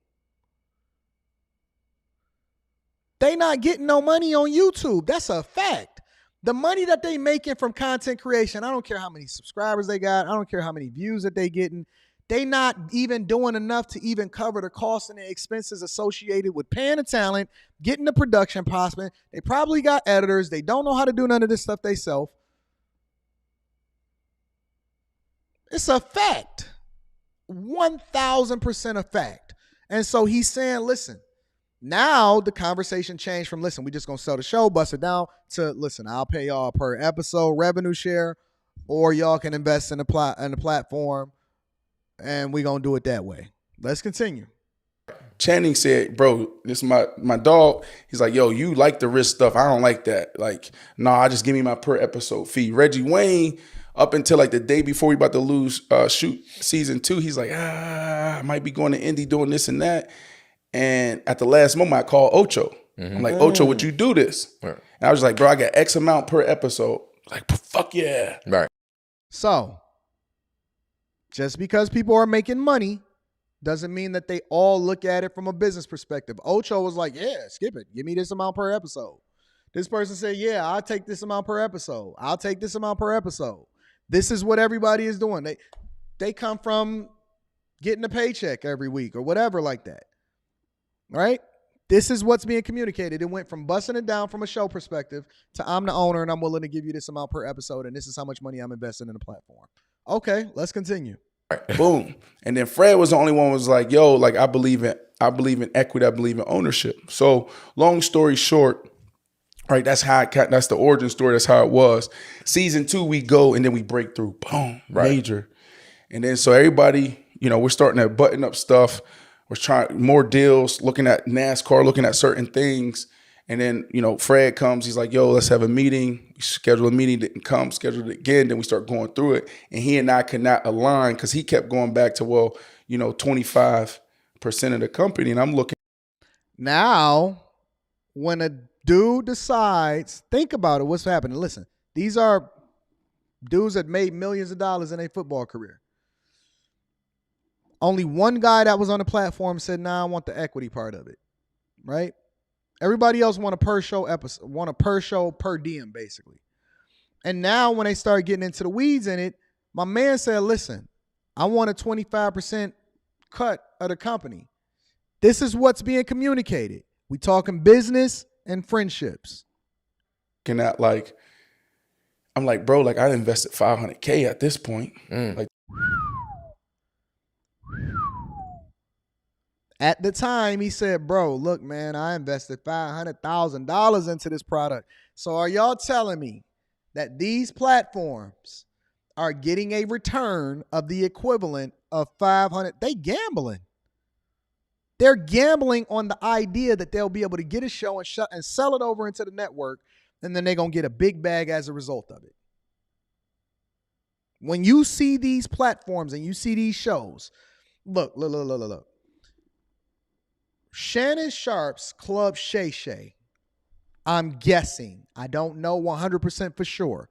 They not getting no money on YouTube. That's a fact. The money that they making from content creation, I don't care how many subscribers they got. I don't care how many views that they getting. They not even doing enough to even cover the costs and the expenses associated with paying the talent, getting the production possible. They probably got editors. They don't know how to do none of this stuff themselves. It's a fact. 1,000% a fact. And so he's saying, listen, now the conversation changed from, listen, we just going to sell the show, bust it down, to, listen, I'll pay y'all per episode revenue share, or y'all can invest in the platform, and we going to do it that way. Let's continue. Channing said, bro, this is my dog. He's like, yo, you like the risk stuff. I don't like that. Like, nah, just give me my per episode fee. Reggie Wayne, up until like the day before we about to shoot season 2, he's like, I might be going to Indy doing this and that. And at the last moment, I called Ocho. I'm like, Ocho, would you do this? Right. And I was like, bro, I got X amount per episode. Like, fuck yeah. Right. So, just because people are making money doesn't mean that they all look at it from a business perspective. Ocho was like, yeah, skip it. Give me this amount per episode. This person said, yeah, I'll take this amount per episode. I'll take this amount per episode. This is what everybody is doing. They come from getting a paycheck every week or whatever like that. Right? This is what's being communicated. It went from busting it down from a show perspective to I'm the owner and I'm willing to give you this amount per episode and this is how much money I'm investing in the platform. Okay, let's continue. Right. Boom. And then Fred was the only one who was like, yo, like I believe in equity, I believe in ownership. So long story short, right, that's the origin story, that's how it was. Season 2, we go and then we break through. Boom, right. Major. And then so everybody, we're starting to button up stuff. We're trying more deals, looking at NASCAR, looking at certain things. And then, Fred comes, he's like, yo, let's have a meeting. We schedule a meeting, didn't come, scheduled it again. Then we start going through it. And he and I could not align because he kept going back to, 25% of the company. And I'm looking. Now, when a dude decides, think about it, what's happening. Listen, these are dudes that made millions of dollars in a football career. Only one guy that was on the platform said, nah, I want the equity part of it, right? Everybody else want a per show episode, want a per show per diem, basically. And now when they start getting into the weeds in it, my man said, listen, I want a 25% cut of the company. This is what's being communicated. We talking business and friendships. I'm like, bro, like I invested $500K at this point. Like, at the time, he said, bro, look, man, I invested $500,000 into this product. So are y'all telling me that these platforms are getting a return of the equivalent of $500? They gambling. They're gambling on the idea that they'll be able to get a show and sell it over into the network, and then they're going to get a big bag as a result of it. When you see these platforms and you see these shows, look. Shannon Sharp's Club Shay Shay, I'm guessing, I don't know 100% for sure.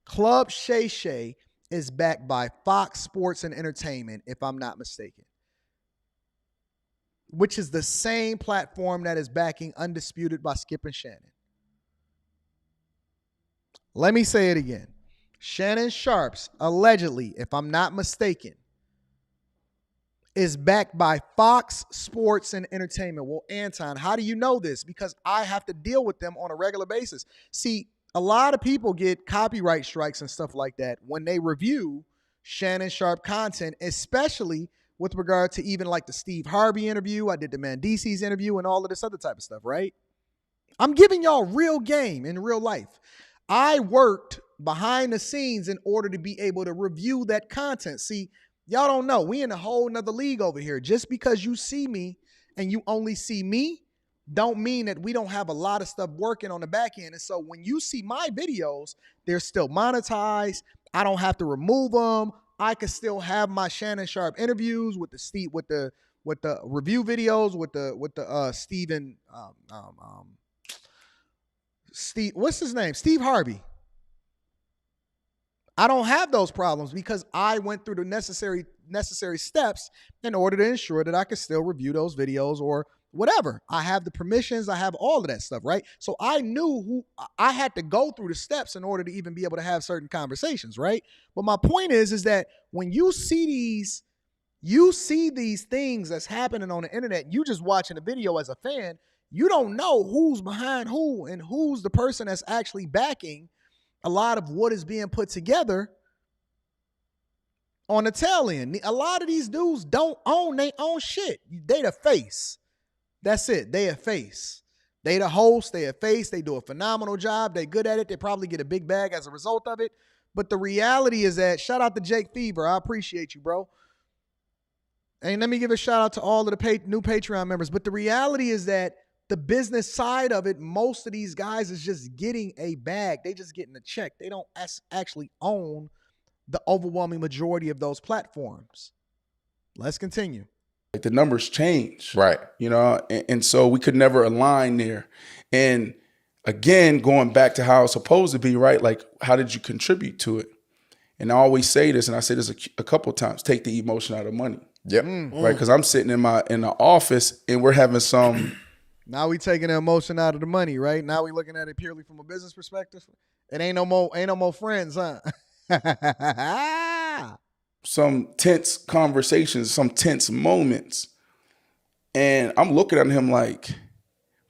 Club Shay Shay is backed by Fox Sports and Entertainment, if I'm not mistaken, which is the same platform that is backing Undisputed by Skip and Shannon. Let me say it again. Shannon Sharp's, allegedly, if I'm not mistaken, is backed by Fox Sports and Entertainment. Well, Anton, how do you know this? Because I have to deal with them on a regular basis. See, a lot of people get copyright strikes and stuff like that when they review Shannon Sharpe content, especially with regard to even like the Steve Harvey interview. I did the Mandisi's interview and all of this other type of stuff, right? I'm giving y'all real game in real life. I worked behind the scenes in order to be able to review that content. See, y'all don't know. We in a whole nother league over here. Just because you see me and you only see me don't mean that we don't have a lot of stuff working on the back end. And so when you see my videos, they're still monetized. I don't have to remove them. I can still have my Shannon Sharpe interviews with the review videos with the Steve, what's his name? Steve Harvey. I don't have those problems because I went through the necessary steps in order to ensure that I could still review those videos or whatever. I have the permissions. I have all of that stuff, right? So I knew who I had to go through the steps in order to even be able to have certain conversations, right? But my point is that when you see these things that's happening on the internet, you just watching the video as a fan, you don't know who's behind who and who's the person that's actually backing a lot of what is being put together on the tail end. A lot of these dudes don't own their own shit. They the face. That's it. They a face. They the host. They a face. They do a phenomenal job. They good at it. They probably get a big bag as a result of it. But the reality is that, shout out to Jake Fever. I appreciate you, bro. And let me give a shout out to all of the new Patreon members. But the reality is that the business side of it, most of these guys is just getting a bag. They just getting a check. They don't actually own the overwhelming majority of those platforms. Let's continue. Like the numbers change. Right. You know, and so we could never align there. And again, going back to how it's supposed to be, right? Like, how did you contribute to it? And I always say this, and I say this a couple of times, take the emotion out of money. Yep. Right? Because I'm sitting in the office and we're having some... Now we taking the emotion out of the money, right? Now we looking at it purely from a business perspective. It ain't no more friends, huh? Some tense conversations, some tense moments. And I'm looking at him like,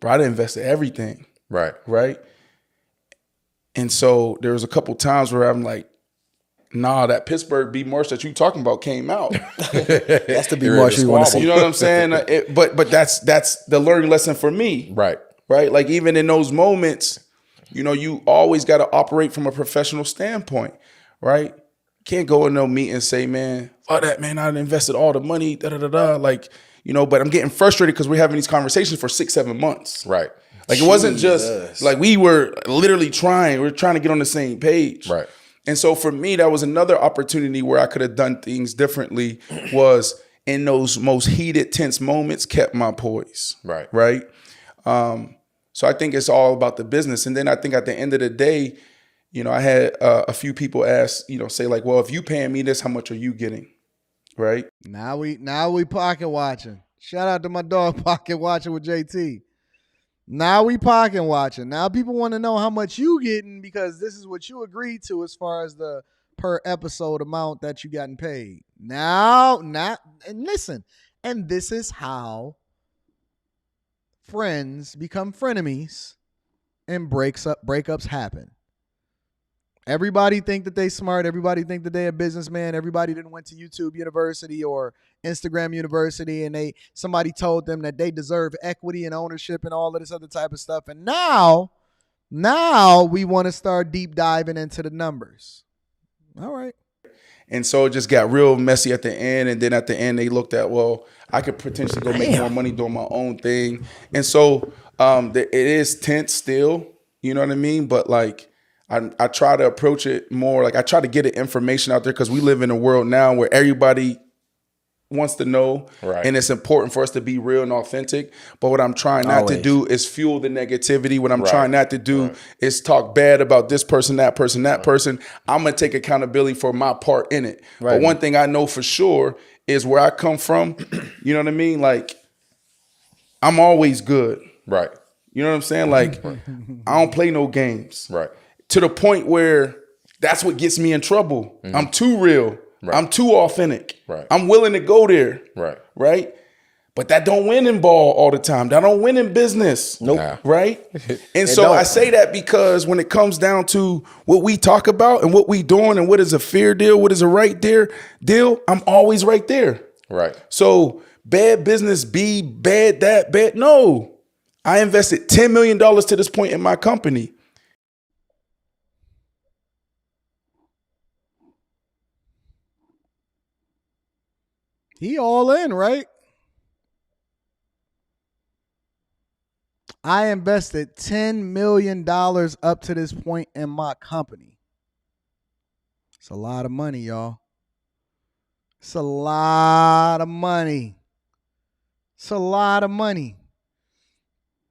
bro, I done invested everything. Right. Right. And so there was a couple times where I'm like, nah, that Pittsburgh B. Marsh that you talking about came out. That's the B. Marsh we want to see. You know what I'm saying? But that's the learning lesson for me. Right. Right. Like even in those moments, you know, you always got to operate from a professional standpoint. Right. Can't go in no meeting and say, man, fuck that, man, I invested all the money, like, you know, but I'm getting frustrated because we're having these conversations for 6-7 months. Right. Like it wasn't just like we were literally we're trying to get on the same page. Right. And so for me, that was another opportunity where I could have done things differently, was in those most heated, tense moments, kept my poise. Right. Right. So I think it's all about the business. And then I think at the end of the day, you know, I had a few people ask, you know, say like, well, if you paying me this, how much are you getting? Right. Now we pocket watching. Shout out to my dog pocket watching with JT. Now we pocket watching. Now people want to know how much you getting because this is what you agreed to as far as the per episode amount that you gotten paid. And listen, and this is how friends become frenemies and breakups happen. Everybody think that they smart. Everybody think that they a businessman. Everybody didn't went to YouTube University or Instagram University and somebody told them that they deserve equity and ownership and all of this other type of stuff. And now we want to start deep diving into the numbers. All right. And so it just got real messy at the end. And then at the end, they looked at, well, I could potentially go make more money doing my own thing. And so it is tense still, you know what I mean? But like, I try to approach it more like I try to get the information out there because we live in a world now where everybody wants to know. Right. And it's important for us to be real and authentic. But what I'm trying not to do is fuel the negativity. What I'm trying not to do is talk bad about this person, that person, that person. I'm going to take accountability for my part in it. Right. But one thing I know for sure is where I come from, you know what I mean? Like, I'm always good. Right. You know what I'm saying? Like, I don't play no games. Right. To the point where that's what gets me in trouble. I'm too real. Right. I'm too authentic. Right. I'm willing to go there. Right. Right. But that don't win in ball all the time. That don't win in business. Nope. Nah. Right? And so I say that because when it comes down to what we talk about and what we doing and what is a fair deal, what is a right deal, I'm always right there. Right. So bad business be bad that bad. No. I invested $10 million to this point in my company. He all in, right? I invested $10 million up to this point in my company. It's a lot of money, y'all. It's a lot of money. It's a lot of money.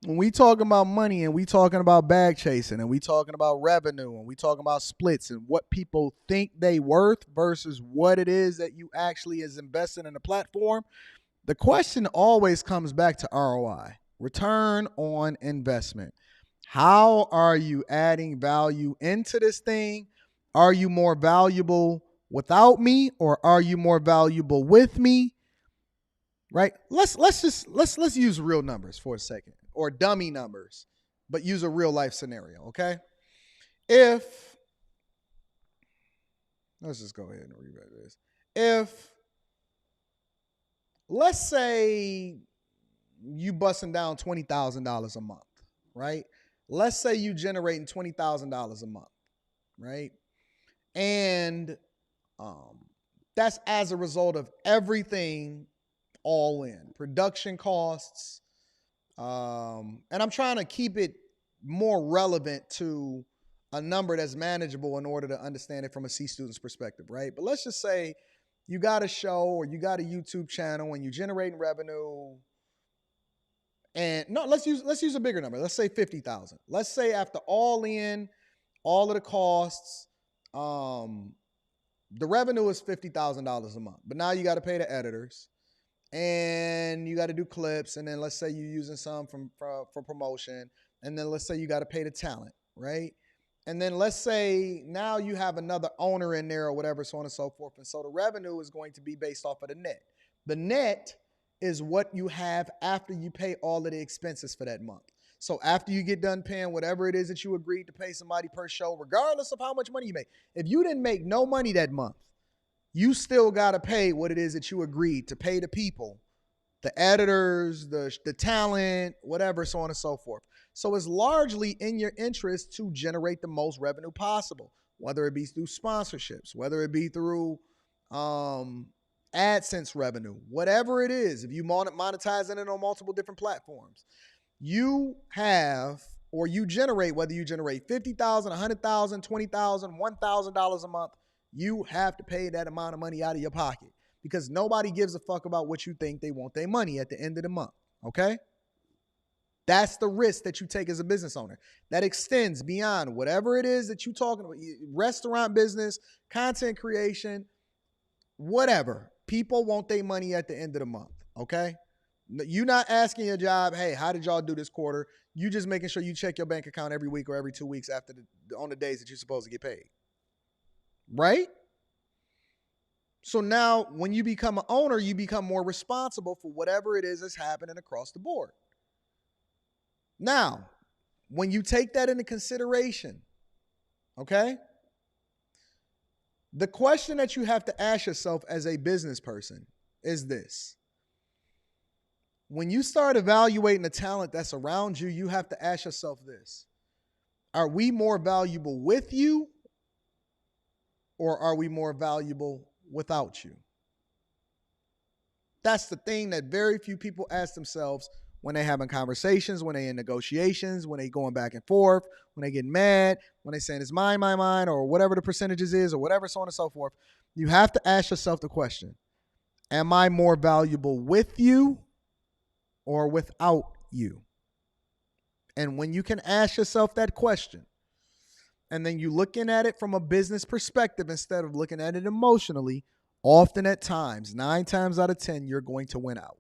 When we talking about money and we talking about bag chasing and we talking about revenue and we talking about splits and what people think they worth versus what it is that you actually is investing in the platform, the question always comes back to ROI. Return on investment. How are you adding value into this thing? Are you more valuable without me or are you more valuable with me? Right? Let's use real numbers for a second, or dummy numbers, but use a real life scenario, okay? Let's just go ahead and rewrite this. If let's say you busting down $20,000 a month, right? Let's say you generating $20,000 a month, right? And that's as a result of everything all in. Production costs, and I'm trying to keep it more relevant to a number that's manageable in order to understand it from a C student's perspective, right? But let's just say you got a show or you got a YouTube channel and you're generating revenue. And no, let's use a bigger number. Let's say 50,000. Let's say after all in, all of the costs, the revenue is $50,000 a month. But now you got to pay the editors, and you got to do clips, and then let's say you're using some for promotion, and then let's say you got to pay the talent, right? And then let's say now you have another owner in there or whatever, so on and so forth. And so the revenue is going to be based off of the net. The net is what you have after you pay all of the expenses for that month. So after you get done paying whatever it is that you agreed to pay somebody per show, regardless of how much money you make, if you didn't make no money that month, you still got to pay what it is that you agreed to pay the people, the editors, the talent, whatever, so on and so forth. So it's largely in your interest to generate the most revenue possible, whether it be through sponsorships, whether it be through AdSense revenue, whatever it is. If you monetizing it on multiple different platforms, you have, or you generate, whether you generate $50,000, $100,000, $20,000, $1,000 a month, you have to pay that amount of money out of your pocket because nobody gives a fuck about what you think they want their money at the end of the month, okay? That's the risk that you take as a business owner. That extends beyond whatever it is that you're talking about, restaurant business, content creation, whatever. People want their money at the end of the month, okay? You're not asking your job, hey, how did y'all do this quarter? You just making sure you check your bank account every week or every 2 weeks after on the days that you're supposed to get paid. Right? So now when you become an owner, you become more responsible for whatever it is that's happening across the board. Now, when you take that into consideration, okay, the question that you have to ask yourself as a business person is this. When you start evaluating the talent that's around you, you have to ask yourself this. Are we more valuable with you, or are we more valuable without you? That's the thing that very few people ask themselves when they're having conversations, when they're in negotiations, when they're going back and forth, when they get mad, when they're saying it's mine, or whatever the percentages is, or whatever, so on and so forth. You have to ask yourself the question, am I more valuable with you or without you? And when you can ask yourself that question, and then you looking at it from a business perspective instead of looking at it emotionally, often at times, 9 times out of 10, you're going to win out.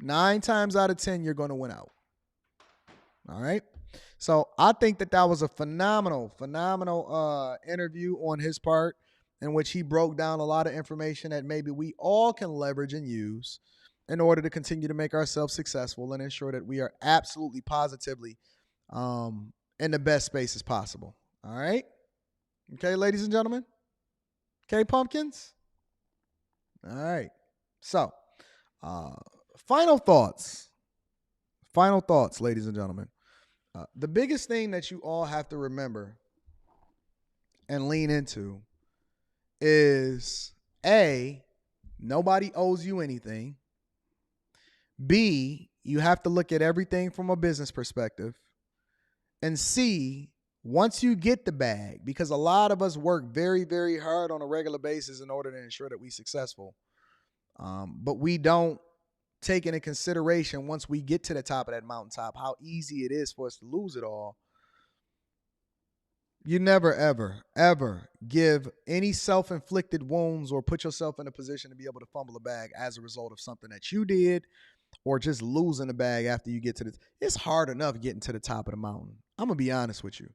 9 times out of 10, you're going to win out. All right? So I think that was a phenomenal interview on his part, in which he broke down a lot of information that maybe we all can leverage and use in order to continue to make ourselves successful and ensure that we are absolutely positively in the best spaces possible. All right? Okay, ladies and gentlemen? Okay, pumpkins? All right. So, final thoughts. Final thoughts, ladies and gentlemen. The biggest thing that you all have to remember and lean into is A, nobody owes you anything. B, you have to look at everything from a business perspective. And C, once you get the bag, because a lot of us work very, very hard on a regular basis in order to ensure that we're successful. But we don't take into consideration, once we get to the top of that mountaintop, how easy it is for us to lose it all. You never, ever, ever give any self-inflicted wounds or put yourself in a position to be able to fumble a bag as a result of something that you did, or just losing the bag after you get to it's hard enough getting to the top of the mountain. I'm going to be honest with you.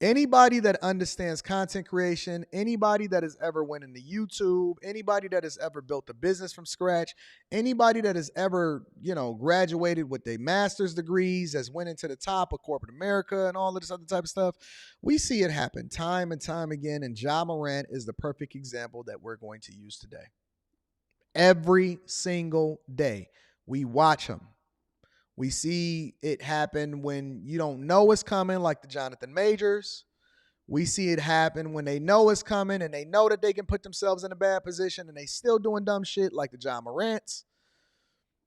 Anybody that understands content creation, anybody that has ever went into YouTube, anybody that has ever built a business from scratch, anybody that has ever, graduated with their master's degrees, has went into the top of corporate America and all of this other type of stuff, we see it happen time and time again. And Ja Morant is the perfect example that we're going to use today. Every single day, we watch him. We see it happen when you don't know it's coming, like the Jonathan Majors. We see it happen when they know it's coming and they know that they can put themselves in a bad position and they still doing dumb shit, like the Ja Morants,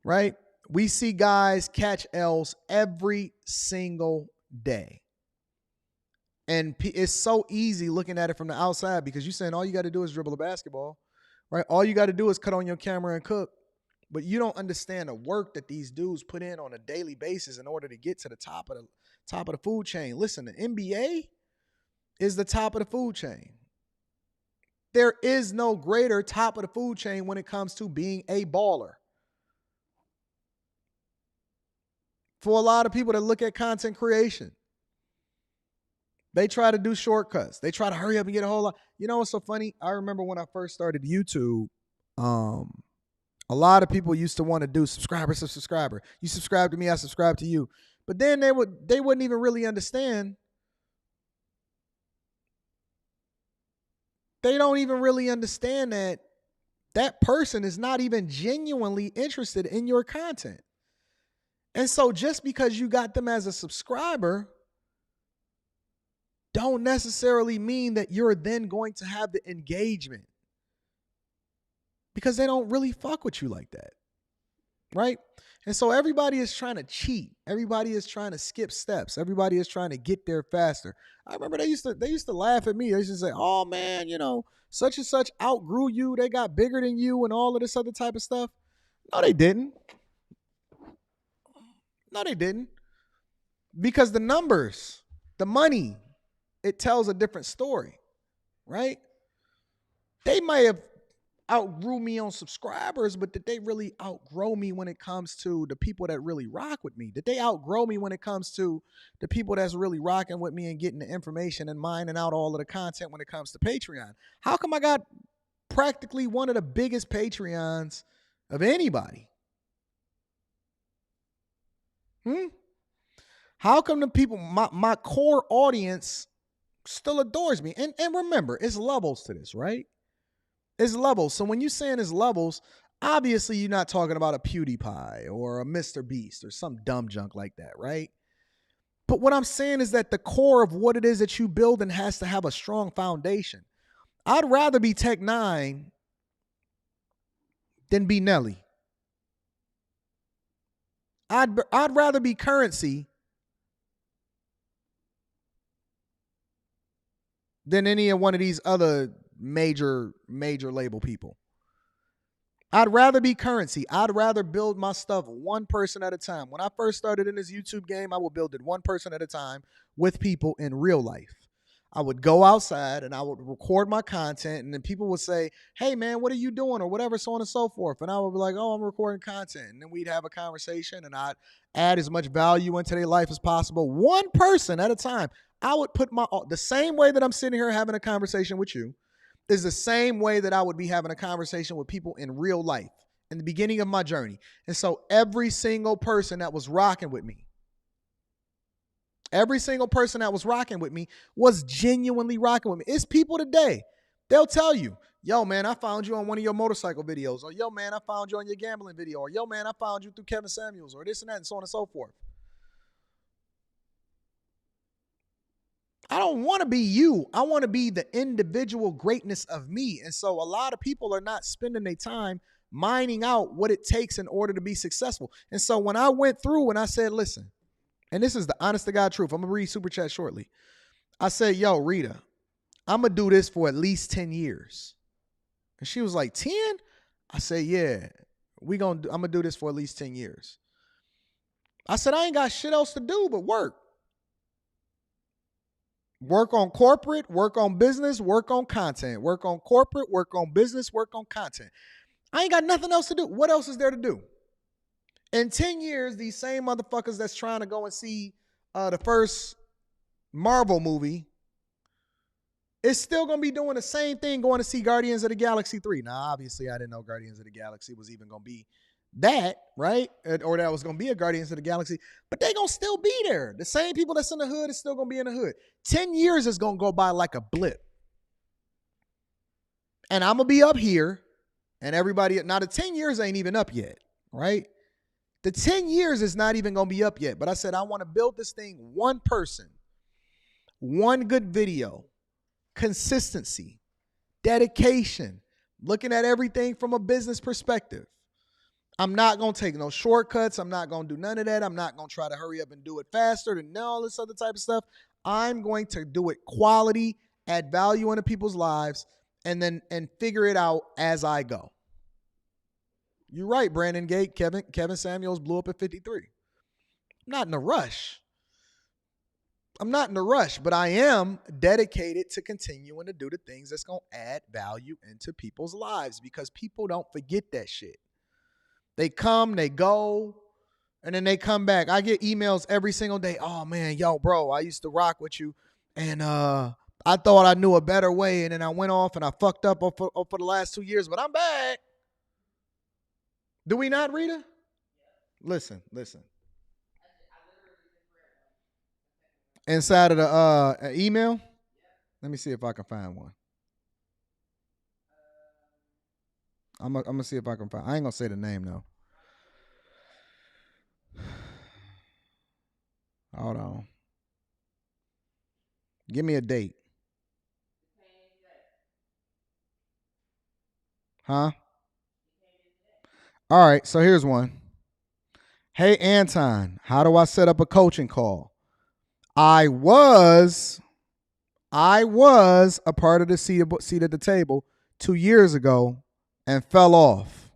right? We see guys catch L's every single day. And it's so easy looking at it from the outside, because you're saying all you got to do is dribble a basketball, right? All you got to do is cut on your camera and cook. But you don't understand the work that these dudes put in on a daily basis in order to get to the top of the food chain. Listen, the NBA is the top of the food chain. There is no greater top of the food chain when it comes to being a baller. For a lot of people that look at content creation, they try to do shortcuts. They try to hurry up and get a whole lot. You know what's so funny? I remember when I first started YouTube, a lot of people used to want to do subscriber. You subscribe to me, I subscribe to you. But then they wouldn't even really understand. They don't even really understand that that person is not even genuinely interested in your content. And so just because you got them as a subscriber don't necessarily mean that you're then going to have the engagement, because they don't really fuck with you like that, right? And so everybody is trying to cheat. Everybody is trying to skip steps. Everybody is trying to get there faster. I remember they used to laugh at me. They used to say, "Oh man, such and such outgrew you. They got bigger than you and all of this other type of stuff." No, they didn't. No, they didn't. Because the numbers, the money, it tells a different story, right? They may have outgrew me on subscribers, but did they really outgrow me when it comes to the people that really rock with me? Did they outgrow me when it comes to the people that's really rocking with me and getting the information and mining out all of the content when it comes to Patreon? How come I got practically one of the biggest Patreons of anybody? How come the people, my core audience still adores me? And remember, it's levels to this, right? It's levels. So when you're saying it's levels, obviously you're not talking about a PewDiePie or a Mr. Beast or some dumb junk like that, right? But what I'm saying is that the core of what it is that you building has to have a strong foundation. I'd rather be Tech9 than be Nelly. I'd rather be Currency than any of one of these other major label people. I'd rather be Currency. I'd rather build my stuff one person at a time. When I first started in this YouTube game, I would build it one person at a time with people in real life. I would go outside and I would record my content, and then people would say, hey man, what are you doing, or whatever, so on and so forth. And I would be like, oh, I'm recording content. And then we'd have a conversation and I'd add as much value into their life as possible. One person at a time. I would put the same way that I'm sitting here having a conversation with you is the same way that I would be having a conversation with people in real life in the beginning of my journey. And so every single person that was rocking with me, was genuinely rocking with me. It's people today. They'll tell you, yo, man, I found you on one of your motorcycle videos. Or, yo, man, I found you on your gambling video. Or, yo, man, I found you through Kevin Samuels. Or this and that, and so on and so forth. I don't want to be you. I want to be the individual greatness of me. And so a lot of people are not spending their time mining out what it takes in order to be successful. And so when I went through and I said, listen, and this is the honest to God truth. I'm going to read Super Chat shortly. I said, yo, Rita, I'm going to do this for at least 10 years. And she was like, 10? I said, yeah, I'm going to do this for at least 10 years. I said, I ain't got shit else to do but work. Work on corporate, work on business, work on content. Work on corporate, work on business, work on content. I ain't got nothing else to do. What else is there to do? In 10 years, these same motherfuckers that's trying to go and see the first Marvel movie is still going to be doing the same thing going to see Guardians of the Galaxy 3. Now, obviously, I didn't know Guardians of the Galaxy was even going to be that, right? Or that was going to be a Guardians of the Galaxy. But they going to still be there. The same people that's in the hood is still going to be in the hood. 10 years is going to go by like a blip. And I'm going to be up here. And everybody, now the 10 years ain't even up yet, right? The 10 years is not even going to be up yet. But I said, I want to build this thing one person, one good video, consistency, dedication, looking at everything from a business perspective. I'm not going to take no shortcuts. I'm not going to do none of that. I'm not going to try to hurry up and do it faster than all this other type of stuff. I'm going to do it quality, add value into people's lives, and figure it out as I go. You're right, Brandon Gate. Kevin Samuels blew up at 53. I'm not in a rush. But I am dedicated to continuing to do the things that's going to add value into people's lives, because people don't forget that shit. They come, they go, and then they come back. I get emails every single day. Oh, man, yo, bro, I used to rock with you, and I thought I knew a better way, and then I went off and I fucked up for the last 2 years, but I'm back. Do we not, Rita? Listen. Inside of the email? Let me see if I can find one. I'm gonna see if I can find. I ain't gonna say the name though. Hold on. Give me a date. Huh? All right, so here's one. Hey Anton, how do I set up a coaching call? I was a part of the seat at the table 2 years ago and fell off.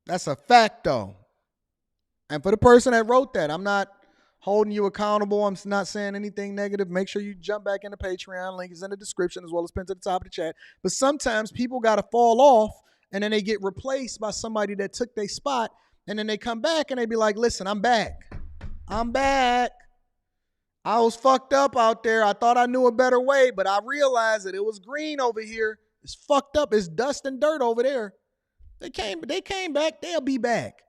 That's a fact, though. And for the person that wrote that, I'm not holding you accountable. I'm not saying anything negative. Make sure you jump back into Patreon. Link is in the description as well as pinned to the top of the chat. But sometimes people got to fall off and then they get replaced by somebody that took their spot. And then they come back and they be like, listen, I'm back. I was fucked up out there. I thought I knew a better way, but I realized that it was green over here. It's fucked up. It's dust and dirt over there. They came back. They'll be back.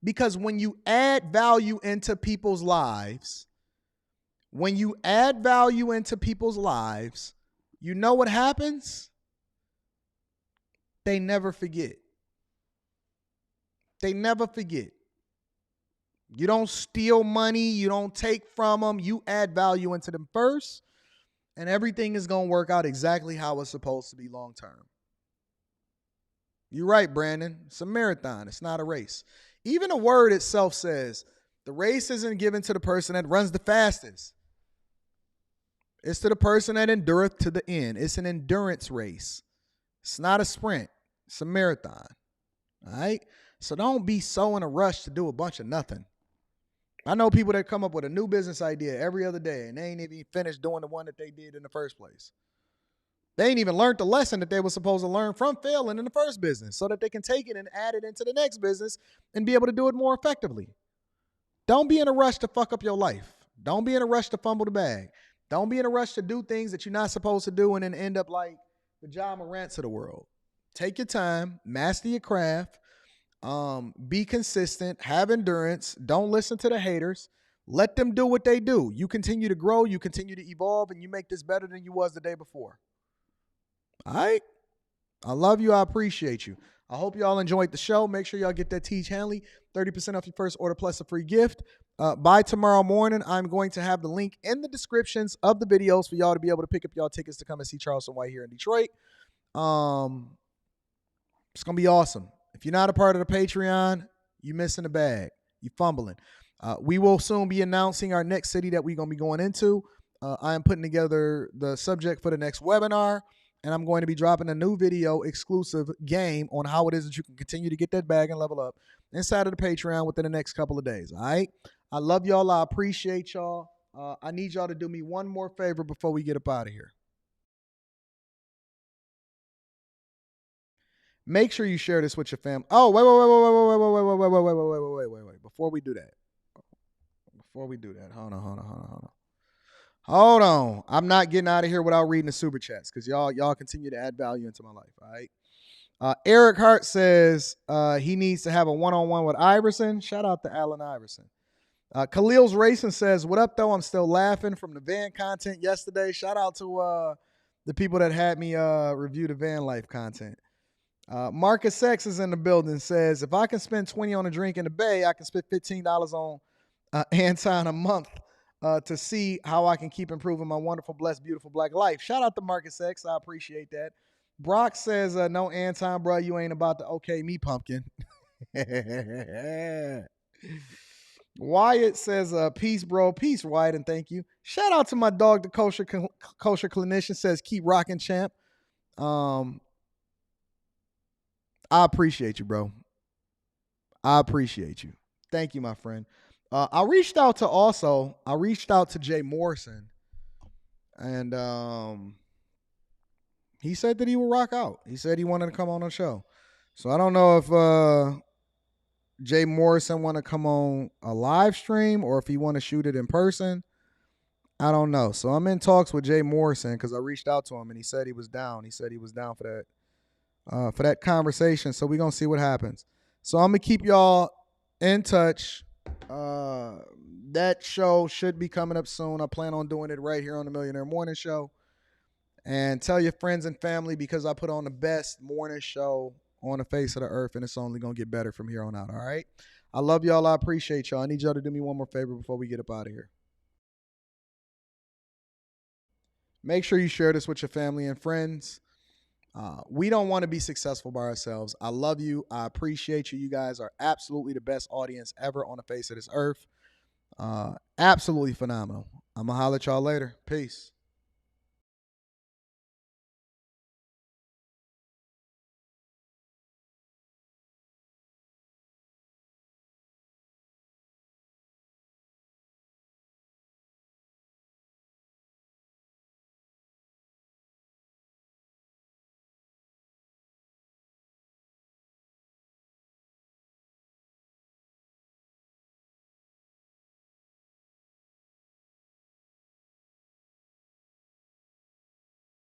Because when you add value into people's lives, you know what happens? They never forget. You don't steal money. You don't take from them. You add value into them first, and everything is going to work out exactly how it's supposed to be long term. You're right, Brandon. It's a marathon. It's not a race. Even the word itself says the race isn't given to the person that runs the fastest. It's to the person that endureth to the end. It's an endurance race. It's not a sprint. It's a marathon. All right? So don't be so in a rush to do a bunch of nothing. I know people that come up with a new business idea every other day, and they ain't even finished doing the one that they did in the first place. They ain't even learned the lesson that they were supposed to learn from failing in the first business so that they can take it and add it into the next business and be able to do it more effectively. Don't be in a rush to fuck up your life. Don't be in a rush to fumble the bag. Don't be in a rush to do things that you're not supposed to do and then end up like the Ja Morants of the world. Take your time, master your craft, be consistent, have endurance. Don't listen to the haters. Let them do what they do. You continue to grow, you continue to evolve, and you make this better than you was the day before. All right? I love you. I appreciate you. I hope y'all enjoyed the show. Make sure y'all get that Teach Hanley, 30% off your first order plus a free gift. By tomorrow morning, I'm going to have the link in the descriptions of the videos for y'all to be able to pick up y'all tickets to come and see Charleston White here in Detroit. It's going to be awesome. If you're not a part of the Patreon, you're missing the bag. You're fumbling. We will soon be announcing our next city that we're going to be going into. I am putting together the subject for the next webinar, and I'm going to be dropping a new video exclusive game on how it is that you can continue to get that bag and level up inside of the Patreon within the next couple of days. All right? I love y'all. I appreciate y'all. I need y'all to do me one more favor before we get up out of here. Make sure you share this with your family. Oh, wait. Before we do that. Hold on. I'm not getting out of here without reading the super chats because y'all continue to add value into my life. All right. Eric Hart says he needs to have a one-on-one with Iverson. Shout out to Allen Iverson. Khalil's Racing says, what up, though? I'm still laughing from the van content yesterday. Shout out to the people that had me review the van life content. Marcus Sex is in the building, says, if I can spend $20 on a drink in the Bay, I can spend $15 on Anton a month to see how I can keep improving my wonderful, blessed, beautiful black life. Shout out to Marcus Sex. I appreciate that. Brock says, no, Anton, bro, you ain't about to okay me, pumpkin. Wyatt says, peace, bro. Peace, Wyatt, and thank you. Shout out to my dog, the kosher clinician, says, keep rocking, champ. I appreciate you, bro. I appreciate you. Thank you, my friend. I reached out to Jay Morrison, and he said that he would rock out. He said he wanted to come on the show. So I don't know if Jay Morrison want to come on a live stream or if he want to shoot it in person. I don't know. So I'm in talks with Jay Morrison because I reached out to him and he said he was down. He said he was down for that conversation. So we're going to see what happens. So I'm going to keep y'all in touch. That show should be coming up soon. I plan on doing it right here on the Millionaire Morning Show. And tell your friends and family because I put on the best morning show on the face of the earth, and it's only going to get better from here on out, all right? I love y'all. I appreciate y'all. I need y'all to do me one more favor before we get up out of here. Make sure you share this with your family and friends. We don't want to be successful by ourselves. I love you. I appreciate you. You guys are absolutely the best audience ever on the face of this earth. Absolutely phenomenal. I'm going to holler at y'all later. Peace.